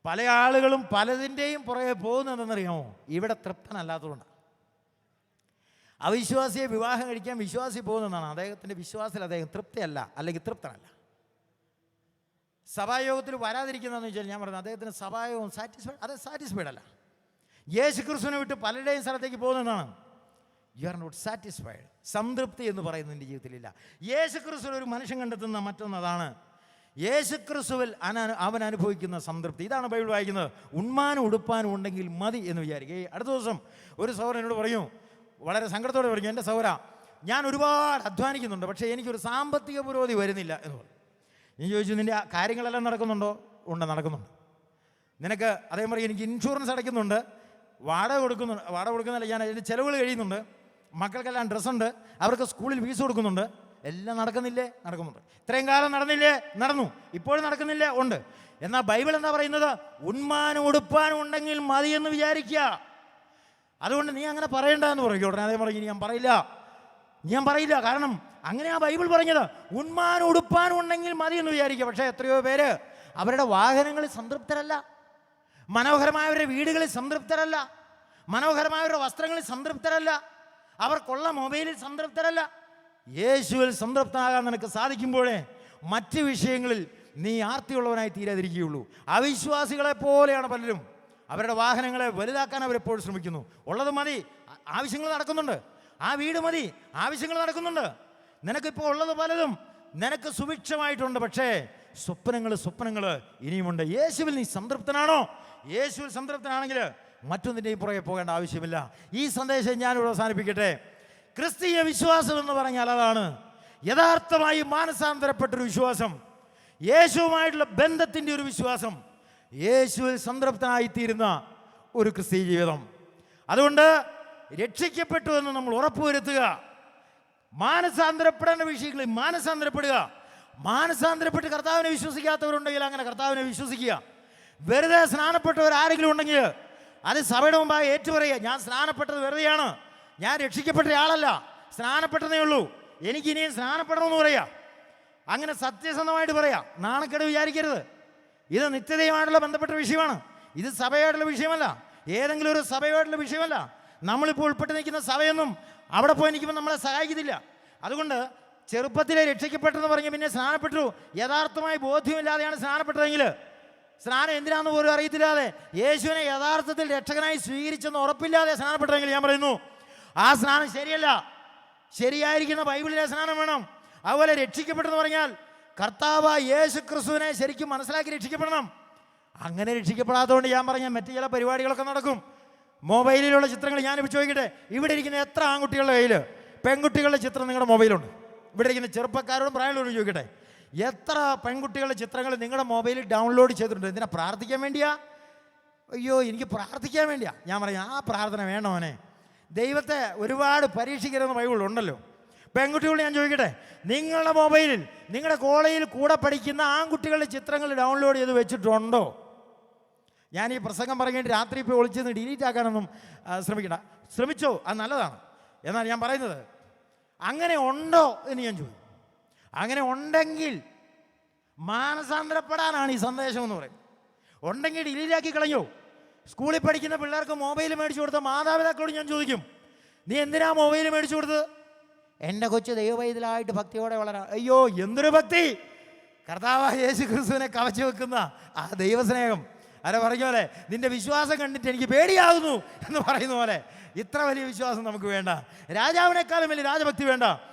Speaker 1: പല ആളുകളും പലതിൻ്റെയും പുറകെ പോകുന്നതെന്നറിയാമോ? ഇവിടെ തൃപ്തനല്ലാത്തതുകൊണ്ടാണ്. അവിശ്വാസിയെ വിവാഹം കഴിക്കാൻ വിശ്വാസി പോകുന്നതാണ്. അദ്ദേഹത്തിൻ്റെ വിശ്വാസത്തിൽ അദ്ദേഹം തൃപ്തിയല്ല, അല്ലെങ്കിൽ തൃപ്തനല്ല. സഭായോഗത്തിൽ വരാതിരിക്കുന്നതെന്ന് വെച്ചാൽ ഞാൻ പറയുന്നത് അദ്ദേഹത്തിന് സഭായോഗം സാറ്റിസ്ഫൈഡ് അല്ല. യേശു ക്രിസ്തുവിനെ വിട്ട് പലരുടെയും സ്ഥലത്തേക്ക് പോകുന്നതാണ്. You are not satisfied. സംതൃപ്തി എന്ന് പറയുന്നത് എൻ്റെ ജീവിതത്തിലില്ല. യേശു ക്രിസ്തുവിൽ ഒരു മനുഷ്യൻ കണ്ടെത്തുന്ന മറ്റൊന്നതാണ് യേശു ക്രിസ്തുവിൽ അവൻ അനുഭവിക്കുന്ന സംതൃപ്തി. ഇതാണ് ബൈബിൾ വായിക്കുന്നത്. ഉണ്മാനും ഉടുപ്പാനും ഉണ്ടെങ്കിൽ മതി എന്ന് വിചാരിക്കുക. അടുത്ത ദിവസം ഒരു സഹോദരൻ എന്നോട് പറഞ്ഞു, വളരെ സങ്കടത്തോടെ പറഞ്ഞു, എൻ്റെ സഹോദര, ഞാൻ ഒരുപാട് അധ്വാനിക്കുന്നുണ്ട്, പക്ഷേ എനിക്കൊരു സാമ്പത്തിക പുരോഗതി വരുന്നില്ല എന്ന് പറഞ്ഞു. ഞാൻ ചോദിച്ചു, നിൻ്റെ കാര്യങ്ങളെല്ലാം നടക്കുന്നുണ്ടോ? ഉണ്ട്, നടക്കുന്നുണ്ട്. നിനക്ക് അതേ പറയും, എനിക്ക് ഇൻഷുറൻസ് അടയ്ക്കുന്നുണ്ട്, വാടക കൊടുക്കുന്നില്ല, ഞാൻ അതിൻ്റെ ചിലവുകൾ കഴിയുന്നുണ്ട്, മക്കൾക്കെല്ലാം ഡ്രസ്സുണ്ട്, അവർക്ക് സ്കൂളിൽ ഫീസ് കൊടുക്കുന്നുണ്ട്, എല്ലാം നടക്കുന്നില്ലേ? നടക്കുന്നുണ്ട്. ഇത്രയും കാലം നടന്നില്ലേ? നടന്നു. ഇപ്പോഴും നടക്കുന്നില്ലേ? ഉണ്ട്. എന്നാൽ ബൈബിൾ എന്താ പറയുന്നത്? ഉണ്മാനും ഉടുപ്പാനും ഉണ്ടെങ്കിൽ മതി എന്ന് വിചാരിക്കുക. അതുകൊണ്ട് നീ അങ്ങനെ പറയണ്ടെന്ന് പറയും. ഉടനെ അതേ പറയും, ഞാൻ പറയില്ല. കാരണം അങ്ങനെയാ ബൈബിൾ പറഞ്ഞത്. ഉണ്മാനും ഉടുപ്പാനും ഉണ്ടെങ്കിൽ മതി എന്ന് വിചാരിക്കുക. പക്ഷേ എത്രയോ പേര് അവരുടെ വാഹനങ്ങളിൽ സംതൃപ്തരല്ല, മനോഹരമായവരുടെ വീടുകളിൽ സംതൃപ്തരല്ല, മനോഹരമായവരുടെ വസ്ത്രങ്ങളിൽ സംതൃപ്തരല്ല, അവർക്കുള്ള മൊബൈലിൽ സംതൃപ്തരല്ല. യേശുവിൽ സംതൃപ്തനാകാൻ നിനക്ക് സാധിക്കുമ്പോഴേ മറ്റ് വിഷയങ്ങളിൽ നീ ആർത്തിയുള്ളവനായി തീരാതിരിക്കുകയുള്ളൂ. അവിശ്വാസികളെ പോലെയാണ് പലരും. അവരുടെ വാഹനങ്ങളെ വലുതാക്കാൻ അവരെപ്പോഴും ശ്രമിക്കുന്നു. ഉള്ളത് മതി, ആവശ്യങ്ങൾ നടക്കുന്നുണ്ട്. ആ വീട് മതി, ആവശ്യങ്ങൾ നടക്കുന്നുണ്ട്. നിനക്കിപ്പോൾ ഉള്ളത് പലതും നിനക്ക് സുഭിക്ഷമായിട്ടുണ്ട്, പക്ഷേ സ്വപ്നങ്ങൾ ഇനിയുമുണ്ട്. യേശുവിൽ നീ സംതൃപ്തനാണോ? യേശുവിൽ സംതൃപ്തനാണെങ്കിൽ മറ്റൊന്നിൻ്റെയും പുറകെ പോകേണ്ട ആവശ്യമില്ല. ഈ സന്ദേശം ഞാനിവിടെ അവസാനിപ്പിക്കട്ടെ. ക്രിസ്തീയ വിശ്വാസം എന്ന് പറഞ്ഞാൽ അതാണ് യഥാർത്ഥമായി മാനസാന്തരപ്പെട്ടൊരു വിശ്വാസം, യേശുവുമായിട്ടുള്ള ബന്ധത്തിൻ്റെ ഒരു വിശ്വാസം, യേശുവിൽ സംതൃപ്തനായിത്തീരുന്ന ഒരു ക്രിസ്തീയ ജീവിതം. അതുകൊണ്ട് രക്ഷിക്കപ്പെട്ടു എന്ന് നമ്മൾ ഉറപ്പുവരുത്തുക. മാനസാന്തരപ്പെടേണ്ട വിഷയങ്ങളിൽ മാനസാന്തരപ്പെടുക. മാനസാന്തരപ്പെട്ട് കർത്താവിനെ വിശ്വസിക്കാത്തവരുണ്ടെങ്കിൽ അങ്ങനെ കർത്താവിനെ വിശ്വസിക്കുക. വെറുതെ സ്നാനപ്പെട്ടവർ ആരെങ്കിലും ഉണ്ടെങ്കിൽ അത് സഭയുടെ മുമ്പായി ഏറ്റുപറയുക. ഞാൻ സ്നാനപ്പെട്ടത് വെറുതെയാണ്, ഞാൻ രക്ഷിക്കപ്പെട്ട ആളല്ല, സ്നാനപ്പെട്ടതേ ഉള്ളൂ, എനിക്കിനിയും സ്നാനപ്പെടണമെന്ന് പറയുക. അങ്ങനെ സത്യസന്ധമായിട്ട് പറയാം. നാണക്കേട് വിചാരിക്കരുത്. ഇത് നിത്യതയുമായിട്ടുള്ള ബന്ധപ്പെട്ട വിഷയമാണ്. ഇത് സഭയായിട്ടുള്ള വിഷയമല്ല, ഏതെങ്കിലും ഒരു സഭയായിട്ടുള്ള വിഷയമല്ല. നമ്മളിപ്പോൾ ഉൾപ്പെട്ട് നിൽക്കുന്ന സഭയൊന്നും അവിടെ പോയി നിൽക്കുമ്പോൾ നമ്മളെ സഹായിക്കത്തില്ല. അതുകൊണ്ട് ചെറുപ്പത്തിലെ രക്ഷിക്കപ്പെട്ടെന്ന് പറഞ്ഞ് പിന്നെ സ്നാനപ്പെട്ടു യഥാർത്ഥമായി ബോധ്യമില്ലാതെയാണ് സ്നാനപ്പെട്ടതെങ്കിൽ, സ്നാനം എന്തിനാന്ന് പോലും അറിയത്തില്ലാതെ യേശുവിനെ യഥാർത്ഥത്തിൽ രക്ഷകനായി സ്വീകരിച്ചെന്ന് ഉറപ്പില്ലാതെ സ്നാനപ്പെട്ടെങ്കിൽ ഞാൻ പറയുന്നു ആ സ്നാനം ശരിയല്ല. ശരിയായിരിക്കുന്ന ബൈബിളിലെ സ്നാനം വേണം. അതുപോലെ രക്ഷിക്കപ്പെട്ടെന്ന് പറഞ്ഞാൽ കർത്താവ് യേശു ക്രിസ്തുവിനെ ശരിക്കും മനസ്സിലാക്കി രക്ഷിക്കപ്പെടണം. അങ്ങനെ രക്ഷിക്കപ്പെടാത്തതുകൊണ്ട് ഞാൻ പറഞ്ഞ മറ്റു ചില പരിപാടികളൊക്കെ നടക്കും. മൊബൈലിലുള്ള ചിത്രങ്ങൾ ഞാനിപ്പോൾ ചോദിക്കട്ടെ, ഇവിടെ ഇരിക്കുന്ന എത്ര ആൺകുട്ടികളുടെ കയ്യിൽ പെൺകുട്ടികളുടെ ചിത്രം നിങ്ങളുടെ മൊബൈലുണ്ട്? ഇവിടെ ഇരിക്കുന്ന ചെറുപ്പക്കാരോടും പ്രായമുള്ളവരോടും ചോദിക്കട്ടെ, എത്ര പെൺകുട്ടികളുടെ ചിത്രങ്ങൾ നിങ്ങളുടെ മൊബൈലിൽ ഡൗൺലോഡ് ചെയ്തിട്ടുണ്ട്? എന്തിനാ? പ്രാർത്ഥിക്കാൻ വേണ്ടിയാ? അയ്യോ, എനിക്ക് പ്രാർത്ഥിക്കാൻ വേണ്ടിയാ. ഞാൻ പറയാം, ആ പ്രാർത്ഥന വേണ്ട മോനെ. ദൈവത്തെ ഒരുപാട് പരീക്ഷിക്കരുതെന്ന് ബൈബിളുണ്ടല്ലോ. പെൺകുട്ടികളോട് ഞാൻ ചോദിക്കട്ടെ, നിങ്ങളുടെ മൊബൈലിൽ നിങ്ങളുടെ കോളേജിൽ കൂടെ പഠിക്കുന്ന ആൺകുട്ടികളുടെ ചിത്രങ്ങൾ ഡൗൺലോഡ് ചെയ്ത് വെച്ചിട്ടുണ്ടോ? ഞാൻ ഈ പ്രസംഗം പറഞ്ഞിട്ട് രാത്രി ഇപ്പോൾ ഒളിച്ചെന്ന് ഡിലീറ്റ് ആക്കാനൊന്നും ശ്രമിക്കണ്ട. ശ്രമിച്ചോ, അത് നല്ലതാണ്. എന്നാൽ ഞാൻ പറയുന്നത് അങ്ങനെ ഉണ്ടോ എന്ന് ഞാൻ ചോദിക്കും. അങ്ങനെ ഉണ്ടെങ്കിൽ മാനസാന്തരപ്പെടാനാണ് ഈ സന്ദേശം എന്ന് പറയും. ഉണ്ടെങ്കിൽ ഡിലീറ്റാക്കി കളഞ്ഞോ? സ്കൂളിൽ പഠിക്കുന്ന പിള്ളേർക്ക് മൊബൈൽ മേടിച്ചു കൊടുത്ത മാതാപിതാക്കളോട് ഞാൻ ചോദിക്കും, നീ എന്തിനാ മൊബൈൽ മേടിച്ചു കൊടുത്തത്? എൻ്റെ കൊച്ചു ദൈവവൈതലായിട്ട് ഭക്തിയോടെ വളരാം. അയ്യോ, എന്തൊരു ഭക്തി! കർത്താവായ യേശു ക്രിസ്തുവിനെ കവച്ചു വെക്കുന്ന ആ ദൈവസ്നേഹം. അരെ പറഞ്ഞ പോലെ, നിന്റെ വിശ്വാസം കണ്ടിട്ട് എനിക്ക് പേടിയാകുന്നു എന്ന് പറയുന്ന പോലെ ഇത്ര വലിയ വിശ്വാസം നമുക്ക് വേണ്ട. രാജാവിനേക്കാളും വലിയ രാജഭക്തി വേണ്ട.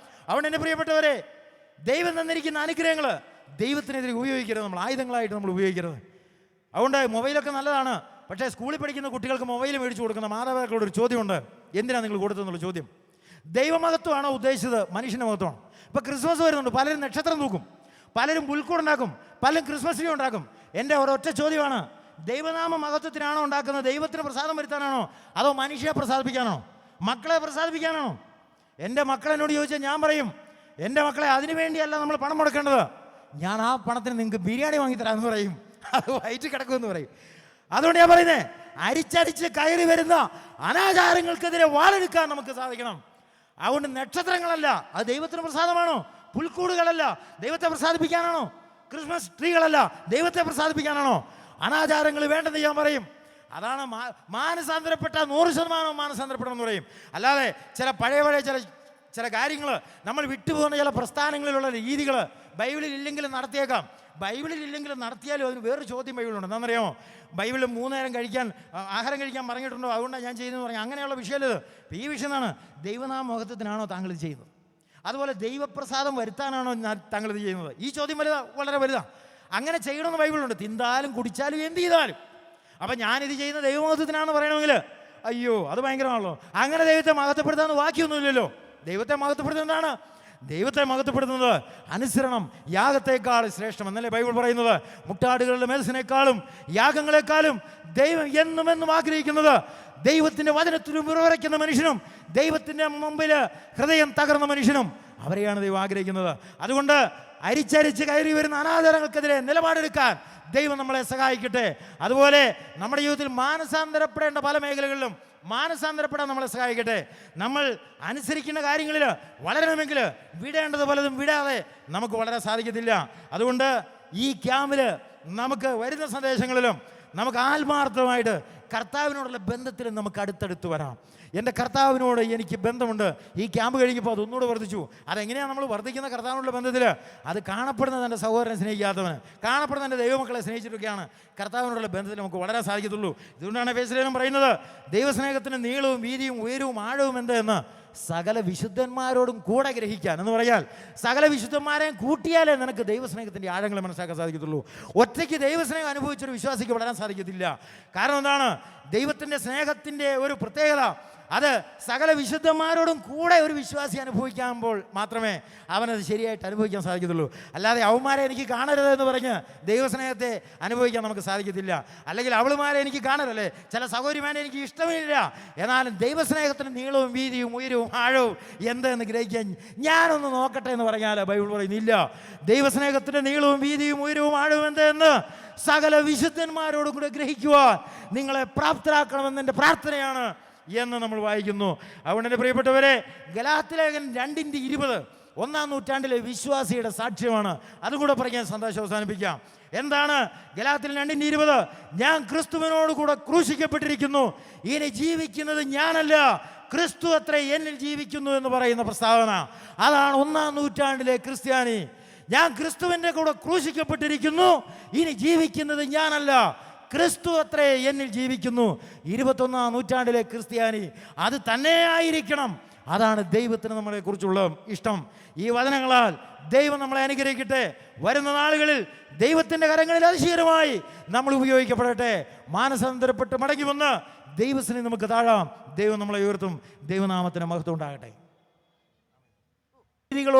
Speaker 1: അതുകൊണ്ട് എൻ്റെ പ്രിയപ്പെട്ടവരെ, ദൈവം തന്നിരിക്കുന്ന അനുഗ്രഹങ്ങൾ ദൈവത്തിനെതിരെ ഉപയോഗിക്കരുത്. നമ്മൾ ആയുധങ്ങളായിട്ട് നമ്മൾ ഉപയോഗിക്കരുത്. അതുകൊണ്ട് മൊബൈലൊക്കെ നല്ലതാണ്. പക്ഷേ സ്കൂളിൽ പഠിക്കുന്ന കുട്ടികൾക്ക് മൊബൈൽ മേടിച്ചു കൊടുക്കുന്ന മാതാപിതാക്കളോട് ഒരു ചോദ്യമുണ്ട്, എന്തിനാണ് നിങ്ങൾ കൊടുത്തതെന്നുള്ള ചോദ്യം. ദൈവമഹത്വമാണോ ഉദ്ദേശിച്ചത്? മനുഷ്യൻ്റെ മഹത്വമാണ്. ഇപ്പോൾ ക്രിസ്മസ് വരുന്നുണ്ട്, പലരും നക്ഷത്രം തൂക്കും, പലരും പുൽക്കൂടുണ്ടാക്കും, പലരും ക്രിസ്മസ് ട്രീ ഉണ്ടാക്കും. എൻ്റെ ഒരൊറ്റ ചോദ്യമാണ്, ദൈവനാമ മഹത്വത്തിനാണോ ഉണ്ടാക്കുന്നത്? ദൈവത്തിന് പ്രസാദം വരുത്താനാണോ? അതോ മനുഷ്യരെ പ്രസാദിപ്പിക്കാനാണോ? മക്കളെ പ്രസാദിപ്പിക്കാനാണോ? എൻ്റെ മക്കളെന്നോട് ചോദിച്ചാൽ ഞാൻ പറയും, എൻ്റെ മക്കളെ അതിനു വേണ്ടിയല്ല നമ്മൾ പണം മുടക്കേണ്ടത്, ഞാൻ ആ പണത്തിന് നിങ്ങൾക്ക് ബിരിയാണി വാങ്ങിത്തരാമെന്ന് പറയും, അത് വയറ്റ് കിടക്കുമെന്ന് പറയും. അതുകൊണ്ട് ഞാൻ പറയുന്നത്, അരിച്ചടിച്ച് കയറി വരുന്ന അനാചാരങ്ങൾക്കെതിരെ വാളെടുക്കാൻ നമുക്ക് സാധിക്കണം. അതുകൊണ്ട് നക്ഷത്രങ്ങളല്ല, അത് ദൈവത്തിന് പ്രസാദമാണോ? പുൽക്കൂടുകളല്ല, ദൈവത്തെ പ്രസാദിപ്പിക്കാനാണോ? ക്രിസ്മസ് ട്രീകളല്ല, ദൈവത്തെ പ്രസാദിപ്പിക്കാനാണോ? അനാചാരങ്ങൾ വേണ്ടെന്ന് ഞാൻ പറയും. അതാണ് മാനസാന്തരപ്പെട്ട 100% മാനസാന്തരപ്പെടണം എന്ന് പറയും. അല്ലാതെ ചില പഴയ ചില കാര്യങ്ങൾ, നമ്മൾ വിട്ടുപോകുന്ന ചില പ്രസ്ഥാനങ്ങളിലുള്ള രീതികൾ ബൈബിളിൽ ഇല്ലെങ്കിലും നടത്തിയേക്കാം. ബൈബിളിൽ ഇല്ലെങ്കിലും നടത്തിയാലും അതിന് വേറൊരു ചോദ്യം ബൈബിളുണ്ട്. എന്താണെന്നറിയാമോ? ബൈബിളിൽ 3 നേരം ആഹാരം കഴിക്കാൻ പറഞ്ഞിട്ടുണ്ടോ, അതുകൊണ്ടാണ് ഞാൻ ചെയ്യുന്നതെന്ന് പറഞ്ഞാൽ അങ്ങനെയുള്ള വിഷയമല്ലത്. ഈ വിഷയം എന്താണ്? ദൈവനാമ മഹത്വത്തിനാണോ താങ്കൾ ഇത് ചെയ്യുന്നത്? അതുപോലെ ദൈവപ്രസാദം വരുത്താനാണോ താങ്കൾ ഇത് ചെയ്യുന്നത്? ഈ ചോദ്യം വളരെ വലുതാണ്. അങ്ങനെ ചെയ്യണമെന്ന് ബൈബിളുണ്ട്. തിന്താലും കുടിച്ചാലും എന്ത് ചെയ്താലും. അപ്പം ഞാനിത് ചെയ്യുന്ന ദൈവമഹത്വത്തിനാണെന്ന് പറയണമെങ്കിൽ അയ്യോ അത് ഭയങ്കരമാണല്ലോ. അങ്ങനെ ദൈവത്തെ മഹത്വപ്പെടുത്താമെന്ന് വാക്യമൊന്നുമില്ലല്ലോ. ദൈവത്തെ മഹത്വപ്പെടുത്തുന്നത് എന്താണ്? ദൈവത്തെ മഹത്വപ്പെടുത്തുന്നത് അനുസരണം യാഗത്തെക്കാൾ ശ്രേഷ്ഠം എന്നല്ലേ ബൈബിൾ പറയുന്നത്. മുട്ടാടുകളുടെ മേൽസിനേക്കാളും യാഗങ്ങളെക്കാളും ദൈവം എന്നും ആഗ്രഹിക്കുന്നത് ദൈവത്തിൻ്റെ വചനത്തിലും വിറവരയ്ക്കുന്ന മനുഷ്യനും ദൈവത്തിൻ്റെ മുമ്പിൽ ഹൃദയം തകർന്ന മനുഷ്യനും അവരെയാണ് ദൈവം ആഗ്രഹിക്കുന്നത്. അതുകൊണ്ട് അരിച്ചരിച്ച് കയറി വരുന്ന അനാചാരങ്ങൾക്കെതിരെ നിലപാടെടുക്കാൻ ദൈവം നമ്മളെ സഹായിക്കട്ടെ. അതുപോലെ നമ്മുടെ ജീവിതത്തിൽ മാനസാന്തരപ്പെടേണ്ട പല മേഖലകളിലും മാനസാന്തരപ്പെടാൻ നമ്മളെ സഹായിക്കട്ടെ. നമ്മൾ അനുസരിക്കുന്ന കാര്യങ്ങളിൽ വളരണമെങ്കിൽ വിടേണ്ടത് പലതും വിടാതെ നമുക്ക് വളരാൻ സാധിക്കത്തില്ല. അതുകൊണ്ട് ഈ ക്യാമ്പിൽ നമുക്ക് വരുന്ന സന്ദേശങ്ങളിലും നമുക്ക് ആത്മാർത്ഥമായിട്ട് കർത്താവിനോടുള്ള ബന്ധത്തിൽ നമുക്ക് അടുത്തടുത്ത് വരാം. എൻ്റെ കർത്താവിനോട് എനിക്ക് ബന്ധമുണ്ട്. ഈ ക്യാമ്പ് കഴിഞ്ഞപ്പോൾ അതൊന്നുകൂടെ വർദ്ധിച്ചു. അതെങ്ങനെയാണ് നമ്മൾ വർദ്ധിക്കുന്ന കർത്താവിനോടുള്ള ബന്ധത്തിൽ? അത് കാണപ്പെടുന്നത് എൻ്റെ സഹോദരനെ സ്നേഹിക്കാത്തവന്, കാണപ്പെടുന്ന എൻ്റെ ദൈവമക്കളെ സ്നേഹിച്ചിട്ടൊക്കെയാണ് കർത്താവിനോടുള്ള ബന്ധത്തിൽ നമുക്ക് വളരാൻ സാധിക്കത്തുള്ളൂ. ഇതുകൊണ്ടാണ് എഫേസ്യർ പറയുന്നത് ദൈവസ്നേഹത്തിന് നീളവും വീതിയും ഉയരവും ആഴവും എന്ത് എന്ന് സകല വിശുദ്ധന്മാരോടും കൂടെ ഗ്രഹിക്കാൻ എന്ന് പറയാൽ സകല വിശുദ്ധന്മാരെയും കൂട്ടിയാലേ നിനക്ക് ദൈവസ്നേഹത്തിൻ്റെ ആഴങ്ങൾ മനസ്സിലാക്കാൻ സാധിക്കത്തുള്ളൂ. ഒറ്റയ്ക്ക് ദൈവസ്നേഹം അനുഭവിച്ചൊരു വിശ്വാസിക്ക് വളരാൻ സാധിക്കത്തില്ല. കാരണം എന്താണ്? ദൈവത്തിൻ്റെ സ്നേഹത്തിൻ്റെ ഒരു പ്രത്യേകത അത് സകല വിശുദ്ധന്മാരോടും കൂടെ ഒരു വിശ്വാസി അനുഭവിക്കുമ്പോൾ മാത്രമേ അവനത് ശരിയായിട്ട് അനുഭവിക്കാൻ സാധിക്കത്തുള്ളൂ. അല്ലാതെ അവന്മാരെ എനിക്ക് കാണരുതെന്ന് പറഞ്ഞ് ദൈവസ്നേഹത്തെ അനുഭവിക്കാൻ നമുക്ക് സാധിക്കത്തില്ല. അല്ലെങ്കിൽ അവളുമാരെ എനിക്ക് കാണരുതല്ലേ, ചില സഹോദരിമാരെ എനിക്ക് ഇഷ്ടമില്ല, എന്നാലും ദൈവസ്നേഹത്തിന് നീളവും വീതിയും ഉയരവും ആഴവും എന്തെന്ന് ഗ്രഹിക്കാൻ ഞാനൊന്ന് നോക്കട്ടെ എന്ന് പറഞ്ഞാൽ ബൈബിൾ പറയുന്നില്ല. ദൈവസ്നേഹത്തിൻ്റെ നീളവും വീതിയും ഉയരവും ആഴവും എന്തെന്ന് സകല വിശുദ്ധന്മാരോടും കൂടെ ഗ്രഹിക്കുവാൻ നിങ്ങളെ പ്രാപ്തരാക്കണമെന്ന് എൻ്റെ പ്രാർത്ഥനയാണ് എന്ന് നമ്മൾ വായിക്കുന്നു. അതുകൊണ്ട് എൻ്റെ പ്രിയപ്പെട്ടവരെ, ഗലാത്യലേഖനം 2:20 1-ാം നൂറ്റാണ്ടിലെ വിശ്വാസിയുടെ സാക്ഷ്യമാണ്. അതും കൂടെ പറയാൻ സന്ദേശം അവസാനിപ്പിക്കാം. എന്താണ് ഗലാത്യർ 2:20? ഞാൻ ക്രിസ്തുവിനോട് കൂടെ ക്രൂശിക്കപ്പെട്ടിരിക്കുന്നു, ഇനി ജീവിക്കുന്നത് ഞാനല്ല, ക്രിസ്തു അത്രേ എന്നിൽ ജീവിക്കുന്നു എന്ന് പറയുന്ന പ്രസ്താവന. അതാണ് 1-ാം നൂറ്റാണ്ടിലെ ക്രിസ്ത്യാനി. ഞാൻ ക്രിസ്തുവിൻ്റെ കൂടെ ക്രൂശിക്കപ്പെട്ടിരിക്കുന്നു, ഇനി ജീവിക്കുന്നത് ഞാനല്ല, ക്രിസ്തു അത്രേ എന്നിൽ ജീവിക്കുന്നു. 21-ാം നൂറ്റാണ്ടിലെ ക്രിസ്ത്യാനി അത് തന്നെ ആയിരിക്കണം. അതാണ് ദൈവത്തിന് നമ്മളെക്കുറിച്ചുള്ള ഇഷ്ടം. ഈ വചനങ്ങളാൽ ദൈവം നമ്മളെ അനുഗ്രഹിക്കട്ടെ. വരുന്ന നാളുകളിൽ ദൈവത്തിൻ്റെ കരങ്ങളിൽ അതിശയമായി നമ്മൾ ഉപയോഗിക്കപ്പെടട്ടെ. മാനസാന്തരപ്പെട്ട് മടങ്ങി വന്ന് ദൈവത്തിന് നമുക്ക് താഴാം. ദൈവം നമ്മളെ ഉയർത്തും. ദൈവനാമത്തിന് മഹത്വം ഉണ്ടാകട്ടെ.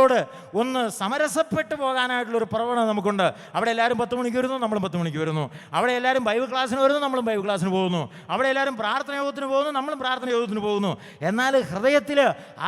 Speaker 1: ോട് ഒന്ന് സമരസപ്പെട്ടു പോകാനായിട്ടുള്ളൊരു പ്രവണത നമുക്കുണ്ട്. അവിടെ എല്ലാവരും 10 മണിക്ക് വരുന്നു, നമ്മളും 10 മണിക്ക് വരുന്നു. അവിടെ എല്ലാവരും ബൈബിൾ ക്ലാസ്സിന് വരുന്നു, നമ്മളും ബൈബിൾ ക്ലാസ്സിന് പോകുന്നു. അവിടെ എല്ലാവരും പ്രാർത്ഥന യോഗത്തിന് പോകുന്നു, നമ്മളും പ്രാർത്ഥന യോഗത്തിന് പോകുന്നു. എന്നാൽ ഹൃദയത്തിൽ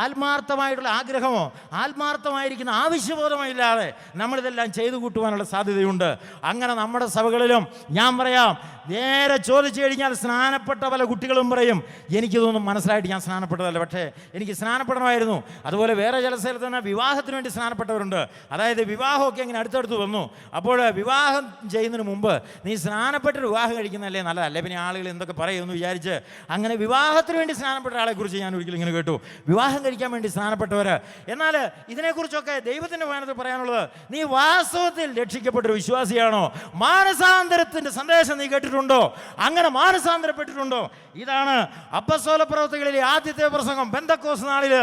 Speaker 1: ആത്മാർത്ഥമായിട്ടുള്ള ആഗ്രഹമോ ആത്മാർത്ഥമായിരിക്കുന്ന ആവശ്യബോധമോ ഇല്ലാതെ നമ്മളിതെല്ലാം ചെയ്തു കൂട്ടുവാനുള്ള സാധ്യതയുണ്ട്. അങ്ങനെ നമ്മുടെ സഭകളിലും ഞാൻ പറയാം, നേരെ ചോദിച്ചു കഴിഞ്ഞാൽ സ്നാനപ്പെട്ട പല കുട്ടികളും പറയും, എനിക്കിതൊന്നും മനസ്സിലായിട്ട് ഞാൻ സ്നാനപ്പെട്ടതല്ല, പക്ഷേ എനിക്ക് സ്നാനപ്പെടണമായിരുന്നു. അതുപോലെ വേറെ ചില സ്ഥലത്ത് തന്നെ വിവാഹത്തിന് വേണ്ടി സ്നാനപ്പെട്ടവരുണ്ട്. അതായത് വിവാഹമൊക്കെ ഇങ്ങനെ അടുത്തടുത്ത് വന്നു. അപ്പോൾ വിവാഹം ചെയ്യുന്നതിന് മുമ്പ് നീ സ്നാനപ്പെട്ട് വിവാഹം കഴിക്കുന്നതല്ലേ നല്ലതല്ലേ, പിന്നെ ആളുകൾ എന്തൊക്കെ പറയുമെന്ന് വിചാരിച്ച് അങ്ങനെ വിവാഹത്തിന് വേണ്ടി സ്നാനപ്പെട്ട ആളെക്കുറിച്ച് ഞാൻ ഒരിക്കലും ഇങ്ങനെ കേട്ടു, വിവാഹം കഴിക്കാൻ വേണ്ടി സ്നാനപ്പെട്ടവർ. എന്നാൽ ഇതിനെക്കുറിച്ചൊക്കെ ദൈവത്തിൻ്റെ വചനത്തിൽ പറയാനുള്ളത്, നീ വാസ്തവത്തിൽ രക്ഷിക്കപ്പെട്ടൊരു വിശ്വാസിയാണോ? മാനസാന്തരത്തിൻ്റെ സന്ദേശം നീ കേട്ടിട്ടുണ്ടോ? അങ്ങനെ മാനസാന്തരപ്പെട്ടിട്ടുണ്ടോ? ഇതാണ് അപ്പസ്തോല പ്രവൃത്തികളിലെ ആദ്യത്തെ പ്രസംഗം. പെന്തക്കോസ്ത് നാളിൽ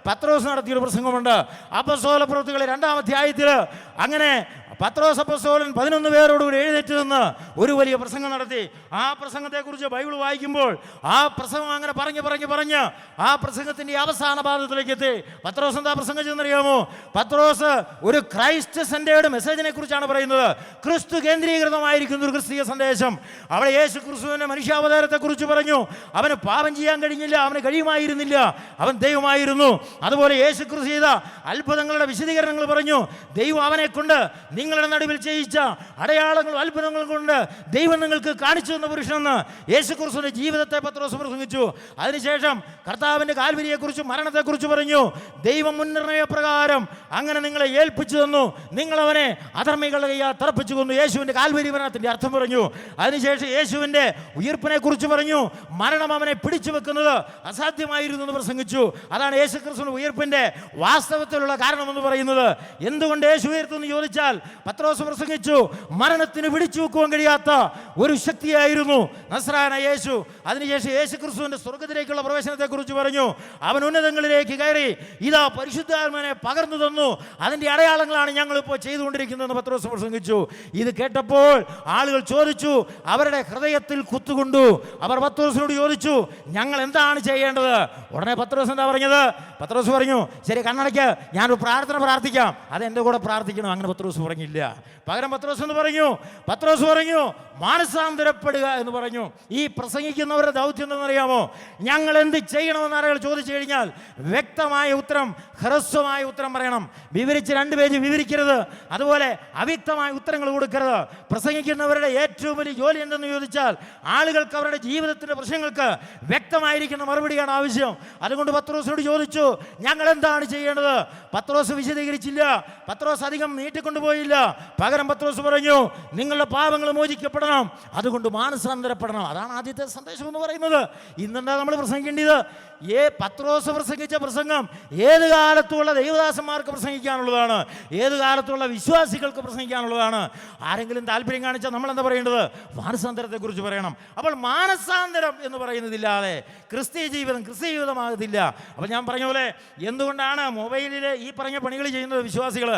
Speaker 1: പത്രോസ് നടത്തിയൊരു പ്രസംഗമുണ്ട്. അപ്പസ്തോല പ്രവൃത്തികളിലെ 2-ാം അധ്യായത്തിൽ അങ്ങനെ പത്രോസ് അപ്പസ്തോലൻ 11 പേരോടുകൂടി എഴുന്നേറ്റ് നിന്ന് ഒരു വലിയ പ്രസംഗം നടത്തി. ആ പ്രസംഗത്തെക്കുറിച്ച് ബൈബിൾ വായിക്കുമ്പോൾ ആ പ്രസംഗം അങ്ങനെ പറഞ്ഞ് ആ പ്രസംഗത്തിൻ്റെ അവസാന ഭാഗത്തിലേക്ക് എത്തി. പത്രോസ് എന്താ പ്രസംഗിച്ചെന്നറിയാമോ? പത്രോസ് ഒരു ക്രൈസ്റ്റ് സെൻ്റേർഡ് മെസ്സേജിനെ കുറിച്ചാണ് പറയുന്നത്. ക്രിസ്തു കേന്ദ്രീകൃതമായിരിക്കുന്ന ഒരു ക്രിസ്തീയ സന്ദേശം. അവിടെ യേശു ക്രിസ്തുവിൻ്റെ മനുഷ്യാവതാരത്തെക്കുറിച്ച് പറഞ്ഞു. അവന് പാപം ചെയ്യാൻ കഴിഞ്ഞില്ല, അവന് കഴിയുമായിരുന്നില്ല, അവൻ ദൈവമായിരുന്നു. അതുപോലെ യേശു ക്രിസ്തു ചെയ്ത അത്ഭുതങ്ങളുടെ വിശദീകരണങ്ങൾ പറഞ്ഞു. ദൈവം അവനെ കൊണ്ട് നിങ്ങളുടെ നടുവിൽ ചെയ്യിച്ച അടയാളങ്ങളും അത്ഭുതങ്ങളും കൊണ്ട് ദൈവം നിങ്ങൾക്ക് കാണിച്ചു തന്ന പുരുഷനെന്ന് യേശുക്രിസ്തുവിന്റെ ജീവിതത്തെ പത്രോസ് പ്രസംഗിച്ചു. അതിനുശേഷം കർത്താവിന്റെ കാൽവരിയെക്കുറിച്ചും മരണത്തെക്കുറിച്ച് പറഞ്ഞു. ദൈവം മുൻനിർണയ പ്രകാരം അങ്ങനെ നിങ്ങളെ ഏൽപ്പിച്ചു തന്നു, നിങ്ങൾ അവനെ അധർമ്മികളുടെ കയ്യാൽ തറപ്പിച്ചു കൊന്നു. യേശുവിന്റെ കാൽവരി മരണത്തിന്റെ അർത്ഥം പറഞ്ഞു. അതിനുശേഷം യേശുവിന്റെ ഉയർപ്പിനെ കുറിച്ച് പറഞ്ഞു. മരണം അവനെ പിടിച്ചു വെക്കുന്നത് അസാധ്യമായിരുന്നു എന്ന് പ്രസംഗിച്ചു. അതാണ് യേശുക്രിസ്തുവിന്റെ ഉയർപ്പിന്റെ വാസ്തവത്തിലുള്ള കാരണമെന്ന് പറയുന്നത്. എന്തുകൊണ്ട് യേശു ഉയർത്തുമെന്ന് ചോദിച്ചാൽ പത്രോസ് പ്രസംഗിച്ചു, മരണത്തിന് പിടിച്ചു വെക്കുവാൻ കഴിയാത്ത ഒരു ശക്തിയായിരുന്നു നസ്രായനായ യേശു. അതിനുശേഷം യേശുക്രിസ്തുവിന്റെ സ്വർഗ്ഗത്തിലേക്കുള്ള പ്രവേശനത്തെ കുറിച്ച് പറഞ്ഞു. അവൻ ഉന്നതങ്ങളിലേക്ക് കയറി ഇതാ പരിശുദ്ധാത്മാവിനെ പകർന്നു തന്നു, അതിന്റെ അടയാളങ്ങളാണ് ഞങ്ങളിപ്പോൾ ചെയ്തുകൊണ്ടിരിക്കുന്നതെന്ന് പത്രോസ് പ്രസംഗിച്ചു. ഇത് കേട്ടപ്പോൾ ആളുകൾ ചോദിച്ചു, അവരുടെ ഹൃദയത്തിൽ കുത്തുകൊണ്ടു. അവർ പത്രോസിനോട് ചോദിച്ചു, ഞങ്ങൾ എന്താണ് ചെയ്യേണ്ടത്? ഉടനെ പത്രോസ് എന്താ പറഞ്ഞത്? പത്രോസ് പറഞ്ഞു, ശരി, കണ്ണടയ്ക്ക്, ഞാനൊരു പ്രാർത്ഥന പ്രാർത്ഥിക്കാം, അതെൻ്റെ കൂടെ പ്രാർത്ഥിക്കണം. അങ്ങനെ പത്രോസ് പറഞ്ഞില്ല. പകരം പത്രോസ് പറഞ്ഞു മാനസാന്തരപ്പെടുക എന്ന് പറഞ്ഞു. ഈ പ്രസംഗിക്കുന്നവരുടെ ദൗത്യം എന്തെന്നറിയാമോ? ഞങ്ങൾ എന്ത് ചെയ്യണമെന്ന് ആളുകൾ ചോദിച്ചു കഴിഞ്ഞാൽ വ്യക്തമായ ഉത്തരം, ഹ്രസ്വമായ ഉത്തരം പറയണം. വിവരിച്ച് 2 പേജ് വിവരിക്കരുത്, അതുപോലെ അവ്യക്തമായ ഉത്തരങ്ങൾ കൊടുക്കരുത്. പ്രസംഗിക്കുന്നവരുടെ ഏറ്റവും വലിയ ജോലി എന്തെന്ന് ചോദിച്ചാൽ ആളുകൾക്ക് അവരുടെ ജീവിതത്തിൻ്റെ പ്രശ്നങ്ങൾക്ക് വ്യക്തമായിരിക്കുന്ന മറുപടിയാണ് ആവശ്യം. അതുകൊണ്ട് പത്രോസിനോട് ചോദിച്ചു, ഞങ്ങൾ എന്താണ് ചെയ്യേണ്ടത്? പത്രോസ് വിശദീകരിച്ചില്ല, പത്രോസ് അധികം നീട്ടിക്കൊണ്ടുപോയില്ല. പകരം പത്രോസ് പറഞ്ഞു, നിങ്ങളുടെ പാപങ്ങൾ മോചിക്കപ്പെടണം, അതുകൊണ്ട് മാനസാന്തരപ്പെടണം. അതാണ് ആദ്യത്തെ സന്ദേശം എന്ന് പറയുന്നത്. ഇന്നെന്താ നമ്മൾ പ്രസംഗിക്കേണ്ടത്? പത്രോസ് പ്രസംഗിച്ച പ്രസംഗം ഏത് കാലത്തുള്ള ദൈവദാസന്മാർക്ക് പ്രസംഗിക്കാനുള്ളതാണ്, ഏത് കാലത്തുള്ള വിശ്വാസികൾക്ക് പ്രസംഗിക്കാനുള്ളതാണ്. ആരെങ്കിലും താല്പര്യം കാണിച്ചാൽ നമ്മൾ എന്താ പറയേണ്ടത്? മാനസാന്തരത്തെക്കുറിച്ച് പറയണം. അപ്പോൾ മാനസാന്തരം എന്ന് പറയുന്നതില്ലാതെ ക്രിസ്തീയ ജീവിതമാകത്തില്ല. അപ്പോൾ ഞാൻ പറഞ്ഞ പോലെ എന്തുകൊണ്ടാണ് മൊബൈലിൽ ഈ പറഞ്ഞ പണികൾ ചെയ്യുന്നത് വിശ്വാസികൾ?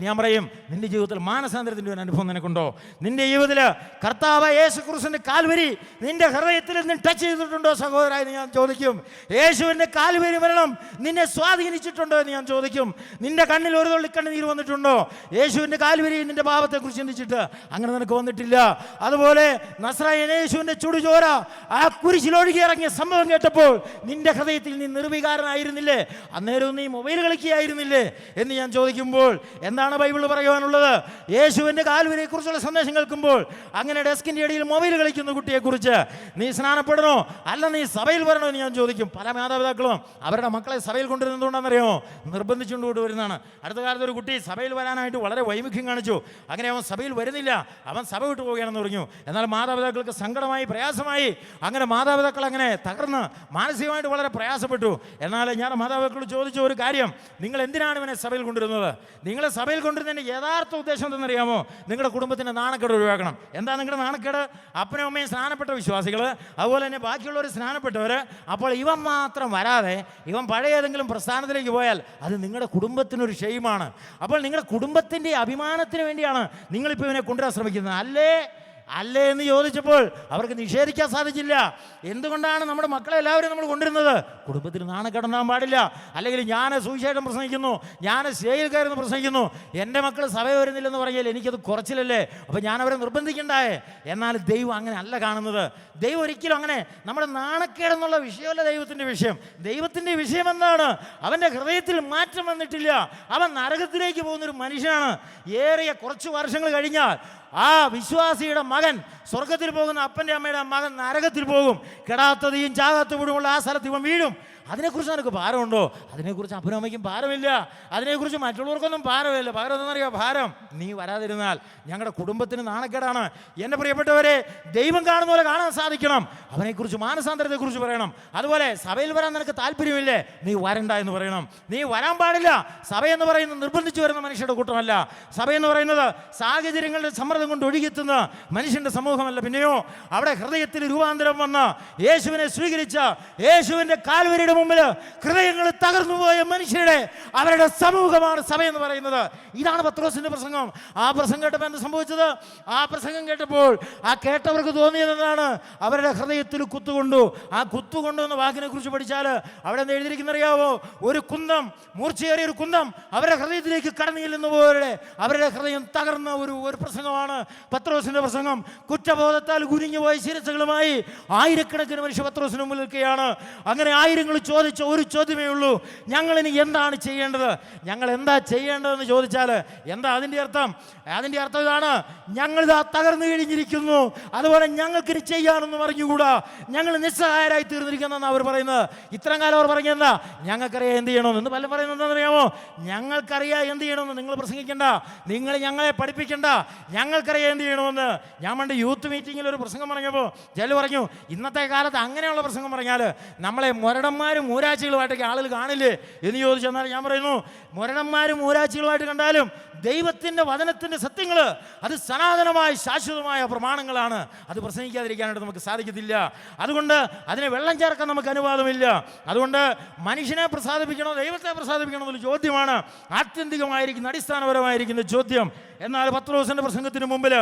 Speaker 1: ഞാൻ പറയും, നിന്റെ ജീവിതത്തിൽ മാനസാന്തരത്തിൻ്റെ ഒരു അനുഭവം നിനക്കുണ്ടോ? നിന്റെ ജീവിതത്തിൽ കർത്താവ് യേശുക്രിസ്തുവിന്റെ കാൽവരി നിന്റെ ഹൃദയത്തിൽ നിന്ന് ടച്ച് ചെയ്തിട്ടുണ്ടോ സഹോദരാ എന്ന് ഞാൻ ചോദിക്കും. യേശുവിന്റെ കാൽവരി മരണം നിന്നെ സ്വാധീനിച്ചിട്ടുണ്ടോ എന്ന് ഞാൻ ചോദിക്കും. നിന്റെ കണ്ണിൽ ഒരു തുള്ളി കണ്ണുനീർ വന്നിട്ടുണ്ടോ? യേശുവിന്റെ കാൽവരി നിന്റെ പാപത്തെക്കുറിച്ച് ചിന്തിച്ചിട്ട് അങ്ങനെ നിനക്ക് വന്നിട്ടില്ല. അതുപോലെ നസ്രായൻ യേശുവിന്റെ ചുടുചോര ആ കുരിശിലൊഴുകി ഇറങ്ങിയ സംഭവം കേട്ടപ്പോൾ നിന്റെ ഹൃദയത്തിൽ നീ നിർവികാരനായിരുന്നില്ലേ? അന്നേരം നീ മൊബൈൽ കളിക്കുകയായിരുന്നില്ലേ എന്ന് ഞാൻ ചോദിക്കുമ്പോൾ എന്താണ് ബൈബിൾ പറയുവാനുള്ളത്? യേശുവിന്റെ കാൽവരിയെ കുറിച്ചുള്ള സന്ദേശം കേൾക്കുമ്പോൾ അങ്ങനെ ഡെസ്കിന്റെ ഇടയിൽ മൊബൈൽ കളിക്കുന്ന കുട്ടിയെക്കുറിച്ച് നീ സ്നാനപ്പെടണോ അല്ല നീ സഭയിൽ വരണോ എന്ന് ഞാൻ ചോദിക്കും. പല മാതാപിതാക്കളും അവരുടെ മക്കളെ സഭയിൽ കൊണ്ടുവരുന്നത് എന്തുകൊണ്ടാണെന്നറിയാമോ? നിർബന്ധിച്ചുകൊണ്ട് കൊണ്ടുവരുന്നതാണ്. അടുത്ത കാലത്ത് ഒരു കുട്ടി സഭയിൽ വരാനായിട്ട് വളരെ വൈമുഖ്യം കാണിച്ചു. അങ്ങനെ അവൻ സഭയിൽ വരുന്നില്ല, അവൻ സഭ വിട്ടു പോവുകയാണെന്ന് പറഞ്ഞു. എന്നാൽ മാതാപിതാക്കൾക്ക് സങ്കടമായി, പ്രയാസമായി. അങ്ങനെ മാതാപിതാക്കൾ അങ്ങനെ തകർന്ന് മാനസികമായിട്ട് വളരെ പ്രയാസപ്പെട്ടു. എന്നാൽ ഞാൻ മാതാപിതാക്കളോട് ചോദിച്ച ഒരു കാര്യം, നിങ്ങൾ എന്തിനാണ് ഇവനെ സഭയിൽ കൊണ്ടുവരുന്നത്? നിങ്ങളെ സഭയിൽ കൊണ്ടുവരുന്നതിൻ്റെ യഥാർത്ഥ ഉദ്ദേശം എന്തെന്നറിയാമോ? നിങ്ങളുടെ കുടുംബത്തിൻ്റെ നാണക്കേട് ഒഴിവാക്കണം. എന്താ നിങ്ങളുടെ നാണക്കേട്? അപ്പനും അമ്മയും സ്നാനപ്പെട്ട വിശ്വാസികൾ, അതുപോലെ തന്നെ ബാക്കിയുള്ളവർ സ്നാനപ്പെട്ടവർ. അപ്പോൾ ഇവൻ മാത്രം വരാതെ ഇവൻ പഴയ ഏതെങ്കിലും പ്രസ്ഥാനത്തിലേക്ക് പോയാൽ അത് നിങ്ങളുടെ കുടുംബത്തിനൊരു ഷെയിമാണ്. അപ്പോൾ നിങ്ങളുടെ കുടുംബത്തിൻ്റെ അഭിമാനത്തിന് വേണ്ടിയാണ് നിങ്ങളിപ്പോൾ ഇവനെ കൊണ്ടുവരാൻ ശ്രമിക്കുന്നത്, അല്ലേ എന്ന് ചോദിച്ചപ്പോൾ അവർക്ക് നിഷേധിക്കാൻ സാധിച്ചില്ല. എന്തുകൊണ്ടാണ് നമ്മുടെ മക്കളെ എല്ലാവരും നമ്മൾ കൊണ്ടുവരുന്നത്? കുടുംബത്തിൽ നാണക്കേടുണ്ടാകാൻ പാടില്ല. അല്ലെങ്കിൽ ഞാൻ സുവിശേഷം പ്രസംഗിക്കുന്നു, ഞാൻ സ്റ്റേജിൽ കയറുന്നു പ്രസംഗിക്കുന്നു, എൻ്റെ മക്കൾ സഭ വരുന്നില്ലെന്ന് പറഞ്ഞാൽ എനിക്കത് കുറച്ചില്ലല്ലേ? അപ്പോൾ ഞാൻ അവരെ നിർബന്ധിക്കണ്ടായേ? എന്നാൽ ദൈവം അങ്ങനെ അല്ല കാണുന്നത്. ദൈവം ഒരിക്കലും അങ്ങനെ നമ്മുടെ നാണക്കേടെന്നുള്ള വിഷയമല്ല ദൈവത്തിൻ്റെ വിഷയം. ദൈവത്തിൻ്റെ വിഷയം എന്താണ്? അവൻ്റെ ഹൃദയത്തിൽ മാറ്റം വന്നിട്ടില്ല. അവൻ നരകത്തിലേക്ക് പോകുന്നൊരു മനുഷ്യനാണ്. ഏറിയ കുറച്ച് വർഷങ്ങൾ കഴിഞ്ഞാൽ ആ വിശ്വാസിയുടെ മകൻ സ്വർഗത്തിൽ പോകുന്ന അപ്പൻ്റെ അമ്മയുടെ മകൻ നരകത്തിൽ പോകും. കെടാത്തതയും ചാകാത്ത വീടുമുള്ള ആ സ്ഥലത്ത് ഇവൻ വീഴും. അതിനെക്കുറിച്ച് നിനക്ക് ഭാരമുണ്ടോ? അതിനെക്കുറിച്ച് അപ്പനും അമ്മയ്ക്കും ഭാരമില്ല. അതിനെക്കുറിച്ച് മറ്റുള്ളവർക്കൊന്നും ഭാരമില്ല. പകരം എന്താണെന്നറിയാം? ഭാരം നീ വരാതിരുന്നാൽ ഞങ്ങളുടെ കുടുംബത്തിന് നാണക്കേടാണ്. എൻ്റെ പ്രിയപ്പെട്ടവരെ, ദൈവം കാണുന്ന പോലെ കാണാൻ സാധിക്കണം. അവനെക്കുറിച്ച് മാനസാന്തരത്തെക്കുറിച്ച് പറയണം. അതുപോലെ സഭയിൽ വരാൻ നിനക്ക് താല്പര്യമില്ലേ? നീ വരണ്ട എന്ന് പറയണം. നീ വരാൻ പാടില്ല. സഭയെന്ന് പറയുന്നത് നിർബന്ധിച്ചു വരുന്ന മനുഷ്യരുടെ കൂട്ടമല്ല. സഭയെന്ന് പറയുന്നത് സാഹചര്യങ്ങളുടെ സമ്മർദ്ദം കൊണ്ട് ഒഴുകിയെത്തുന്ന മനുഷ്യൻ്റെ സമൂഹമല്ല. പിന്നെയോ അവിടെ ഹൃദയത്തിൽ രൂപാന്തരം വന്ന യേശുവിനെ സ്വീകരിച്ച യേശുവിൻ്റെ കാൽവരിയുടെ മുമ്പിൽ ഹൃദയങ്ങൾ തകർന്നുപോയ മനുഷ്യരുടെ അവരുടെ സമൂഹമാണ് സഭയെന്ന് പറയുന്നത്. ഇതാണ് പത്രോസിന്റെ പ്രസംഗം. ആ പ്രസംഗം കേട്ടപ്പോൾ എന്ത് സംഭവിച്ചത്? ആ പ്രസംഗം കേട്ടപ്പോൾ ആ കേട്ടവർക്ക് തോന്നിയത് എന്താണ്? അവരുടെ ഹൃദയത്തിൽ കുത്തുകൊണ്ടു. ആ കുത്തുകൊണ്ടു എന്ന വാക്കിനെ കുറിച്ച് പഠിച്ചാൽ അവിടെ എന്താ എഴുതിയിരിക്കുന്നറിയാവോ? ഒരു കുന്തം, മൂർച്ചയേറിയ ഒരു കുന്തം അവരുടെ ഹൃദയത്തിലേക്ക് കടന്നു ചെല്ലുന്ന പോലെ അവരുടെ ഹൃദയം തകർന്ന ഒരു പ്രസംഗമാണ് പത്രോസിന്റെ പ്രസംഗം. കുറ്റബോധത്താൽ കുനിഞ്ഞുപോയ ശിരസ്സുകളുമായി ആയിരക്കണക്കിന് മനുഷ്യ പത്രോസിന് മുമ്പിൽ നിൽക്കുകയാണ്. അങ്ങനെ ആയിരങ്ങൾ ചോദിച്ച ഒരു ചോദ്യമേ ഉള്ളൂ, ഞങ്ങളിനി എന്താണ് ചെയ്യേണ്ടത്? ഞങ്ങൾ എന്താ ചെയ്യേണ്ടതെന്ന് ചോദിച്ചാൽ എന്താ അതിൻ്റെ അർത്ഥം? അതിൻ്റെ അർത്ഥം ഇതാണ്, ഞങ്ങളിതാ തകർന്നു കഴിഞ്ഞിരിക്കുന്നു, അതുപോലെ ഞങ്ങൾക്കിനി ചെയ്യാനൊന്നും അറിഞ്ഞുകൂടാ, ഞങ്ങൾ നിസ്സഹായരായി തീർന്നിരിക്കുന്നതെന്ന് അവർ പറയുന്നത്. ഇത്രയും കാലം അവർ പറഞ്ഞെന്താ? ഞങ്ങൾക്കറിയാം എന്ത് ചെയ്യണമെന്ന്. ഇന്ന് പലരും പറയുന്നത് എന്താണെന്നറിയാമോ? ഞങ്ങൾക്കറിയാം എന്ത് ചെയ്യണമെന്ന്. നിങ്ങൾ പ്രസംഗിക്കേണ്ട, നിങ്ങൾ ഞങ്ങളെ പഠിപ്പിക്കേണ്ട, ഞങ്ങൾക്കറിയാം എന്ത് ചെയ്യണമെന്ന്. ഞാൻ പണ്ട് യൂത്ത് മീറ്റിങ്ങിൽ ഒരു പ്രസംഗം പറഞ്ഞപ്പോൾ ചില പറഞ്ഞു, ഇന്നത്തെ കാലത്ത് അങ്ങനെയുള്ള പ്രസംഗം പറഞ്ഞാൽ നമ്മളെ മുരടന്മാരും മൂരാച്ചികളുമായിട്ടൊക്കെ ആളുകൾ കാണില്ലേ എന്ന് ചോദിച്ചെന്നാൽ ഞാൻ പറയുന്നു, മുരടന്മാരും മൂരാച്ചികളുമായിട്ട് കണ്ടാലും ദൈവത്തിൻ്റെ വചനത്തിൻ്റെ സത്യങ്ങൾ അത് സനാതനമായ ശാശ്വതമായ പ്രമാണങ്ങളാണ്. അത് പ്രസംഗിക്കാതിരിക്കാനായിട്ട് നമുക്ക് സാധിക്കത്തില്ല. അതുകൊണ്ട് അതിനെ വെള്ളം ചേർക്കാൻ നമുക്ക് അനുവാദമില്ല. അതുകൊണ്ട് മനുഷ്യനെ പ്രസാദിപ്പിക്കണോ ദൈവത്തെ പ്രസാദിപ്പിക്കണോ എന്നൊരു ചോദ്യമാണ് ആത്യന്തികമായിരിക്കുന്ന അടിസ്ഥാനപരമായിരിക്കുന്ന ചോദ്യം. എന്നാൽ പത്രോസിൻ്റെ പ്രസംഗത്തിന് മുമ്പിൽ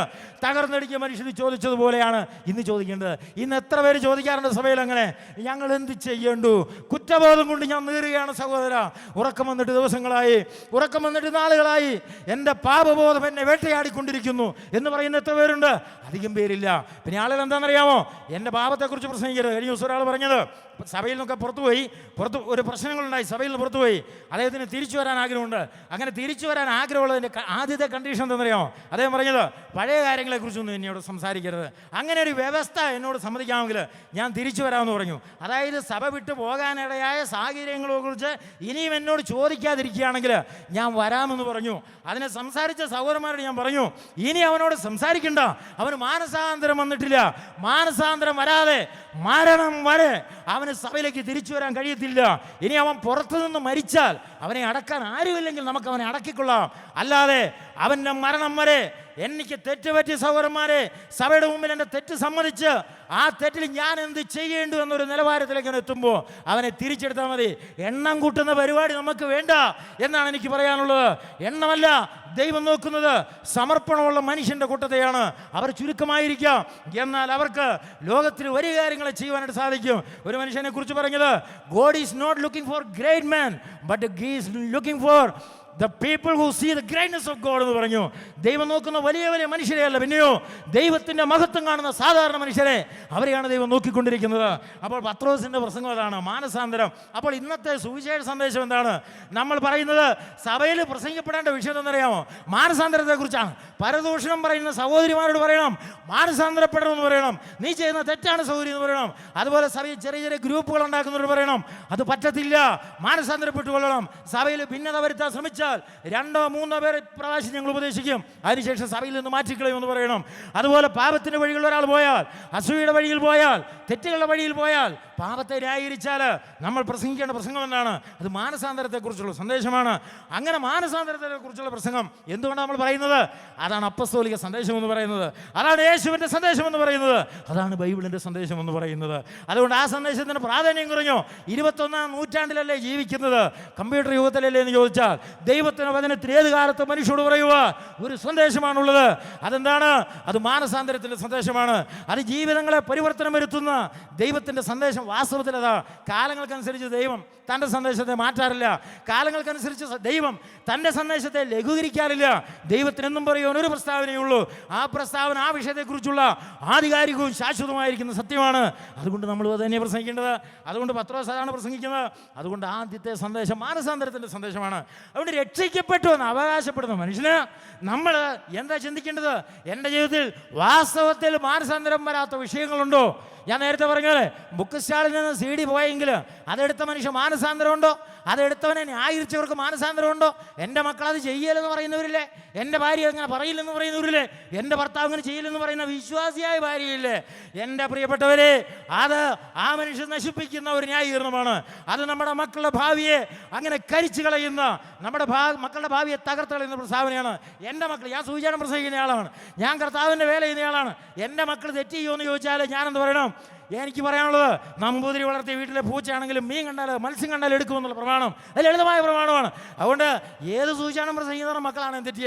Speaker 1: തകർന്നടിക്കിയ മനുഷ്യന് ചോദിച്ചതുപോലെയാണ് ഇന്ന് ചോദിക്കേണ്ടത്. ഇന്ന് എത്ര പേര് ചോദിക്കാറുണ്ട് സഭയിൽ അങ്ങനെ, ഞങ്ങൾ എന്ത് ചെയ്യേണ്ടു? കുറ്റബോധം കൊണ്ട് ഞാൻ നീറുകയാണ് സഹോദര. ഉറക്കം വന്നിട്ട് ദിവസങ്ങളായി, ഉറക്കം വന്നിട്ട് നാളുകളായി, എൻ്റെ പാപബോധം എന്നെ വേട്ടയാടിക്കൊണ്ടിരിക്കുന്നു എന്ന് പറയുന്ന എത്ര പേരുണ്ട്? അധികം പേരില്ല. പിന്നെ ആളുകൾ എന്താണെന്നറിയാമോ? എൻ്റെ പാപത്തെക്കുറിച്ച് പ്രസംഗിക്കരുത്. കഴിഞ്ഞ ദിവസം ഒരാൾ പറഞ്ഞത്, സഭയിൽ നിന്നൊക്കെ പുറത്ത് ഒരു പ്രശ്നങ്ങളുണ്ടായി, സഭയിൽ നിന്ന് പുറത്തുപോയി, അദ്ദേഹത്തിന് തിരിച്ചു വരാൻ ആഗ്രഹമുണ്ട്. അങ്ങനെ തിരിച്ചു വരാൻ ആഗ്രഹമുള്ളതിൻ്റെ ആദ്യത്തെ കണ്ടീഷൻ എന്താണെന്നറിയാമോ? അദ്ദേഹം പറഞ്ഞത്, പഴയ കാര്യങ്ങളെക്കുറിച്ചൊന്നും എന്നോട് സംസാരിക്കരുത്. അങ്ങനെ ഒരു വ്യവസ്ഥ എന്നോട് സമ്മതിക്കാമെങ്കിൽ ഞാൻ തിരിച്ചു വരാമെന്ന് പറഞ്ഞു. അതായത് സഭ വിട്ടു പോകാനിടയായ സാഹചര്യങ്ങളെക്കുറിച്ച് ഇനിയും എന്നോട് ചോദിക്കാതിരിക്കുകയാണെങ്കിൽ ഞാൻ വരാമെന്ന് പറഞ്ഞു. അതിനെ സംസാരിച്ച സഹോദരന്മാരോട് ഞാൻ പറഞ്ഞു, ഇനി അവനോട് സംസാരിക്കണ്ട, അവന് മാനസാന്തരം വന്നിട്ടില്ല. മാനസാന്തരം വരാതെ മരണം വരെ അവന് സഭയിലേക്ക് തിരിച്ചു വരാൻ കഴിയത്തില്ല. ഇനി അവൻ പുറത്തുനിന്ന് മരിച്ചാൽ അവനെ അടക്കാൻ ആരുമില്ലെങ്കിൽ നമുക്ക് അവനെ അടക്കിക്കൊള്ളാം. അല്ലാതെ അവൻ്റെ മരണം വരെ എനിക്ക് തെറ്റുപറ്റിയ സഹോദരന്മാരെ, സഭയുടെ മുമ്പിൽ എൻ്റെ തെറ്റ് സമ്മതിച്ച് ആ തെറ്റിൽ ഞാൻ എന്ത് ചെയ്യേണ്ടു എന്നൊരു നിലവാരത്തിലേക്ക് എത്തുമ്പോൾ അവനെ തിരിച്ചെടുത്താൽ മതി. എണ്ണം കൂട്ടുന്ന പരിപാടി നമുക്ക് വേണ്ട എന്നാണ് എനിക്ക് പറയാനുള്ളത്. എണ്ണമല്ല ദൈവം നോക്കുന്നത്, സമർപ്പണമുള്ള മനുഷ്യൻ്റെ കൂട്ടത്തെയാണ്. അവർ ചുരുക്കമായിരിക്കാം, എന്നാൽ അവർക്ക് ലോകത്തിൽ വലിയ കാര്യങ്ങളെ ചെയ്യുവാനായിട്ട് സാധിക്കും. ഒരു മനുഷ്യനെ കുറിച്ച് പറഞ്ഞത്, God is not looking for great man but he is looking for the people who see the greatness of God എന്ന് പറഞ്ഞു. ദൈവം നോക്കുന്ന വലിയ വലിയ മനുഷ്യരെയല്ല, പിന്നെയോ ദൈവത്തിൻ്റെ മഹത്വം കാണുന്ന സാധാരണ മനുഷ്യരെ, അവരെയാണ് ദൈവം നോക്കിക്കൊണ്ടിരിക്കുന്നത്. അപ്പോൾ പത്രോസിൻ്റെ പ്രസംഗം അതാണ്, മാനസാന്തരം. അപ്പോൾ ഇന്നത്തെ സുവിശേഷ സന്ദേശം എന്താണ്? നമ്മൾ പറയുന്നത് സഭയിൽ പ്രസംഗിക്കപ്പെടേണ്ട വിഷയം എന്താണെന്നറിയാമോ? മാനസാന്തരത്തെക്കുറിച്ചാണ്. പരദൂഷണം പറയുന്ന സഹോദരിമാരോട് പറയണം, മാനസാന്തരപ്പെടണമെന്ന് പറയണം. നീ ചെയ്യുന്ന തെറ്റാണ് സഹോദരി എന്ന് പറയണം. അതുപോലെ സഭയിൽ ചെറിയ ചെറിയ ഗ്രൂപ്പുകൾ ഉണ്ടാക്കുന്നവരോട് പറയണം, അത് പറ്റത്തില്ല, മാനസാന്തരപ്പെട്ടുകൊള്ളണം. സഭയിൽ ഭിന്നത വരുത്താൻ ശ്രമിച്ചാൽ 2-3 പേരെ പ്രാവശ്യം ഞങ്ങൾ ഉപദേശിക്കും, അതിനുശേഷം സഭയിൽ നിന്ന് മാറ്റിക്കളയുമെന്ന് പറയണം. അതുപോലെ പാപത്തിൻ്റെ വഴിയിൽ ഒരാൾ പോയാൽ, അസൂയയുടെ വഴിയിൽ പോയാൽ, തെറ്റുകളുടെ വഴിയിൽ പോയാൽ, പാപത്തെ ന്യായീകരിച്ചാൽ നമ്മൾ പ്രസംഗിക്കേണ്ട പ്രസംഗം എന്താണ്? അത് മാനസാന്തരത്തെക്കുറിച്ചുള്ള സന്ദേശമാണ്. അങ്ങനെ മാനസാന്തരത്തെക്കുറിച്ചുള്ള പ്രസംഗം എന്തുകൊണ്ടാണ് നമ്മൾ പറയുന്നത്? അതാണ് അപ്പസ്തോലിക സന്ദേശം എന്ന് പറയുന്നത്, അതാണ് യേശുവിൻ്റെ സന്ദേശം എന്ന് പറയുന്നത്, അതാണ് ബൈബിളിൻ്റെ സന്ദേശം എന്ന് പറയുന്നത്. അതുകൊണ്ട് ആ സന്ദേശത്തിന് പ്രാധാന്യം കുറഞ്ഞോ? 21-ാം നൂറ്റാണ്ടിലല്ലേ ജീവിക്കുന്നത്, കമ്പ്യൂട്ടർ യുഗത്തിലല്ലേ എന്ന് ചോദിച്ചാൽ, ദൈവത്തിൻ്റെ വചനത്തിൽ ഏത് കാലത്ത് മനുഷ്യരോട് പറയുക ഒരു സന്ദേശമാണുള്ളത്. അതെന്താണ്? അത് മാനസാന്തരത്തിൻ്റെ സന്ദേശമാണ്. അത് ജീവിതങ്ങളെ പരിവർത്തനം വരുത്തുന്ന ദൈവത്തിൻ്റെ സന്ദേശം. വാസ്തവത്തിൽ അതാ. കാലങ്ങൾക്കനുസരിച്ച് ദൈവം തൻ്റെ സന്ദേശത്തെ മാറ്റാറില്ല. കാലങ്ങൾക്കനുസരിച്ച് ദൈവം തൻ്റെ സന്ദേശത്തെ ലഘൂകരിക്കാറില്ല. ദൈവത്തിനെന്നും പറയുവാൻ ഒരു പ്രസ്താവനയുള്ളൂ. ആ പ്രസ്താവന ആ വിഷയത്തെക്കുറിച്ചുള്ള ആധികാരികവും ശാശ്വതമായിരിക്കുന്ന സത്യമാണ്. അതുകൊണ്ട് നമ്മൾ അത് തന്നെ പ്രസംഗിക്കേണ്ടത്. അതുകൊണ്ട് പത്രോസ് അതാണ് പ്രസംഗിക്കുന്നത്. അതുകൊണ്ട് ആദ്യത്തെ സന്ദേശം മാനസാന്തരത്തിൻ്റെ സന്ദേശമാണ്. അതുകൊണ്ട് രക്ഷിക്കപ്പെട്ടു എന്ന് അവകാശപ്പെടുന്ന മനുഷ്യന് നമ്മൾ എന്താ ചിന്തിക്കേണ്ടത്? എൻ്റെ ജീവിതത്തിൽ വാസ്തവത്തിൽ മാനസാന്തരം വരാത്ത വിഷയങ്ങളുണ്ടോ? ഞാൻ നേരത്തെ പറഞ്ഞത്, ബുക്ക് സ്റ്റാളിൽ നിന്ന് CD പോയെങ്കിൽ അതെടുത്ത മനുഷ്യ മാനസാന്തരമുണ്ടോ? അതെടുത്തവനെ ന്യായീകരിച്ചവർക്ക് മാനസാന്തരമുണ്ടോ? എൻ്റെ മക്കളത് ചെയ്യലെന്ന് പറയുന്നവരില്ലേ? എൻ്റെ ഭാര്യ അങ്ങനെ പറയില്ലെന്ന് പറയുന്നവരില്ലേ? എൻ്റെ ഭർത്താവ് അങ്ങനെ ചെയ്യില്ലെന്ന് പറയുന്ന വിശ്വാസിയായ ഭാര്യയില്ലേ? എൻ്റെ പ്രിയപ്പെട്ടവരെ, അത് ആ മനുഷ്യൻ നശിപ്പിക്കുന്ന ഒരു ന്യായീകരണമാണ്. അത് നമ്മുടെ മക്കളുടെ ഭാവിയെ അങ്ങനെ കരിച്ചു കളയുന്ന, നമ്മുടെ മക്കളുടെ ഭാവിയെ തകർത്ത് കളയുന്ന പ്രസ്താവനയാണ്. എൻ്റെ മക്കൾ, ഞാൻ സൂചന പ്രസംഗിക്കുന്ന ആളാണ്, ഞാൻ കർത്താവിൻ്റെ വേല ചെയ്യുന്ന ആളാണ്. എൻ്റെ മക്കൾ തെറ്റ് ചെയ്യുമെന്ന് ചോദിച്ചാൽ ഞാനെന്ത് പറയണം? എനിക്ക് പറയാനുള്ളത്, നമ്പൂതിരി വളർത്തിയ വീട്ടിലെ പൂച്ചയാണെങ്കിലും മീൻ കണ്ടാൽ മത്സ്യം കണ്ടാൽ എടുക്കുമെന്നുള്ള പ്രമാണം അത് ലളിതമായ പ്രമാണമാണ്. അതുകൊണ്ട് ഏത് സൂചന പ്രസംഗിക്കുന്ന മക്കളാണ്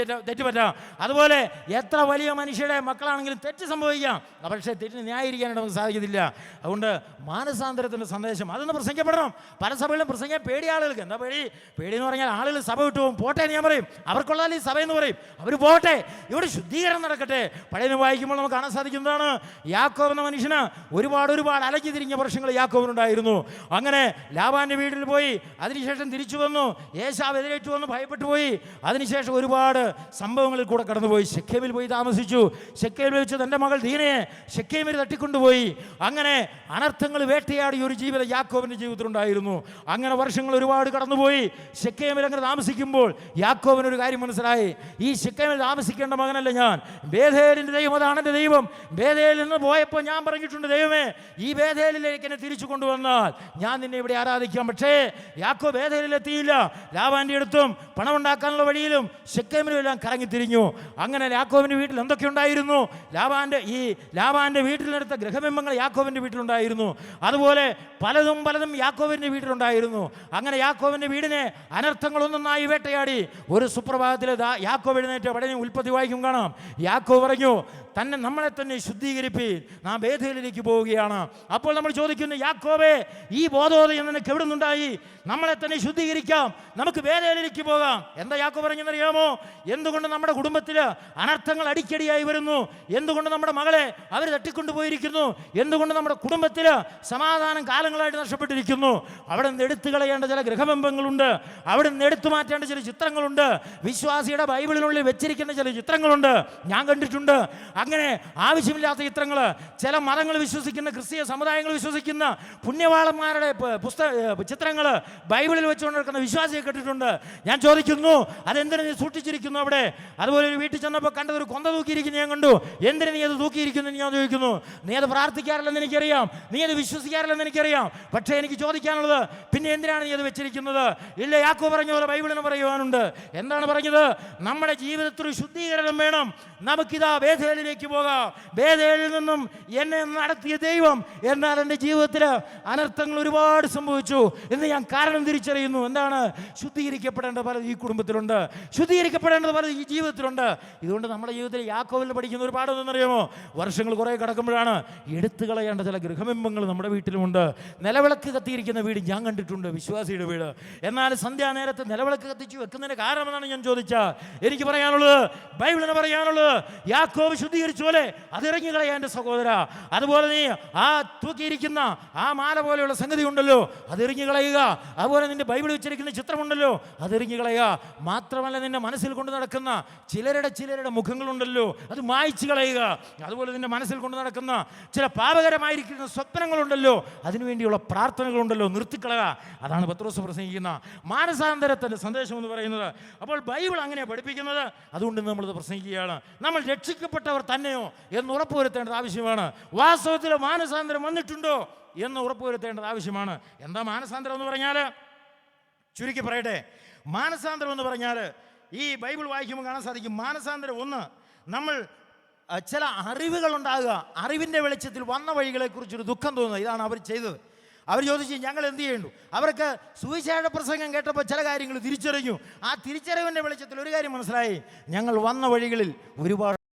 Speaker 1: തെറ്റുപറ്റാം. അതുപോലെ എത്ര വലിയ മനുഷ്യരുടെ മക്കളാണെങ്കിലും തെറ്റ് സംഭവിക്കാം. പക്ഷേ തെറ്റിന് ന്യായീകരിക്കാനായിട്ട് നമുക്ക് സാധിക്കത്തില്ല. അതുകൊണ്ട് മാനസാന്തരത്തിൻ്റെ സന്ദേശം അതൊന്ന് പ്രസംഗപ്പെടണം. പല സഭകളിലും പ്രസംഗിക്കാൻ പേടി ആളുകൾക്ക്. എന്താ പേടി? പേടി എന്ന് പറഞ്ഞാൽ ആളുകൾ സഭ വിട്ടു പോകും. പോട്ടെ എന്ന് ഞാൻ പറയും. അവർക്കുള്ള ഈ സഭയെന്ന് പറയും, അവർ പോട്ടെ, ഇവിടെ ശുദ്ധീകരണം നടക്കട്ടെ. പഴയ വായിക്കുമ്പോൾ നമുക്ക് കാണാൻ സാധിക്കുന്നതാണ്, യാക്കോബ് എന്ന മനുഷ്യന് ഒരുപാട് ഒരുപാട് അലഞ്ഞു തിരിഞ്ഞ വർഷങ്ങൾ യാക്കോബിനുണ്ടായിരുന്നു. അങ്ങനെ ലാബാന്റെ വീട്ടിൽ പോയി, അതിനുശേഷം തിരിച്ചു വന്നു. ഏശാവ് എതിരേറ്റു വന്ന് ഭയപ്പെട്ടു പോയി. അതിനുശേഷം ഒരുപാട് സംഭവങ്ങളിൽ കൂടെ കടന്നുപോയി. ശെഖേമിൽ പോയി താമസിച്ചു. ശെഖേമിൽ വെച്ച് തൻ്റെ മകൾ ദീനയെ ശെഖേമിൽ തട്ടിക്കൊണ്ടുപോയി. അങ്ങനെ അനർത്ഥങ്ങൾ വേട്ടയാടിയ ഒരു ജീവിതം യാക്കോബിൻ്റെ ജീവിതത്തിലുണ്ടായിരുന്നു. അങ്ങനെ വർഷങ്ങൾ ഒരുപാട് കടന്നുപോയി. ശെഖേമിൽ അങ്ങനെ താമസിക്കുമ്പോൾ യാക്കോബിനൊരു കാര്യം മനസ്സിലായി. ഈ ശെഖേമിൽ താമസിക്കേണ്ട മകനല്ല ഞാൻ. ബേഥേലിൻ്റെ ദൈവം അതാണ് എൻ്റെ ദൈവം. ബേഥേലിൽ നിന്ന് പോയപ്പോൾ ഞാൻ പറഞ്ഞിട്ടുണ്ട്, ദൈവമേ ഈ ബേഥേലിലേക്ക് എന്നെ തിരിച്ചു കൊണ്ടുവന്നാൽ ഞാൻ നിന്നെ ഇവിടെ ആരാധിക്കാം. പക്ഷേ യാക്കോബ് ബേഥേലിലെത്തിയില്ല. ലാബാന്റെ അടുത്തും പണമുണ്ടാക്കാനുള്ള വഴിയിലും ശെഖേമിലും എല്ലാം കറങ്ങിത്തിരിഞ്ഞു. അങ്ങനെ യാക്കോബിൻ്റെ വീട്ടിൽ എന്തൊക്കെ ഉണ്ടായിരുന്നു? ലാബാന്റെ വീട്ടിലെടുത്ത ഗൃഹബിംബങ്ങൾ യാക്കോബിൻ്റെ വീട്ടിലുണ്ടായിരുന്നു. അതുപോലെ പലതും യാക്കോബിൻ്റെ വീട്ടിലുണ്ടായിരുന്നു. അങ്ങനെ യാക്കോബിൻ്റെ വീടിനെ അനർത്ഥങ്ങളൊന്നൊന്നായി വേട്ടയാടി. ഒരു സുപ്രഭാതത്തിൽ യാക്കോബ് എഴുന്നേറ്റ് പടനെ ഉൽപ്പത്തി വായിക്കും കാണാം. യാക്കോബ് പറഞ്ഞു, നമ്മളെ തന്നെ ശുദ്ധീകരിപ്പീൻ, നാം ബേഥേലിലേക്ക് പോവുകയാണ്. അപ്പോൾ നമ്മൾ ചോദിക്കുന്നു, യാക്കോബേ ഈ ബോധോദയം നിനക്ക് എവിടെ നിന്നുണ്ടായി? നമ്മളെ തന്നെ ശുദ്ധീകരിക്കാം, നമുക്ക് ബേഥേലിലേക്ക് പോകാം. എന്താ യാക്കോബ് പറഞ്ഞെന്നറിയാമോ? എന്തുകൊണ്ട് നമ്മുടെ കുടുംബത്തിൽ അനർത്ഥങ്ങൾ അടിക്കടിയായി വരുന്നു? എന്തുകൊണ്ട് നമ്മുടെ മകളെ അവർ തട്ടിക്കൊണ്ടുപോയിരിക്കുന്നു? എന്തുകൊണ്ട് നമ്മുടെ കുടുംബത്തിൽ സമാധാനം കാലങ്ങളായിട്ട് നഷ്ടപ്പെട്ടിരിക്കുന്നു? അവിടെ നിന്ന് എടുത്തു കളയേണ്ട ചില ഗൃഹബിംബങ്ങളുണ്ട്, അവിടെ നിന്ന് എടുത്തു മാറ്റേണ്ട ചില ചിത്രങ്ങളുണ്ട്, വിശ്വാസിയുടെ ബൈബിളിനുള്ളിൽ വെച്ചിരിക്കുന്ന ചില ചിത്രങ്ങളുണ്ട്, ഞാൻ കണ്ടിട്ടുണ്ട്. അങ്ങനെ ആവശ്യമില്ലാത്ത ചിത്രങ്ങൾ, ചില മതങ്ങൾ വിശ്വസിക്കുന്ന, ക്രിസ്തീയ സമുദായങ്ങൾ വിശ്വസിക്കുന്ന പുണ്യവാളന്മാരുടെ ചിത്രങ്ങൾ ബൈബിളിൽ വെച്ചുകൊണ്ടിരിക്കുന്ന വിശ്വാസിയെ കേട്ടിട്ടുണ്ട്. ഞാൻ ചോദിക്കുന്നു, അതെന്തിനു നീ സൂക്ഷിച്ചിരിക്കുന്നു അവിടെ? അതുപോലെ ഒരു വീട്ടിൽ ചെന്നപ്പോൾ കണ്ടത് ഒരു കൊന്ത തൂക്കിയിരിക്കുന്നു ഞാൻ കണ്ടു. എന്തിനു നീ അത് തൂക്കിയിരിക്കുന്നു ഞാൻ ചോദിക്കുന്നു. നീ അത് പ്രാർത്ഥിക്കാറില്ലെന്ന് എനിക്കറിയാം, നീ അത് വിശ്വസിക്കാറില്ലെന്ന് എനിക്കറിയാം. പക്ഷേ എനിക്ക് ചോദിക്കാനുള്ളത്, പിന്നെ എന്തിനാണ് നീ അത് വെച്ചിരിക്കുന്നത്? ഇല്ല, യാക്കോബ് പറഞ്ഞ പോലെ ബൈബിളിന് പറയുവാനുണ്ട്. എന്താണ് പറഞ്ഞത്? നമ്മുടെ ജീവിതത്തിൽ ശുദ്ധീകരണം വേണം. നമുക്കിതാ ബേഥേലിലേക്ക് പോകാം. ബേഥേലിൽ നിന്നും എന്നെ നടത്തിയ ദൈവം, എന്നാൽ എൻ്റെ ജീവിതത്തിൽ അനർത്ഥങ്ങൾ ഒരുപാട് സംഭവിച്ചു എന്ന് ഞാൻ കാരണം തിരിച്ചറിയുന്നു. എന്താണ്? ശുദ്ധീകരിക്കപ്പെടേണ്ട പലത് ഈ കുടുംബത്തിലുണ്ട്, ശുദ്ധീകരിക്കപ്പെടേണ്ടത് പലത് ഈ ജീവിതത്തിലുണ്ട്. ഇതുകൊണ്ട് നമ്മുടെ ജീവിതത്തിൽ യാക്കോബിൽ പഠിക്കുന്ന ഒരു പാഠമെന്നറിയാമോ? വർഷങ്ങൾ കുറേ കിടക്കുമ്പോഴാണ് എടുത്തു കളയേണ്ട ചില ഗൃഹബിംബങ്ങൾ നമ്മുടെ വീട്ടിലുമുണ്ട്. നിലവിളക്ക് കത്തിയിരിക്കുന്ന വീട് ഞാൻ കണ്ടിട്ടുണ്ട്, വിശ്വാസിയുടെ വീട്. എന്നാൽ സന്ധ്യാനേരത്ത് നിലവിളക്ക് കത്തിച്ചു വെക്കുന്നതിന് കാരണമെന്നാണ് ഞാൻ ചോദിച്ചാൽ എനിക്ക് പറയാനുള്ളത്, ബൈബിളിന് പറയാനുള്ളത്, യാക്കോബ് ശുദ്ധീകരിച്ചു പോലെ അതിറങ്ങി കളയാ എൻ്റെ സഹോദര. അതുപോലെ നീ ആ തൂക്കിയിരിക്കുന്ന ആ മാല പോലെയുള്ള സംഗതി ഉണ്ടല്ലോ, അതിറങ്ങി കളയുക. അതുപോലെ നിന്റെ ബൈബിളിൽ വെച്ചിരിക്കുന്ന ചിത്രമുണ്ടല്ലോ, അതിറങ്ങി കളയുക. മാത്രമല്ല, നിന്റെ മനസ്സിൽ കൊണ്ട് നടക്കുന്ന ചിലരുടെ മുഖങ്ങളുണ്ടല്ലോ, അത് മായ്ച്ചു കളയുക. അതുപോലെ നിന്റെ മനസ്സിൽ കൊണ്ട് നടക്കുന്ന ചില പാപകരമായിരിക്കുന്ന സ്വപ്നങ്ങളുണ്ടല്ലോ, അതിനുവേണ്ടിയുള്ള പ്രാർത്ഥനകളുണ്ടല്ലോ, നിർത്തിക്കളയുക. അതാണ് പത്രോസ് പ്രസംഗിക്കുന്ന മാനസാന്തരത്തിൻ്റെ സന്ദേശം എന്ന് പറയുന്നത്. അപ്പോൾ ബൈബിൾ അങ്ങനെ പഠിപ്പിക്കുന്നത്. അതുകൊണ്ട് നമ്മളത് പ്രസംഗിക്കുകയാണ്. നമ്മൾ രക്ഷിക്കപ്പെട്ടവർ തന്നെയോ എന്ന് ഉറപ്പുവരുത്തേണ്ടത് ആവശ്യമാണ്. വാസ്തവത്തിൽ മാനസാന്തരം വന്നിട്ടുണ്ടോ എന്ന് ഉറപ്പുവരുത്തേണ്ടത് ആവശ്യമാണ്. എന്താ മാനസാന്തരം എന്ന് പറഞ്ഞാൽ? ചുരുക്കി പറയട്ടെ, മാനസാന്തരം എന്ന് പറഞ്ഞാൽ ഈ ബൈബിൾ വായിക്കുമ്പോൾ കാണാൻ സാധിക്കും. മാനസാന്തരം ഒന്ന്, നമ്മൾ ചില അറിവുകൾ ഉണ്ടാകുക, അറിവിൻ്റെ വെളിച്ചത്തിൽ വന്ന വഴികളെക്കുറിച്ചൊരു ദുഃഖം തോന്നുക. ഇതാണ് അവർ ചെയ്തത്. അവർ ചോദിച്ചു, ഞങ്ങൾ എന്ത് ചെയ്യേണ്ടു? അവർക്ക് സുവിശേഷ പ്രസംഗം കേട്ടപ്പോൾ ചില കാര്യങ്ങൾ തിരിച്ചറിഞ്ഞു. ആ തിരിച്ചറിവിൻ്റെ വെളിച്ചത്തിൽ ഒരു കാര്യം മനസ്സിലായി, ഞങ്ങൾ വന്ന വഴികളിൽ ഒരുപാട്